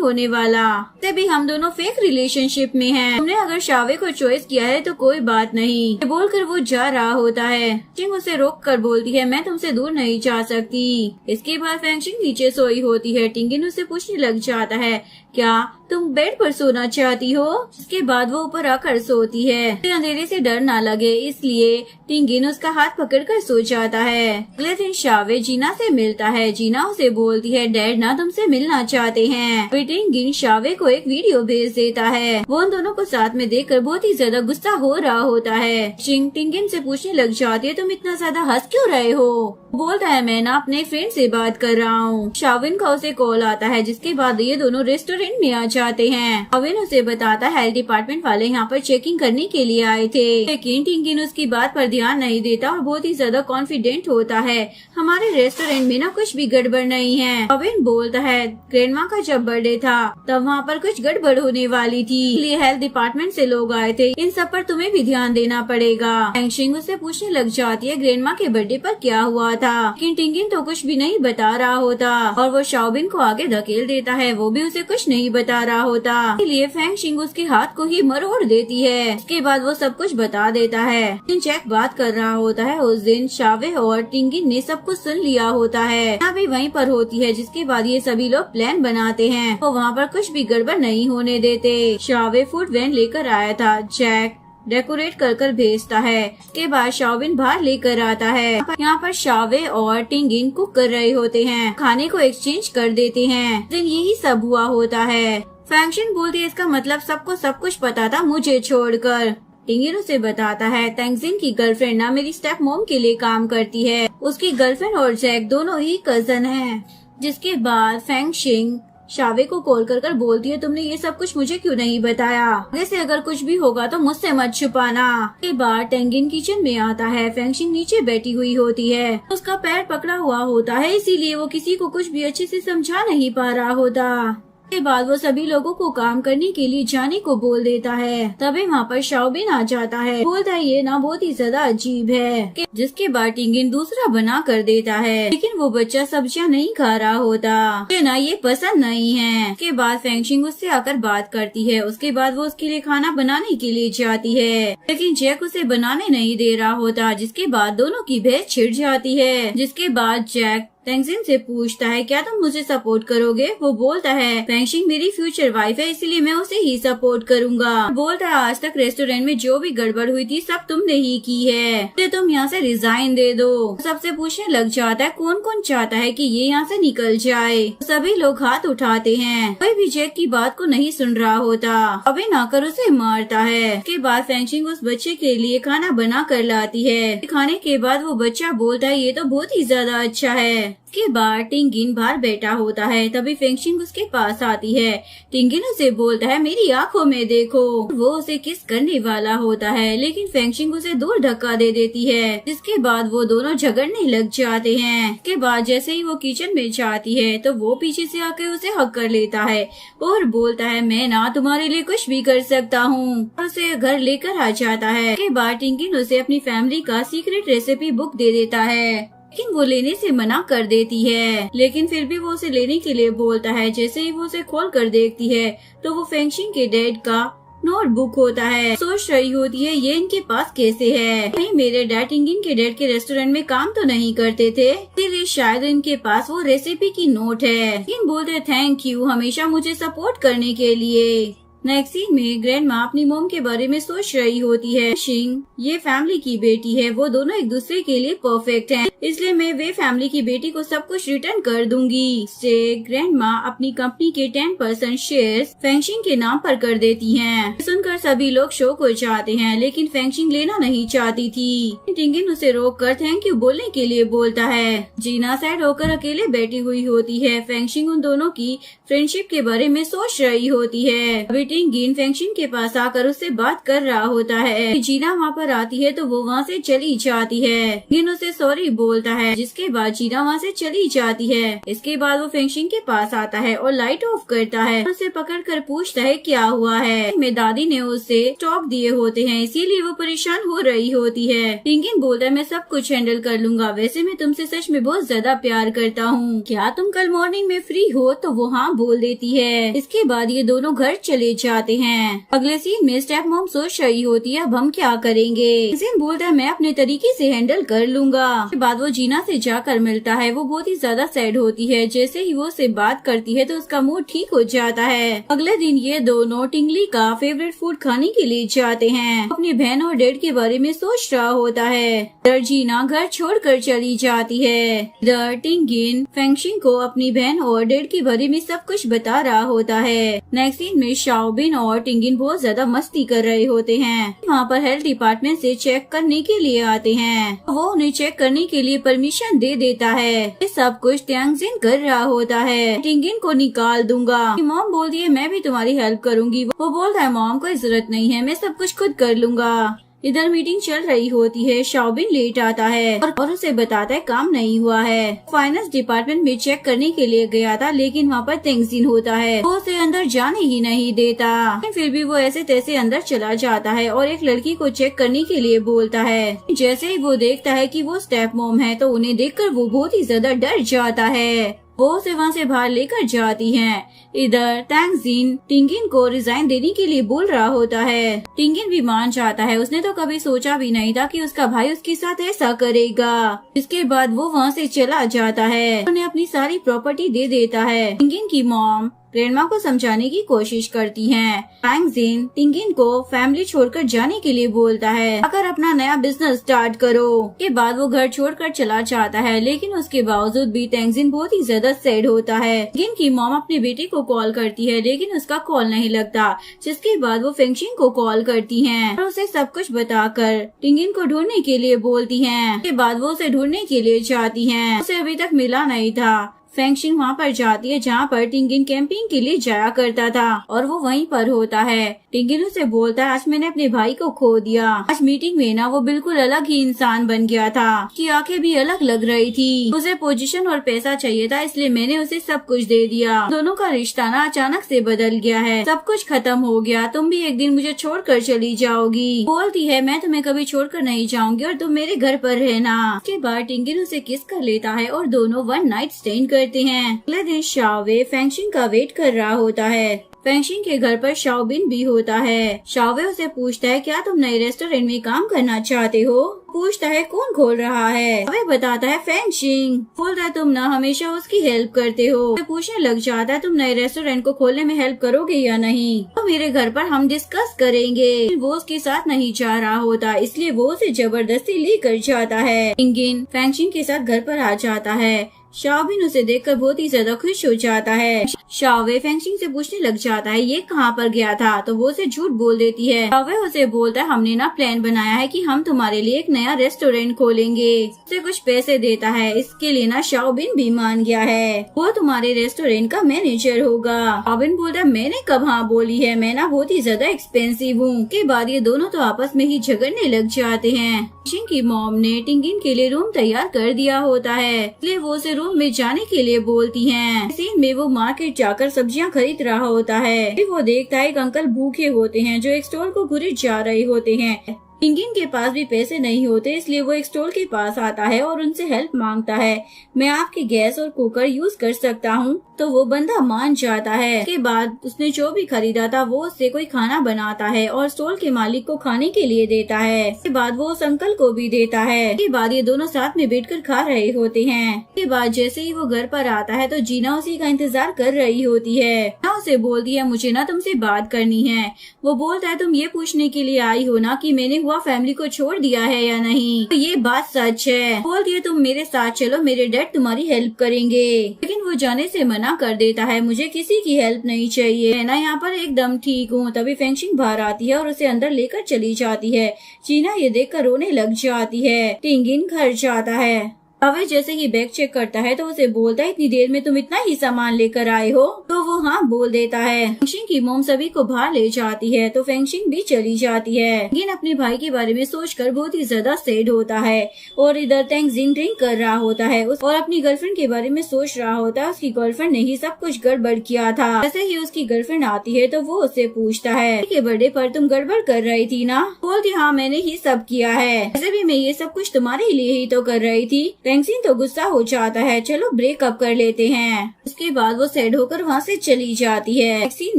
होने वाला। तभी हम दोनों फेक रिलेशनशिप में हैं। तुमने अगर शावे को चॉइस किया है तो कोई बात नहीं, बोलकर वो जा रहा होता है। टिंग उसे रोक कर बोलती है, मैं तुमसे दूर नहीं जा सकती। इसके बाद फैंगशिंग नीचे सोई होती है। टिंगिन उससे पूछने लग जाता है, क्या तुम बेड पर सोना चाहती हो? इसके बाद वो ऊपर आकर सोती है। अंधेरे से डर ना लगे इसलिए टिंगिन उसका हाथ पकड़कर सो जाता है। अगले दिन शावे जीना से मिलता है। जीना उसे बोलती है, डैड ना तुमसे मिलना चाहते हैं। टिंगिन शावे को एक वीडियो भेज देता है। वो उन दोनों को साथ में देखकर बहुत ही ज्यादा गुस्सा हो रहा होता है। टिंगिन से पूछने लग जाती है, तुम इतना ज्यादा हंस क्यों रहे हो? बोलता है, मैं ना अपने फ्रेंड से बात कर रहा हूँ। शाविन का उसे कॉल आता है, जिसके बाद ये दोनों रेस्टोरेंट में आ जाते हैं। शाविन उसे बताता है, हेल्थ डिपार्टमेंट वाले यहाँ पर चेकिंग करने के लिए आए थे। लेकिन टिंगिन उसकी बात पर ध्यान नहीं देता और बहुत ही ज्यादा कॉन्फिडेंट होता है, हमारे रेस्टोरेंट में ना कुछ भी गड़बड़ नहीं है। शाविन बोलता है, ग्रैंडमा का जब बर्थडे था तब वहाँ पर कुछ गड़बड़ होने वाली थी, इसलिए हेल्थ डिपार्टमेंट से लोग आए थे, इन सब पर तुम्हें भी ध्यान देना पड़ेगा। फैंगशिंग उससे पूछने लग जाती है, ग्रैंडमा के बर्थडे पर क्या हुआ था? लेकिन टिंगिन तो कुछ भी नहीं बता रहा होता और वो शाओबिन को आगे धकेल देता है, वो भी उसे कुछ नहीं बता रहा होता। इसलिए फैंगशिंग उसके हाथ को ही मरोड़ देती है। इसके बाद वो सब कुछ बता देता है। जैक बात कर रहा होता है। उस दिन शावे और टिंगिन ने सब कुछ सुन लिया होता है। भी वहीं पर होती है, जिसके बाद ये सभी लोग प्लान बनाते हैं। वो वहाँ पर कुछ भी गड़बड़ नहीं होने देते। शावे फूड वैन लेकर आया था, जैक डेकोरेट कर भेजता है। के बाद शाओबिन बाहर लेकर आता है। यहाँ पर शावे और टिंगिन कुक कर रहे होते हैं, खाने को एक्सचेंज कर देते हैं। दिन यही सब हुआ होता है। फैंगशिंग बोलती है, इसका मतलब सबको सब कुछ पता था मुझे छोड़कर। टिंगिन उसे बताता है, तैंगजिन की गर्लफ्रेंड ना मेरी स्टेप मॉम के लिए काम करती है। उसकी गर्लफ्रेंड और जैक दोनों ही कजन हैं। जिसके बाद फैंगशिंग शावे को कॉल कर बोलती है, तुमने ये सब कुछ मुझे क्यों नहीं बताया? आगे से अगर कुछ भी होगा तो मुझसे मत छुपाना। के बाद टिंगिन किचन में आता है। फैंगशिंग नीचे बैठी हुई होती है, उसका पैर पकड़ा हुआ होता है, इसीलिए वो किसी को कुछ भी अच्छे से समझा नहीं पा रहा होता। के बाद वो सभी लोगों को काम करने के लिए जाने को बोल देता है। तभी वहाँ पर शाओबिन आ जाता है, बोलता है ये ना बहुत ही ज्यादा अजीब है। जिसके बाद टिंगिन दूसरा बना कर देता है, लेकिन वो बच्चा सब्जियां नहीं खा रहा होता, मुझे ना ये पसंद नहीं है। के बाद फैंगशिंग उससे आकर बात करती है। उसके बाद वो उसके लिए खाना बनाने के लिए जाती है, लेकिन जैक उसे बनाने नहीं दे रहा होता। जिसके बाद दोनों की बहस छिड़ जाती है। जिसके बाद जैक फैंगशिंग से पूछता है, क्या तुम मुझे सपोर्ट करोगे? वो बोलता है, फैंगशिंग मेरी फ्यूचर वाइफ है, इसलिए मैं उसे ही सपोर्ट करूंगा। बोलता है, आज तक रेस्टोरेंट में जो भी गड़बड़ हुई थी सब तुमने ही की है, तो तुम यहाँ से रिजाइन दे दो। सबसे पूछने लग जाता है, कौन कौन चाहता है कि ये यहाँ से निकल जाए? सभी लोग हाथ उठाते हैं। कोई भी जैक की बात को नहीं सुन रहा होता। अभी नाकर उसे मारता है। उसके बाद फैंगशिंग उस बच्चे के लिए खाना बना कर लाती है। खाने के बाद वो बच्चा बोलता है, ये तो बहुत ही ज्यादा अच्छा है। के बाद टिंगिन बाहर बैठा होता है। तभी फैंगशिंग उसके पास आती है। टिंगिन उसे बोलता है, मेरी आंखों में देखो। वो उसे किस करने वाला होता है, लेकिन फैंगशिंग उसे दूर धक्का दे देती है। जिसके बाद वो दोनों झगड़ने लग जाते हैं। के बाद जैसे ही वो किचन में जाती है तो वो पीछे से आके उसे हक कर लेता है और बोलता है, मैं ना तुम्हारे लिए कुछ भी कर सकता हूँ, और उसे घर लेकर आ जाता है। के बाद टिंगिन उसे अपनी फैमिली का सीक्रेट रेसिपी बुक दे देता है, लेकिन वो लेने से मना कर देती है। लेकिन फिर भी वो उसे लेने के लिए बोलता है। जैसे ही वो उसे खोल कर देखती है तो वो फैंगशिंग के डैड का नोटबुक होता है। सोच रही होती है, ये इनके पास कैसे है? नहीं, मेरे डैड टिंगिन के डैड के रेस्टोरेंट में काम तो नहीं करते थे, फिर कि शायद इनके पास वो रेसिपी की नोट है। टिंगिन बोलते थैंक यू हमेशा मुझे सपोर्ट करने के लिए। नेक्स्ट सीन में ग्रैंड माँ अपनी मोम के बारे में सोच रही होती है। शिंग ये फैमिली की बेटी है, वो दोनों एक दूसरे के लिए परफेक्ट हैं, इसलिए मैं वे फैमिली की बेटी को सब कुछ रिटर्न कर दूंगी। से ग्रैंड माँ अपनी कंपनी के 10% शेयर्स फेंगशिंग के नाम पर कर देती हैं। सुनकर सभी लोग शो को चाहते हैं, लेकिन फेंगशिंग लेना नहीं चाहती थी। टिंगिन उसे रोक कर थैंक यू बोलने के लिए बोलता है। जीना सैड होकर अकेले बैठी हुई होती है। फेंगशिंग उन दोनों की फ्रेंडशिप के बारे में सोच रही होती है। टिंगिन फेंगशिंग के पास आकर उससे बात कर रहा होता है। जीना वहाँ पर आती है तो वो वहाँ से चली जाती है। टिंगिन उसे सॉरी बोलता है, जिसके बाद जीना वहाँ से चली जाती है। इसके बाद वो फेंगशिंग के पास आता है और लाइट ऑफ करता है। उसे पकड़कर पूछता है क्या हुआ है। मेरी दादी ने उसे स्टॉक दिए होते हैं, इसीलिए वो परेशान हो रही होती है। टिंगिन बोलता है मैं सब कुछ हैंडल कर लूंगा, वैसे मैं तुमसे सच में बहुत ज्यादा प्यार करता हूँ, क्या तुम कल मॉर्निंग में फ्री हो? तो वो हाँ बोल देती है। इसके बाद ये दोनों घर चले जाते हैं। अगले सीन में स्टेप मॉम सोच रही होती है अब हम क्या करेंगे। जिन बोलता है मैं अपने तरीके से हैंडल कर लूंगा। उसके बाद वो जीना से जाकर मिलता है। वो बहुत ही ज्यादा सैड होती है। जैसे ही वो उससे बात करती है तो उसका मूड ठीक हो जाता है। अगले दिन ये दोनों टिंगली का फेवरेट फूड खाने के लिए जाते हैं। अपनी बहन और डैड के बारे में सोच रहा होता है। इधर जीना घर छोड़कर चली जाती है। इधर टिंगिन फेंगशिंग को अपनी बहन और डैड के बारे में सब कुछ बता रहा होता है। नेक्स्ट सीन में शाओबिन और टिंगिन बहुत ज्यादा मस्ती कर रहे होते हैं। वहाँ पर हेल्थ डिपार्टमेंट से चेक करने के लिए आते हैं। वो उन्हें चेक करने के लिए परमिशन दे देता है। ये सब कुछ त्यांगजिन कर रहा होता है। टिंगिन को निकाल दूंगा। मॉम बोलती है मैं भी तुम्हारी हेल्प करूंगी। वो बोलता है मॉम कोई जरूरत नहीं है, मैं सब कुछ खुद कर लूंगा। इधर मीटिंग चल रही होती है। शाओबिन लेट आता है और उसे बताता है काम नहीं हुआ है। फाइनेंस डिपार्टमेंट में चेक करने के लिए गया था, लेकिन वहाँ पर तेंगजिन होता है। वो उसे अंदर जाने ही नहीं देता। फिर भी वो ऐसे तैसे अंदर चला जाता है और एक लड़की को चेक करने के लिए बोलता है। जैसे ही वो देखता है कि वो स्टेप मॉम है तो उन्हें देखकर वो बहुत ही ज्यादा डर जाता है। वो उसे वहाँ से बाहर लेकर जाती हैं। इधर तेंगजिन टिंगिन को रिजाइन देने के लिए बोल रहा होता है। टिंगिन भी मान जाता है। उसने तो कभी सोचा भी नहीं था कि उसका भाई उसके साथ ऐसा करेगा। इसके बाद वो वहाँ से चला जाता है। उन्हें अपनी सारी प्रॉपर्टी दे देता है। टिंगिन की मॉम ग्रैंडमा को समझाने की कोशिश करती हैं। तेंगजिन टिंगिन को फैमिली छोड़कर जाने के लिए बोलता है, अगर अपना नया बिजनेस स्टार्ट करो। के बाद वो घर छोड़कर चला जाता है, लेकिन उसके बावजूद भी तेंगजिन बहुत ही ज्यादा सैड होता है। टिंगिन की मॉम अपने बेटे को कॉल करती है, लेकिन उसका कॉल नहीं लगता। जिसके बाद वो फेंगशिंग को कॉल करती हैं और उसे सब कुछ बताकर टिंगिन को ढूंढने के लिए बोलती हैं। के बाद वो उसे ढूंढने के लिए जाती हैं। उसे अभी तक मिला नहीं था। फेंगशिंग वहाँ पर जाती है जहाँ पर टिंगिन कैंपिंग के लिए जाया करता था और वो वहीं पर होता है। टिंगिन उसे बोलता है आज मैंने अपने भाई को खो दिया। आज मीटिंग में ना वो बिल्कुल अलग ही इंसान बन गया था। उसकी आंखें भी अलग लग रही थी। उसे पोजीशन और पैसा चाहिए था, इसलिए मैंने उसे सब कुछ दे दिया। दोनों का रिश्ता ना अचानक से बदल गया है। सब कुछ खत्म हो गया। तुम भी एक दिन मुझे छोड़कर चली जाओगी। बोलती है मैं तुम्हें कभी छोड़कर नहीं जाऊंगी और तुम मेरे घर पर रहना। उसके बाद टिंगिन उसे किस कर लेता है और दोनों वन नाइट स्टैंड करते हैं। अगले दिन शाओवे फेंगशिंग का वेट कर रहा होता है। फेंगशिंग के घर पर शाओबिन भी होता है। शाओवे उसे पूछता है क्या तुम नए रेस्टोरेंट में काम करना चाहते हो? पूछता है कौन खोल रहा है? शाओवे बताता है फेंगशिंग। बोलता है तुम ना हमेशा उसकी हेल्प करते हो। पूछने लग जाता है तुम नए रेस्टोरेंट को खोलने में हेल्प करोगे या नहीं? तो मेरे घर पर हम डिस्कस करेंगे। वो उसके साथ नहीं जा रहा होता, इसलिए वो उसे जबरदस्ती लेकर जाता है। टिंगिन फेंगशिंग के साथ घर पर आ जाता है। शाओबिन उसे देखकर बहुत ही ज्यादा खुश हो जाता है। शाओवे फेंगशिंग से पूछने लग जाता है ये कहाँ पर गया था? तो वो उसे झूठ बोल देती है। शाओवे उसे बोलता है हमने ना प्लान बनाया है कि हम तुम्हारे लिए एक नया रेस्टोरेंट खोलेंगे। उसे कुछ पैसे देता है। इसके लिए ना शाओबिन भी मान गया है। वो तुम्हारे रेस्टोरेंट का मैनेजर होगा। शाओबिन बोलता है मैंने कब हाँ बोली है, मैं ना बहुत ही ज्यादा एक्सपेंसिव हूँ। के बाद ये दोनों तो आपस में ही झगड़ने लग जाते हैं। फेंगशिंग की मॉम ने टिंगिन के लिए रूम तैयार कर दिया होता है, इसलिए वो उसे रूम में जाने के लिए बोलती हैं। सीन में वो मार्केट जाकर सब्जियां खरीद रहा होता है। फिर वो देखता है एक अंकल भूखे होते हैं जो एक स्टॉल को घुरे जा रहे होते हैं। टिंगिन के पास भी पैसे नहीं होते, इसलिए वो एक स्टोर के पास आता है और उनसे हेल्प मांगता है। मैं आपकी गैस और कुकर यूज कर सकता हूँ। तो वो बंदा मान जाता है। उसके बाद उसने जो भी खरीदा था वो उससे कोई खाना बनाता है और स्टोर के मालिक को खाने के लिए देता है। उसके बाद वो उस अंकल को भी देता है। उसके बाद ये दोनों साथ में बैठकर खा रहे होते हैं। उसके बाद जैसे ही वो घर पर आता है तो जीना उसी का इंतजार कर रही होती है। जीना उसे बोलती है, मुझे ना तुमसे बात करनी है। वो बोलता है, तुम ये पूछने के लिए आई हो ना कि मैंने हुआ फैमिली को छोड़ दिया है या नहीं। तो ये बात सच है। बोलती है, तुम मेरे साथ चलो, मेरे डैड तुम्हारी हेल्प करेंगे। लेकिन वो जाने से मना कर देता है, मुझे किसी की हेल्प नहीं चाहिए, मैं ना यहाँ पर एकदम ठीक हूँ। तभी फेंगशिंग बाहर आती है और उसे अंदर लेकर चली जाती है। जीना ये देखकर रोने लग जाती है। टिंगिन घर जाता है। अवे जैसे ही बैग चेक करता है तो उसे बोलता है, इतनी देर में तुम इतना ही सामान लेकर आए हो? तो वो हाँ बोल देता है। फेंगशिंग की मोम सभी को बाहर ले जाती है तो फेंगशिंग भी चली जाती है। टिंगिन अपने भाई के बारे में सोचकर बहुत ही ज्यादा सैड होता है और इधर तेंजिन ड्रिंक कर रहा होता है और अपनी गर्लफ्रेंड के बारे में सोच रहा होता है। उसकी गर्लफ्रेंड ने ही सब कुछ गड़बड़ किया था। जैसे ही उसकी गर्लफ्रेंड आती है तो वो उससे पूछता है, के बर्थडे पर तुम गड़बड़ कर रही थी ना? बोलती, हाँ मैंने ही सब किया है, वैसे भी मैं ये सब कुछ तुम्हारे लिए ही तो कर रही थी। फेंगशिंग तो गुस्सा हो जाता है, चलो ब्रेकअप कर लेते हैं। उसके बाद वो सैड होकर वहाँ से चली जाती है। नेक्स्ट सीन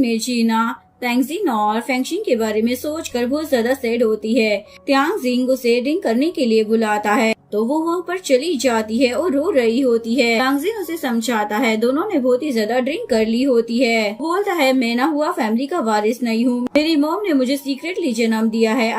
में जीना तेंजिन और फेंगशिंग के बारे में सोचकर बहुत ज्यादा सैड होती है। तेंजिन उसे ड्रिंक करने के लिए बुलाता है तो वो वहाँ पर चली जाती है और रो रही होती है। तेंजिन उसे समझाता है, दोनों ने बहुत ही ज्यादा ड्रिंक कर ली होती है। बोलता है, मैं ना हुआ फैमिली का वारिस नहीं हूँ, मेरी मॉम ने मुझे सीक्रेटली जन्म दिया है।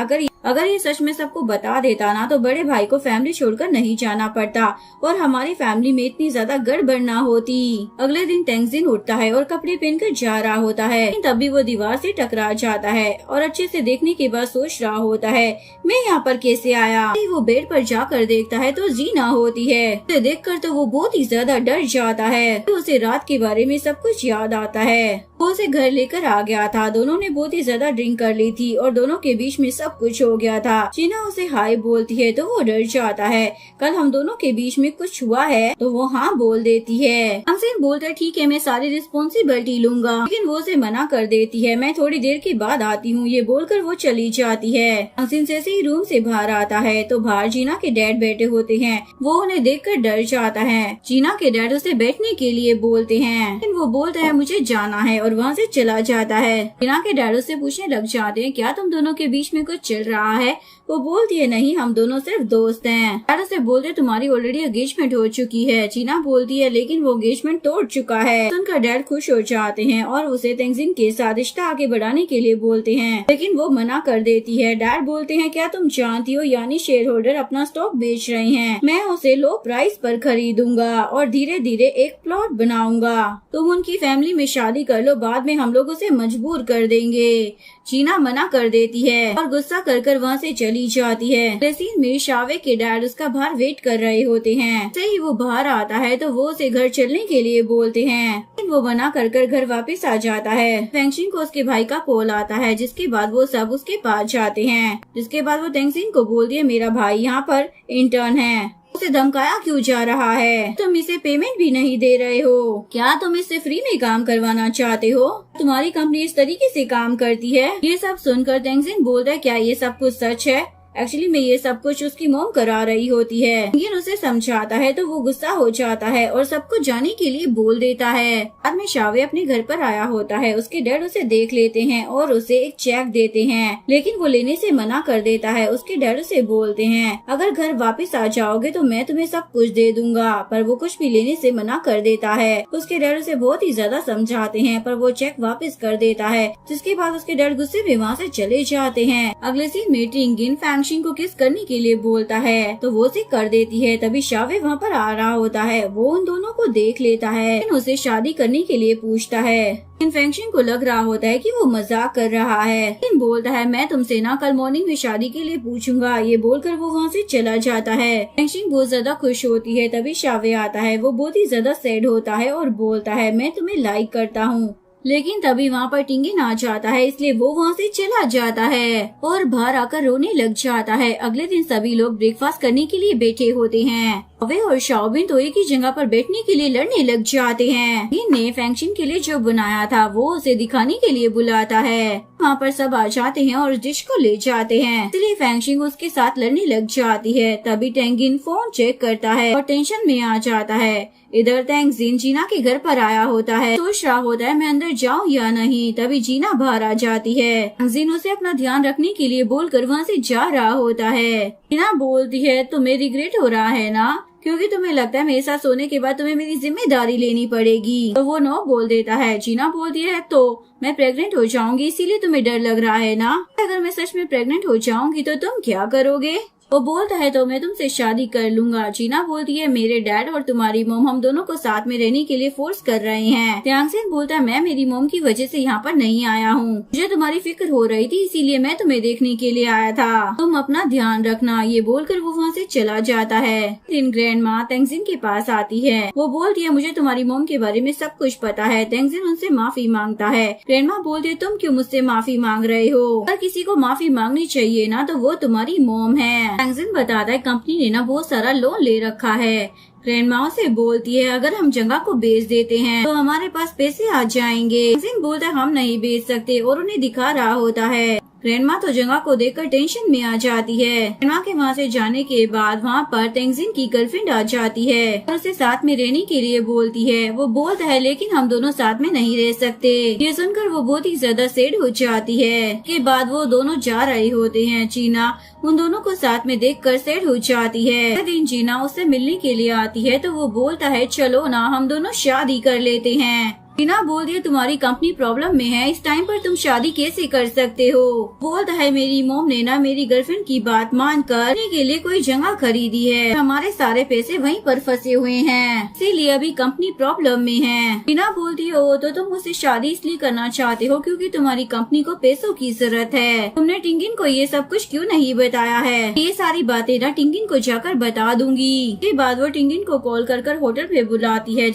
अगर ये सच में सबको बता देता ना तो बड़े भाई को फैमिली छोड़कर नहीं जाना पड़ता और हमारी फैमिली में इतनी ज्यादा गड़बड़ ना होती। अगले दिन तेंजिन उठता है और कपड़े पहनकर जा रहा होता है। तभी वो दीवार से टकरा जाता है और अच्छे से देखने के बाद सोच रहा होता है, मैं यहाँ पर कैसे आया? वो बेड पर जाकर देखता है तो जीना होती है। उसे देखकर तो वो बहुत ही ज्यादा डर जाता है। तो उसे रात के बारे में सब कुछ याद आता है। वो उसे घर लेकर आ गया था। दोनों ने बहुत ही ज्यादा ड्रिंक कर ली थी और दोनों के बीच में सब कुछ हो गया था। जीना उसे हाय बोलती है तो वो डर जाता है, कल हम दोनों के बीच में कुछ हुआ है? तो वो हाँ बोल देती है। तेंजिन बोलता है, ठीक है मैं सारी रिस्पॉन्सिबिलिटी लूंगा, लेकिन वो उसे मना कर देती है, मैं थोड़ी देर के बाद आती हूँ। ये बोलकर वो चली जाती है। तेंजिन जैसे ही रूम से बाहर आता है तो बाहर जीना के डैड बैठे होते हैं। वो उन्हें देखकर डर जाता है। जीना के डैड उसे बैठने के लिए बोलते हैं, लेकिन वो बोलता है मुझे जाना है और वहाँ से चला जाता है। जीना के डैड उससे पूछने लग जाते हैं, क्या तुम दोनों के बीच में कुछ चल रहा है? वो बोलती है, नहीं हम दोनों सिर्फ दोस्त हैं। डैड उसे बोलते, तुम्हारी ऑलरेडी एंगेजमेंट हो चुकी है। जीना बोलती है, लेकिन वो एंगेजमेंट तोड़ चुका है। सुनकर डैड खुश हो जाते हैं और उसे तेंजिन के साथ रिश्ता आगे बढ़ाने के लिए बोलते हैं, लेकिन वो मना कर देती है। डैड बोलते हैं, क्या तुम जानती हो यानी शेयर होल्डर अपना स्टॉक बेच रहे हैं, मैं उसे लो प्राइस पर खरीदूंगा और धीरे धीरे एक प्लॉट बनाऊंगा। तुम उनकी फैमिली में शादी कर लो, बाद में हम लोग उसे मजबूर कर देंगे। जीना मना कर देती है और गुस्सा कर वहाँ से चली जाती है। सीन में शावे के डैड उसका बाहर वेट कर रहे होते हैं। जैसे ही वो बाहर आता है तो वो उसे घर चलने के लिए बोलते हैं, लेकिन वो मना कर घर वापस आ जाता है। फेंगशिंग को उसके भाई का कॉल आता है, जिसके बाद वो सब उसके पास जाते हैं। जिसके बाद वो तेंजिन को बोलती है, मेरा भाई यहाँ पर इंटर्न है, उसे धमकाया क्यों जा रहा है? तुम इसे पेमेंट भी नहीं दे रहे हो, क्या तुम इससे फ्री में काम करवाना चाहते हो? तुम्हारी कंपनी इस तरीके से काम करती है? ये सब सुनकर तेंजिन बोलता है, क्या ये सब कुछ सच है? एक्चुअली में ये सब कुछ उसकी मॉम करा रही होती है। लेकिन उसे समझाता है तो वो गुस्सा हो जाता है और सबको जाने के लिए बोल देता है। बाद में शावे अपने घर पर आया होता है। उसके डैड उसे देख लेते हैं और उसे एक चेक देते हैं, लेकिन वो लेने से मना कर देता है। उसके डैड उसे बोलते हैं, अगर घर वापस आ जाओगे तो मैं तुम्हें सब कुछ दे दूंगा, पर वो कुछ भी लेने से मना कर देता है। उसके डैड उसे बहुत ही ज्यादा समझाते हैं पर वो चेक वापस कर देता है, जिसके बाद उसके डैड गुस्से में वहाँ से चले जाते हैं। अगले सीन में टिंगिन फेंगशिंग को किस करने के लिए बोलता है तो वो उसे कर देती है। तभी शावे वहाँ पर आ रहा होता है। वो उन दोनों को देख लेता है, लेकिन उसे शादी करने के लिए पूछता है। फेंगशिंग को लग रहा होता है कि वो मजाक कर रहा है, लेकिन बोलता है, मैं तुमसे ना कल मॉर्निंग में शादी के लिए पूछूंगा। ये बोलकर वो वहाँ से चला जाता है। फेंगशिंग बहुत ज्यादा खुश होती है। तभी शावे आता है। वो बहुत ही ज्यादा सैड होता है और बोलता है, मैं तुम्हें लाइक करता हूँ। लेकिन तभी वहाँ पर टिंगिन आ जाता है, इसलिए वो वहाँ से चला जाता है और बाहर आकर रोने लग जाता है। अगले दिन सभी लोग ब्रेकफास्ट करने के लिए बैठे होते हैं। अवे और शाओबिन तो एक ही जगह पर बैठने के लिए लड़ने लग जाते हैं। ने फेंगशिंग के लिए जो बनाया था वो उसे दिखाने के लिए बुलाता है। वहाँ पर सब आ जाते हैं और डिश को ले जाते हैं, इसलिए फेंगशिंग उसके साथ लड़ने लग जाती है। तभी टेंगिन फोन चेक करता है और टेंशन में आ जाता है। इधर तेंजिन जीना के घर पर आया होता है, सोच रहा होता है मैं अंदर जाऊं या नहीं। तभी जीना बाहर आ जाती है। तेंजिन उसे अपना ध्यान रखने के लिए बोलकर वहाँ से जा रहा होता है। जीना बोलती है तुम्हें रिग्रेट हो रहा है ना, क्योंकि तुम्हें लगता है मेरे साथ सोने के बाद तुम्हें मेरी जिम्मेदारी लेनी पड़ेगी। तो वो नो बोल देता है। जीना बोलती है तो मैं प्रेग्नेंट हो जाऊंगी इसीलिए तुम्हें डर लग रहा है ना, अगर मैं सच में प्रेग्नेंट हो जाऊंगी तो तुम क्या करोगे। वो बोलता है तो मैं तुमसे शादी कर लूंगा। जीना बोलती है मेरे डैड और तुम्हारी मोम हम दोनों को साथ में रहने के लिए फोर्स कर रहे हैं। त्यांगजिन बोलता है मैं मेरी मोम की वजह से यहाँ पर नहीं आया हूँ, मुझे तुम्हारी फिक्र हो रही थी इसीलिए मैं तुम्हें देखने के लिए आया था, तुम अपना ध्यान रखना। ये बोलकर वो वहाँ से चला जाता है। दिन ग्रैंड माँ तेंगजिन के पास आती है। वो बोलती है मुझे तुम्हारी मोम के बारे में सब कुछ पता है। तेंगजिन उनसे माफी मांगता है। ग्रैंड माँ बोलती है तुम क्यों मुझसे माफी मांग रहे हो, अगर किसी को माफी मांगनी चाहिए ना तो वो तुम्हारी मोम है। तेंगजिन बताता है कंपनी ने ना बहुत सारा लोन ले रखा है। ग्रैंडमा से बोलती है अगर हम जगह को बेच देते हैं तो हमारे पास पैसे आ जाएंगे। तेंजिन बोलता है हम नहीं बेच सकते और उन्हें दिखा रहा होता है। ग्रैंडमा तो जगह को देखकर टेंशन में आ जाती है। ग्रैंडमा के वहाँ से जाने के बाद वहाँ पर तेंजिन की गर्लफ्रेंड आ जाती है और उसे साथ में रहने के लिए बोलती है। वो बोलता है लेकिन हम दोनों साथ में नहीं रह सकते। ये सुनकर वो बहुत ही ज्यादा सैड हो जाती है। के बाद वो दोनों जा रहे होते हैं। जीना उन दोनों को साथ में देखकर सैड हो जाती है। हर दिन जीना उससे मिलने के लिए आती है तो वो बोलता है चलो ना हम दोनों शादी कर लेते हैं। जीना बोलती है तुम्हारी कंपनी प्रॉब्लम में है, इस टाइम पर तुम शादी कैसे कर सकते हो। बोलता है मेरी मोम ने ना मेरी गर्लफ्रेंड की बात मानकर के लिए कोई जगह खरीदी है, हमारे सारे पैसे वहीं पर फंसे हुए हैं इसीलिए अभी कंपनी प्रॉब्लम में है। जीना बोलती है तो तुम मुझसे शादी इसलिए करना चाहते हो क्योंकि तुम्हारी कंपनी को पैसों की जरूरत है। तुमने टिंगिन को ये सब कुछ क्यों नहीं बताया है। ये सारी बातें ना टिंगिन को जाकर बता दूंगी। इसके बाद वो टिंगिन को कॉल कर होटल पे बुलाती है।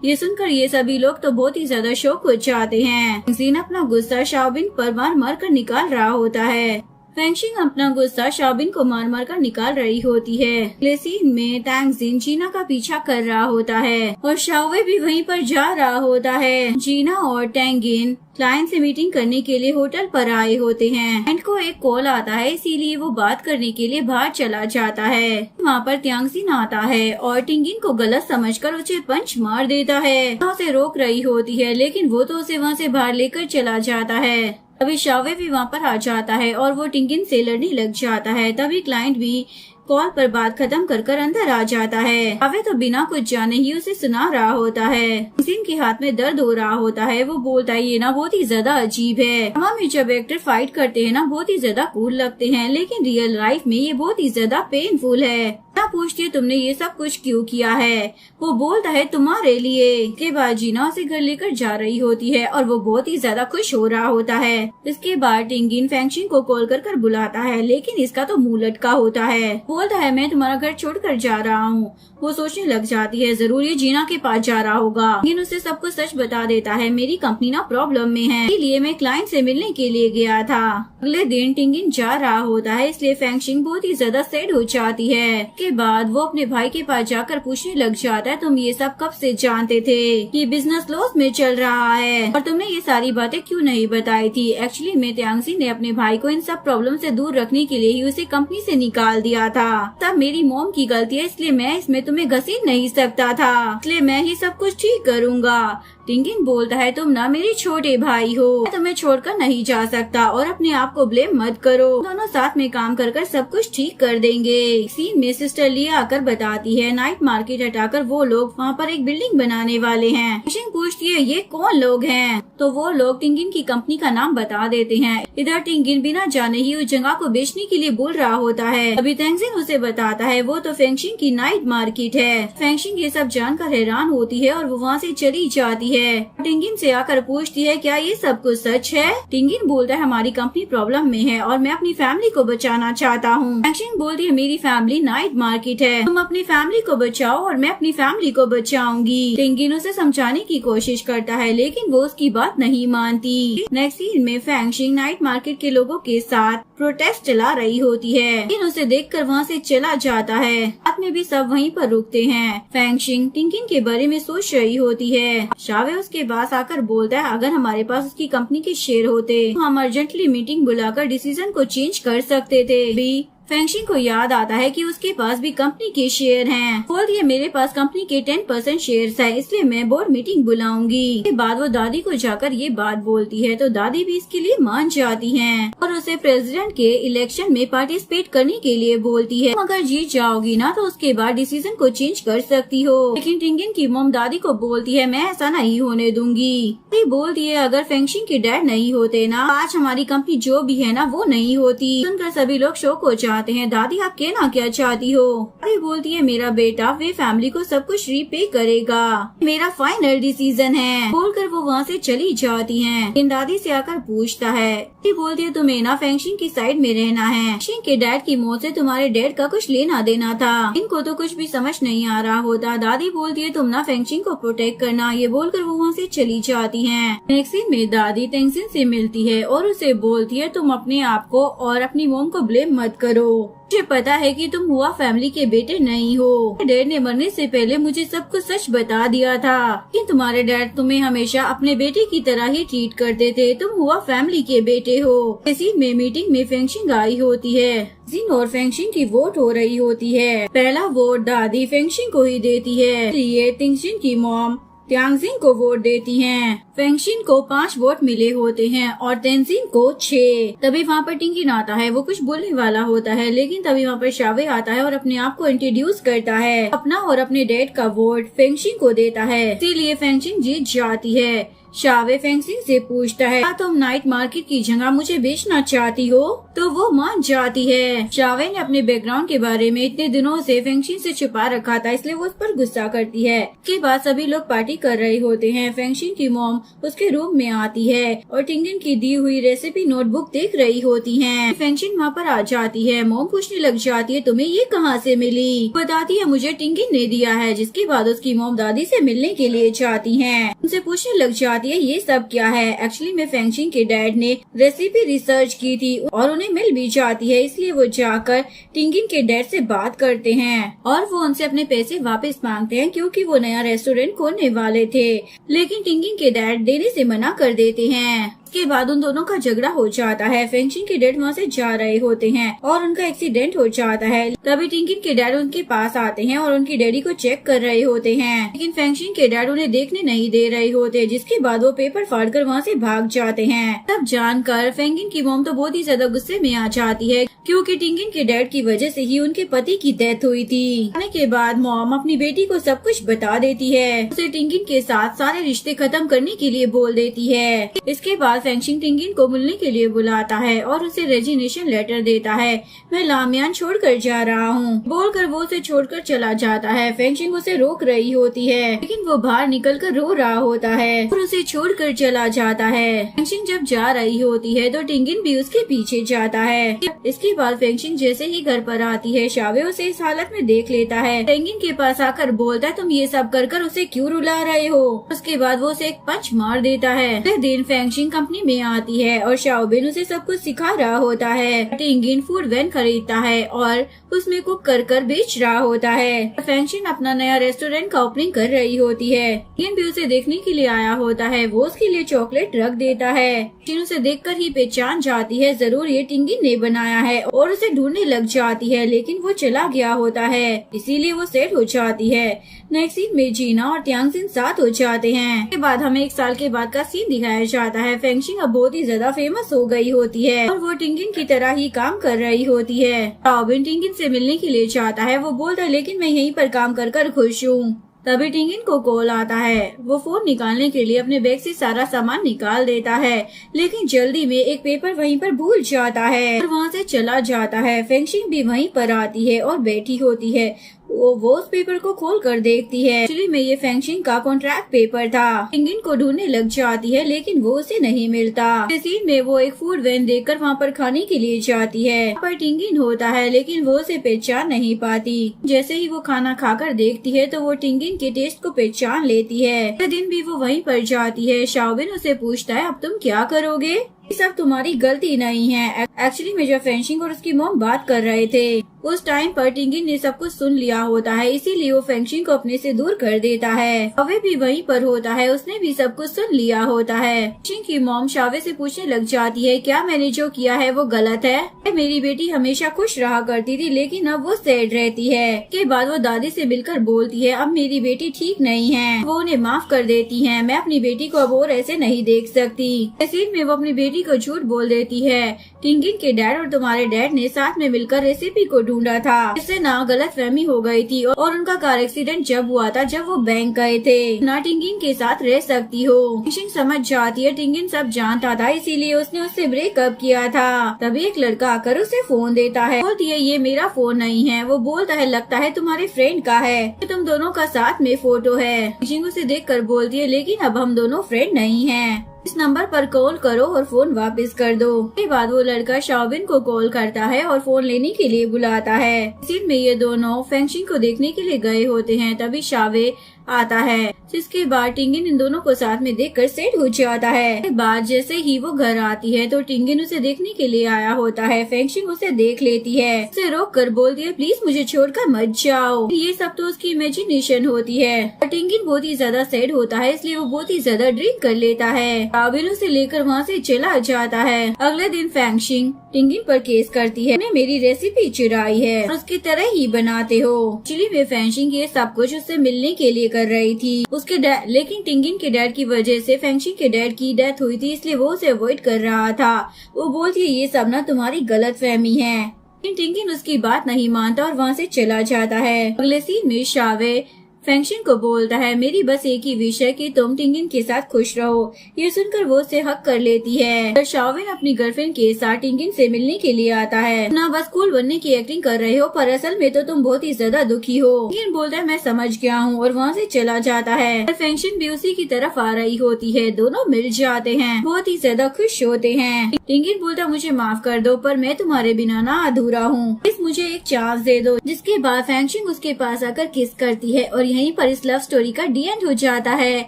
ये सुनकर ये सभी लोग तो बहुत ही ज्यादा शौक हो जाते हैं। जीन अपना गुस्सा शाओबिन पर मार कर निकाल रहा होता है। फेंगशिंग अपना गुस्सा शाओबिन को मार कर निकाल रही होती है। अगले सीन में तेंजिन जीना का पीछा कर रहा होता है और शाओवे भी वहीं पर जा रहा होता है। जीना और तेंगिन क्लाइंट से मीटिंग करने के लिए होटल पर आए होते हैं। क्लाइंट को एक कॉल आता है इसीलिए वो बात करने के लिए बाहर चला जाता है। वहाँ पर त्यांगजिन आता है और टिंगिन को गलत समझकर उसे पंच मार देता है। उसे रोक रही होती है लेकिन वो तो उसे वहाँ से बाहर लेकर चला जाता है। तभी शावे भी वहाँ पर आ जाता है और वो टिंगिन से लड़ने लग जाता है। तभी क्लाइंट भी कॉल पर बात खत्म कर अंदर आ जाता है। शावे तो बिना कुछ जाने ही उसे सुना रहा होता है। तेंजिन के हाथ में दर्द हो रहा होता है। वो बोलता है ये ना बहुत ही ज्यादा अजीब है, ड्रामा में जब एक्टर फाइट करते हैं ना बहुत ही ज्यादा कूल लगते हैं लेकिन रियल लाइफ में ये बहुत ही ज्यादा पेनफुल है। पूछती है तुमने ये सब कुछ क्यों किया है। वो बोलता है तुम्हारे लिए। इसके बाद जीना उसे घर लेकर जा रही होती है और वो बहुत ही ज्यादा खुश हो रहा होता है। इसके बाद टिंगिन फेंगशिंग को कॉल कर बुलाता है लेकिन इसका तो मुंह लटका होता है। बोलता है मैं तुम्हारा घर छोड़कर जा रहा हूँ। वो सोचने लग जाती है जरूर ये जीना के पास जा रहा होगा। टिंगिन उसे सब कुछ सच बता देता है मेरी कंपनी ना प्रॉब्लम में है इसलिए मैं क्लाइंट से मिलने के लिए गया था। अगले दिन टिंगिन जा रहा होता है इसलिए फेंगशिंग बहुत ही ज्यादा सैड हो जाती है। के बाद वो अपने भाई के पास जाकर पूछने लग जाता है तुम ये सब कब से जानते थे कि बिजनेस लॉस में चल रहा है और तुमने ये सारी बातें क्यों नहीं बताई थी। एक्चुअली मैं त्यांगजिन ने अपने भाई को इन सब प्रॉब्लम से दूर रखने के लिए ही उसे कंपनी से निकाल दिया था। तब मेरी मॉम की गलती है इसलिए मैं इसमें तुम्हें घसीट नहीं सकता था, इसलिए मैं ही सब कुछ ठीक करूँगा। टिंगिन बोलता है तुम ना मेरे छोटे भाई हो, मैं तुम्हें छोड़कर नहीं जा सकता और अपने आप को ब्लेम मत करो, दोनों साथ में काम कर सब कुछ ठीक कर देंगे। सीन में सिस्टर लिया आकर बताती है नाइट मार्केट हटाकर वो लोग वहाँ पर एक बिल्डिंग बनाने वाले हैं। टिंगिन पूछती है ये कौन लोग हैं, तो वो लोग टिंगिन की कंपनी का नाम बता देते हैं। इधर टिंगिन बिना जाने ही उस जगह को बेचने के लिए बोल रहा होता है। अभी तेंगजिन उसे बताता है वो तो फेंगशिंग की नाइट मार्केट है। फेंगशिंग ये सब जानकर हैरान होती है और वो वहाँ से चली जाती है। टिंगिन से आकर पूछती है क्या ये सब कुछ सच है। टिंगिन बोलता है हमारी कंपनी प्रॉब्लम में है और मैं अपनी फैमिली को बचाना चाहता हूँ। फेंगशिंग बोलती है मेरी फैमिली नाइट मार्केट है, तुम अपनी फैमिली को बचाओ और मैं अपनी फैमिली को बचाऊंगी। टिंगिन उसे समझाने की कोशिश करता है लेकिन वो उसकी बात बात नहीं मानती। नेक्स्ट सीन में फेंगशिंग नाइट मार्केट के लोगों के साथ प्रोटेस्ट चला रही होती है, लेकिन उसे देखकर वहाँ से चला जाता है। रात में भी सब वहीं पर रुकते हैं। फेंगशिंग टिंकिन के बारे में सोच रही होती है। शावे उसके पास आकर बोलता है अगर हमारे पास उसकी कंपनी के शेयर होते तो हम अर्जेंटली मीटिंग बुलाकर डिसीजन को चेंज कर सकते थे। फेंगशिंग को याद आता है कि उसके पास भी कंपनी के शेयर हैं। बोलती है मेरे पास कंपनी के 10% शेयर्स है, इसलिए मैं बोर्ड मीटिंग बुलाऊंगी। इसके बाद वो दादी को जाकर ये बात बोलती है तो दादी भी इसके लिए मान जाती हैं और उसे प्रेसिडेंट के इलेक्शन में पार्टिसिपेट करने के लिए बोलती है। अगर जीत जाओगी ना तो उसके बाद डिसीजन को चेंज कर सकती हो। लेकिन टिंकिन की मॉम दादी को बोलती है मैं ऐसा नहीं होने दूंगी। बोलती है अगर फेंगशिंग के डैड नहीं होते ना आज हमारी कंपनी जो भी है ना वो नहीं होती। सुनकर सभी लोग शौक हो जाते हैं। दादी आप कहना क्या चाहती हो? दादी बोलती है मेरा बेटा वे फैमिली को सब कुछ रीपे करेगा, मेरा फाइनल डिसीजन है। बोलकर वो वहाँ से चली जाती हैं। लेकिन दादी से आकर पूछता है, दादी बोलती है तुम्हें ना फेंगशिंग की साइड में रहना है। फेंगशिंग के डैड की मौत से तुम्हारे डैड का कुछ लेना देना था। इनको तो कुछ भी समझ नहीं आ रहा होता। दादी बोलती है तुम ना फेंगशिंग को प्रोटेक्ट करना। ये बोलकर वो वहाँ से चली जाती हैं। नेक्स्ट सीन में दादी तेंगसिन से मिलती है और उसे बोलती है तुम अपने आप को और अपनी मॉम को ब्लेम मत करो। मुझे पता है कि तुम हुआ फैमिली के बेटे नहीं हो। डैड ने मरने से पहले मुझे सब कुछ सच बता दिया था कि तुम्हारे डैड तुम्हें हमेशा अपने बेटे की तरह ही ट्रीट करते थे। तुम हुआ फैमिली के बेटे हो। इसी में मीटिंग में फेंगशिंग आई होती है। जिन और फेंगशिंग की वोट हो रही होती है। पहला वोट दादी फेंगशिंग को ही देती है। ये तेंगसिन की मॉम त्यांगजिन को वोट देती हैं। फेंगशिंग को 5 वोट मिले होते हैं और तेंजिन को 6। तभी वहाँ पर टिंकिन आता है। वो कुछ बोलने वाला होता है लेकिन तभी वहाँ पर शावे आता है और अपने आप को इंट्रोड्यूस करता है। अपना और अपने डैड का वोट फेंगशिंग को देता है, इसीलिए फेंगशिंग जीत जाती है। शावे फेंगशिंग से पूछता है क्या तुम नाइट मार्केट की जगह मुझे बेचना चाहती हो? तो वो मान जाती है। शावे ने अपने बैकग्राउंड के बारे में इतने दिनों से फेंगशिंग से छुपा रखा था, इसलिए वो उस पर गुस्सा करती है। उसके बाद सभी लोग पार्टी कर रहे होते हैं। फेंगशिंग की मॉम उसके रूम में आती है और टिंकिन की दी हुई रेसिपी नोटबुक देख रही होती है। फेंगशिंग वहाँ पर आ जाती है। मॉम पूछने लग जाती है तुम्हें ये कहाँ से मिली? बताती है मुझे टिंकिन ने दिया है। जिसके बाद उसकी मॉम दादी से मिलने के लिए जाती है। उनसे पूछने लग जाती है ये सब क्या है? एक्चुअली में फेंगशिंग के डैड ने रेसिपी रिसर्च की थी और उन्हें मिल भी जाती है, इसलिए वो जाकर टिंकिन के डैड से बात करते हैं और वो उनसे अपने पैसे वापस मांगते हैं क्योंकि वो नया रेस्टोरेंट खोलने वाले थे। लेकिन टिंकिन के डैड देने से मना कर देते हैं। के बाद उन दोनों का झगड़ा हो जाता है। फेंगशिंग के डैड वहाँ से जा रहे होते हैं और उनका एक्सीडेंट हो जाता है। तभी टिंकिन के डैड उनके पास आते हैं और उनकी डैडी को चेक कर रहे होते हैं, लेकिन फेंगशिंग के डैड उन्हें देखने नहीं दे रहे होते। जिसके बाद वो पेपर फाड़कर वहाँ से भाग जाते हैं। तब जानकर फेंगशिंग की मॉम तो बहुत ही ज्यादा गुस्से में आ जाती है क्योंकि टिंकिन के डैड की वजह से ही उनके पति की डेथ हुई थी। आने के बाद मॉम अपनी बेटी को सब कुछ बता देती है। उसे टिंकिन के साथ सारे रिश्ते खत्म करने के लिए बोल देती है। इसके बाद फेंगशिंग टिंकिन को मिलने के लिए बुलाता है और उसे रेजिग्नेशन लेटर देता है। मैं लामियान छोड़कर जा रहा हूँ बोलकर वो उसे छोड़कर चला जाता है। फेंगशिंग उसे रोक रही होती है लेकिन वो बाहर निकलकर रो रहा होता है और उसे छोड़कर चला जाता है। फेंगशिंग जब जा रही होती है तो टिंकिन भी उसके पीछे जाता है। इसके बाद फेंगशिंग जैसे ही घर पर आती है शावे उसे इस हालत में देख लेता है। टिंकिन के पास आकर बोलता है तुम ये सब कर उसे क्यों रुला रहे हो? उसके बाद वो उसे एक पंच मार देता है। अगले दिन फेंगशिंग कंपनी में आती है और शाओबिन उसे सब कुछ सिखा रहा होता है। टिंकिन फूड वैन खरीदता है और उसमें कुक कर बेच रहा होता है। फेंगशिंग अपना नया रेस्टोरेंट का ओपनिंग कर रही होती है। टिंकिन भी उसे देखने के लिए आया होता है। वो उसके लिए चॉकलेट रख देता है। टिंकिन उसे देखकर ही पहचान जाती है जरूर ये टिंकिन ने बनाया है और उसे ढूंढने लग जाती है, लेकिन वो चला गया होता है, इसीलिए वो सेट हो जाती है। नेक्स्ट सीन में जीना और त्यांगजिन साथ हो जाते हैं। इसके बाद हमें 1 साल के बाद का सीन दिखाया जाता है। फेंगशिंग अब बहुत ही ज्यादा फेमस हो गई होती है और वो टिंकिन की तरह ही काम कर रही होती है। शाओबिन टिंकिन से मिलने के लिए चाहता है। वो बोलता है लेकिन मैं यहीं पर काम कर खुश हूँ। तभी टिंकिन को कॉल आता है। वो फोन निकालने के लिए अपने बैग से सारा सामान निकाल देता है, लेकिन जल्दी में एक पेपर वहीं पर भूल जाता है और वहाँ से चला जाता है। फेंगशिंग भी वहीं पर आती है और बैठी होती है। वो उस पेपर को खोल कर देखती है। एक्चुअली में ये फेंगशिंग का कॉन्ट्रैक्ट पेपर था। टिंगिन को ढूंढने लग जाती है लेकिन वो उसे नहीं मिलता। इस सीन में वो एक फूड वैन देखकर वहाँ पर खाने के लिए जाती है। पर टिंगिन होता है लेकिन वो उसे पहचान नहीं पाती। जैसे ही वो खाना खाकर देखती है तो वो टिंगिन के टेस्ट को पहचान लेती है। अगले दिन भी वो वहीं पर जाती है। शाओबिन उसे पूछता है अब तुम क्या करोगे? ये सब तुम्हारी गलती नहीं है। एक्चुअली में जब फेंगशिंग और उसकी मॉम बात कर रहे थे उस टाइम पर टिंगिन ने सब कुछ सुन लिया होता है, इसीलिए वो फेंगशिंग को अपने से दूर कर देता है। शावे भी वहीं पर होता है, उसने भी सब कुछ सुन लिया होता है। फेंगशिंग की मॉम शावे से पूछने लग जाती है क्या मैंने जो किया है वो गलत है? मेरी बेटी हमेशा खुश रहा करती थी लेकिन अब वो सैड रहती है। के बाद वो दादी से मिलकर बोलती है अब मेरी बेटी ठीक नहीं है। वो उन्हें माफ कर देती है। मैं अपनी बेटी को अब और ऐसे नहीं देख सकती। इस सीन में वो अपनी बेटी को झूठ बोल देती है। टिंगिन के डैड और तुम्हारे डैड ने साथ में मिलकर रेसिपी को ढूंढा था। इससे ना गलतफहमी हो गई थी और उनका कार एक्सीडेंट जब हुआ था जब वो बैंक गए थे। ना टिंगिन के साथ रह सकती हो। टिंगिन समझ जाती है टिंगिन सब जानता था इसीलिए उसने उससे ब्रेकअप किया था। तभी एक लड़का आकर उसे फोन देता है। बोलती है ये मेरा फोन नहीं है। वो बोलता है लगता है तुम्हारे फ्रेंड का है। तुम दोनों का साथ में फोटो है। टिंगिन उसे देखकर बोलती है लेकिन अब हम दोनों फ्रेंड नहीं हैं। इस नंबर पर कॉल करो और फोन वापस कर दो। के बाद वो लड़का शाओबिन को कॉल करता है और फोन लेने के लिए बुलाता है। इसी में ये दोनों फेंगशिंग को देखने के लिए गए होते हैं। तभी शावे आता है जिसके बाद टिंगिन इन दोनों को साथ में देखकर सेट हो जाता है। इसके बाद जैसे ही वो घर आती है तो टिंगिन उसे देखने के लिए आया होता है। फेंगशिंग उसे देख लेती है, उसे रोक कर बोलती है प्लीज मुझे छोड़कर मत जाओ। ये सब तो उसकी इमेजिनेशन होती है। टिंगिन बहुत ही ज्यादा सैड होता है इसलिए वो बहुत ही ज्यादा ड्रिंक कर लेता है। शाओबिन उसे लेकर वहाँ से चला जाता है। अगले दिन फेंगशिंग टिंगिन पर केस करती है ने मेरी रेसिपी चुराई है और उसकी तरह ही बनाते हो। एक्चुअली में फेंगशिंग ये सब कुछ उससे मिलने के लिए कर रही थी। उसके लेकिन टिंगिन के डैड की वजह से फेंगशिंग के डैड की डेथ हुई थी इसलिए वो उसे अवॉइड कर रहा था। वो बोलती है ये सब ना तुम्हारी गलतफहमी है। टिंगिन उसकी बात नहीं मानता और वहाँ से चला जाता है। अगले सीन में शावे फेंगशिंग को बोलता है मेरी बस एक ही विश है कि तुम टिंगिन के साथ खुश रहो। ये सुनकर वो उसे हक कर लेती है। शाओबिन अपनी गर्लफ्रेंड के साथ टिंगिन से मिलने के लिए आता है। ना बस कूल बनने की एक्टिंग कर रहे हो पर असल में तो तुम बहुत ही ज्यादा दुखी हो। टिंगिन बोलता है मैं समझ गया हूँ और वहाँ से चला जाता है। फेंगशिंग भी उसी की तरफ आ रही होती है। दोनों मिल जाते हैं, बहुत ही ज्यादा खुश होते हैं। टिंगिन बोलता मुझे माफ कर दो पर मैं तुम्हारे बिना ना अधूरा हूँ, प्लीज मुझे एक चांस दे दो। जिसके बाद फेंगशिंग उसके पास आकर किस करती है और यहीं पर इस लव स्टोरी का डी एंड हो जाता है।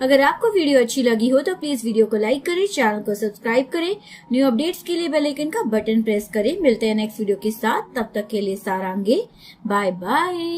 अगर आपको वीडियो अच्छी लगी हो तो प्लीज वीडियो को लाइक करें, चैनल को सब्सक्राइब करें, न्यू अपडेट्स के लिए बेल आइकन का बटन प्रेस करें। मिलते हैं नेक्स्ट वीडियो के साथ, तब तक के लिए सारांगे, बाय बाय।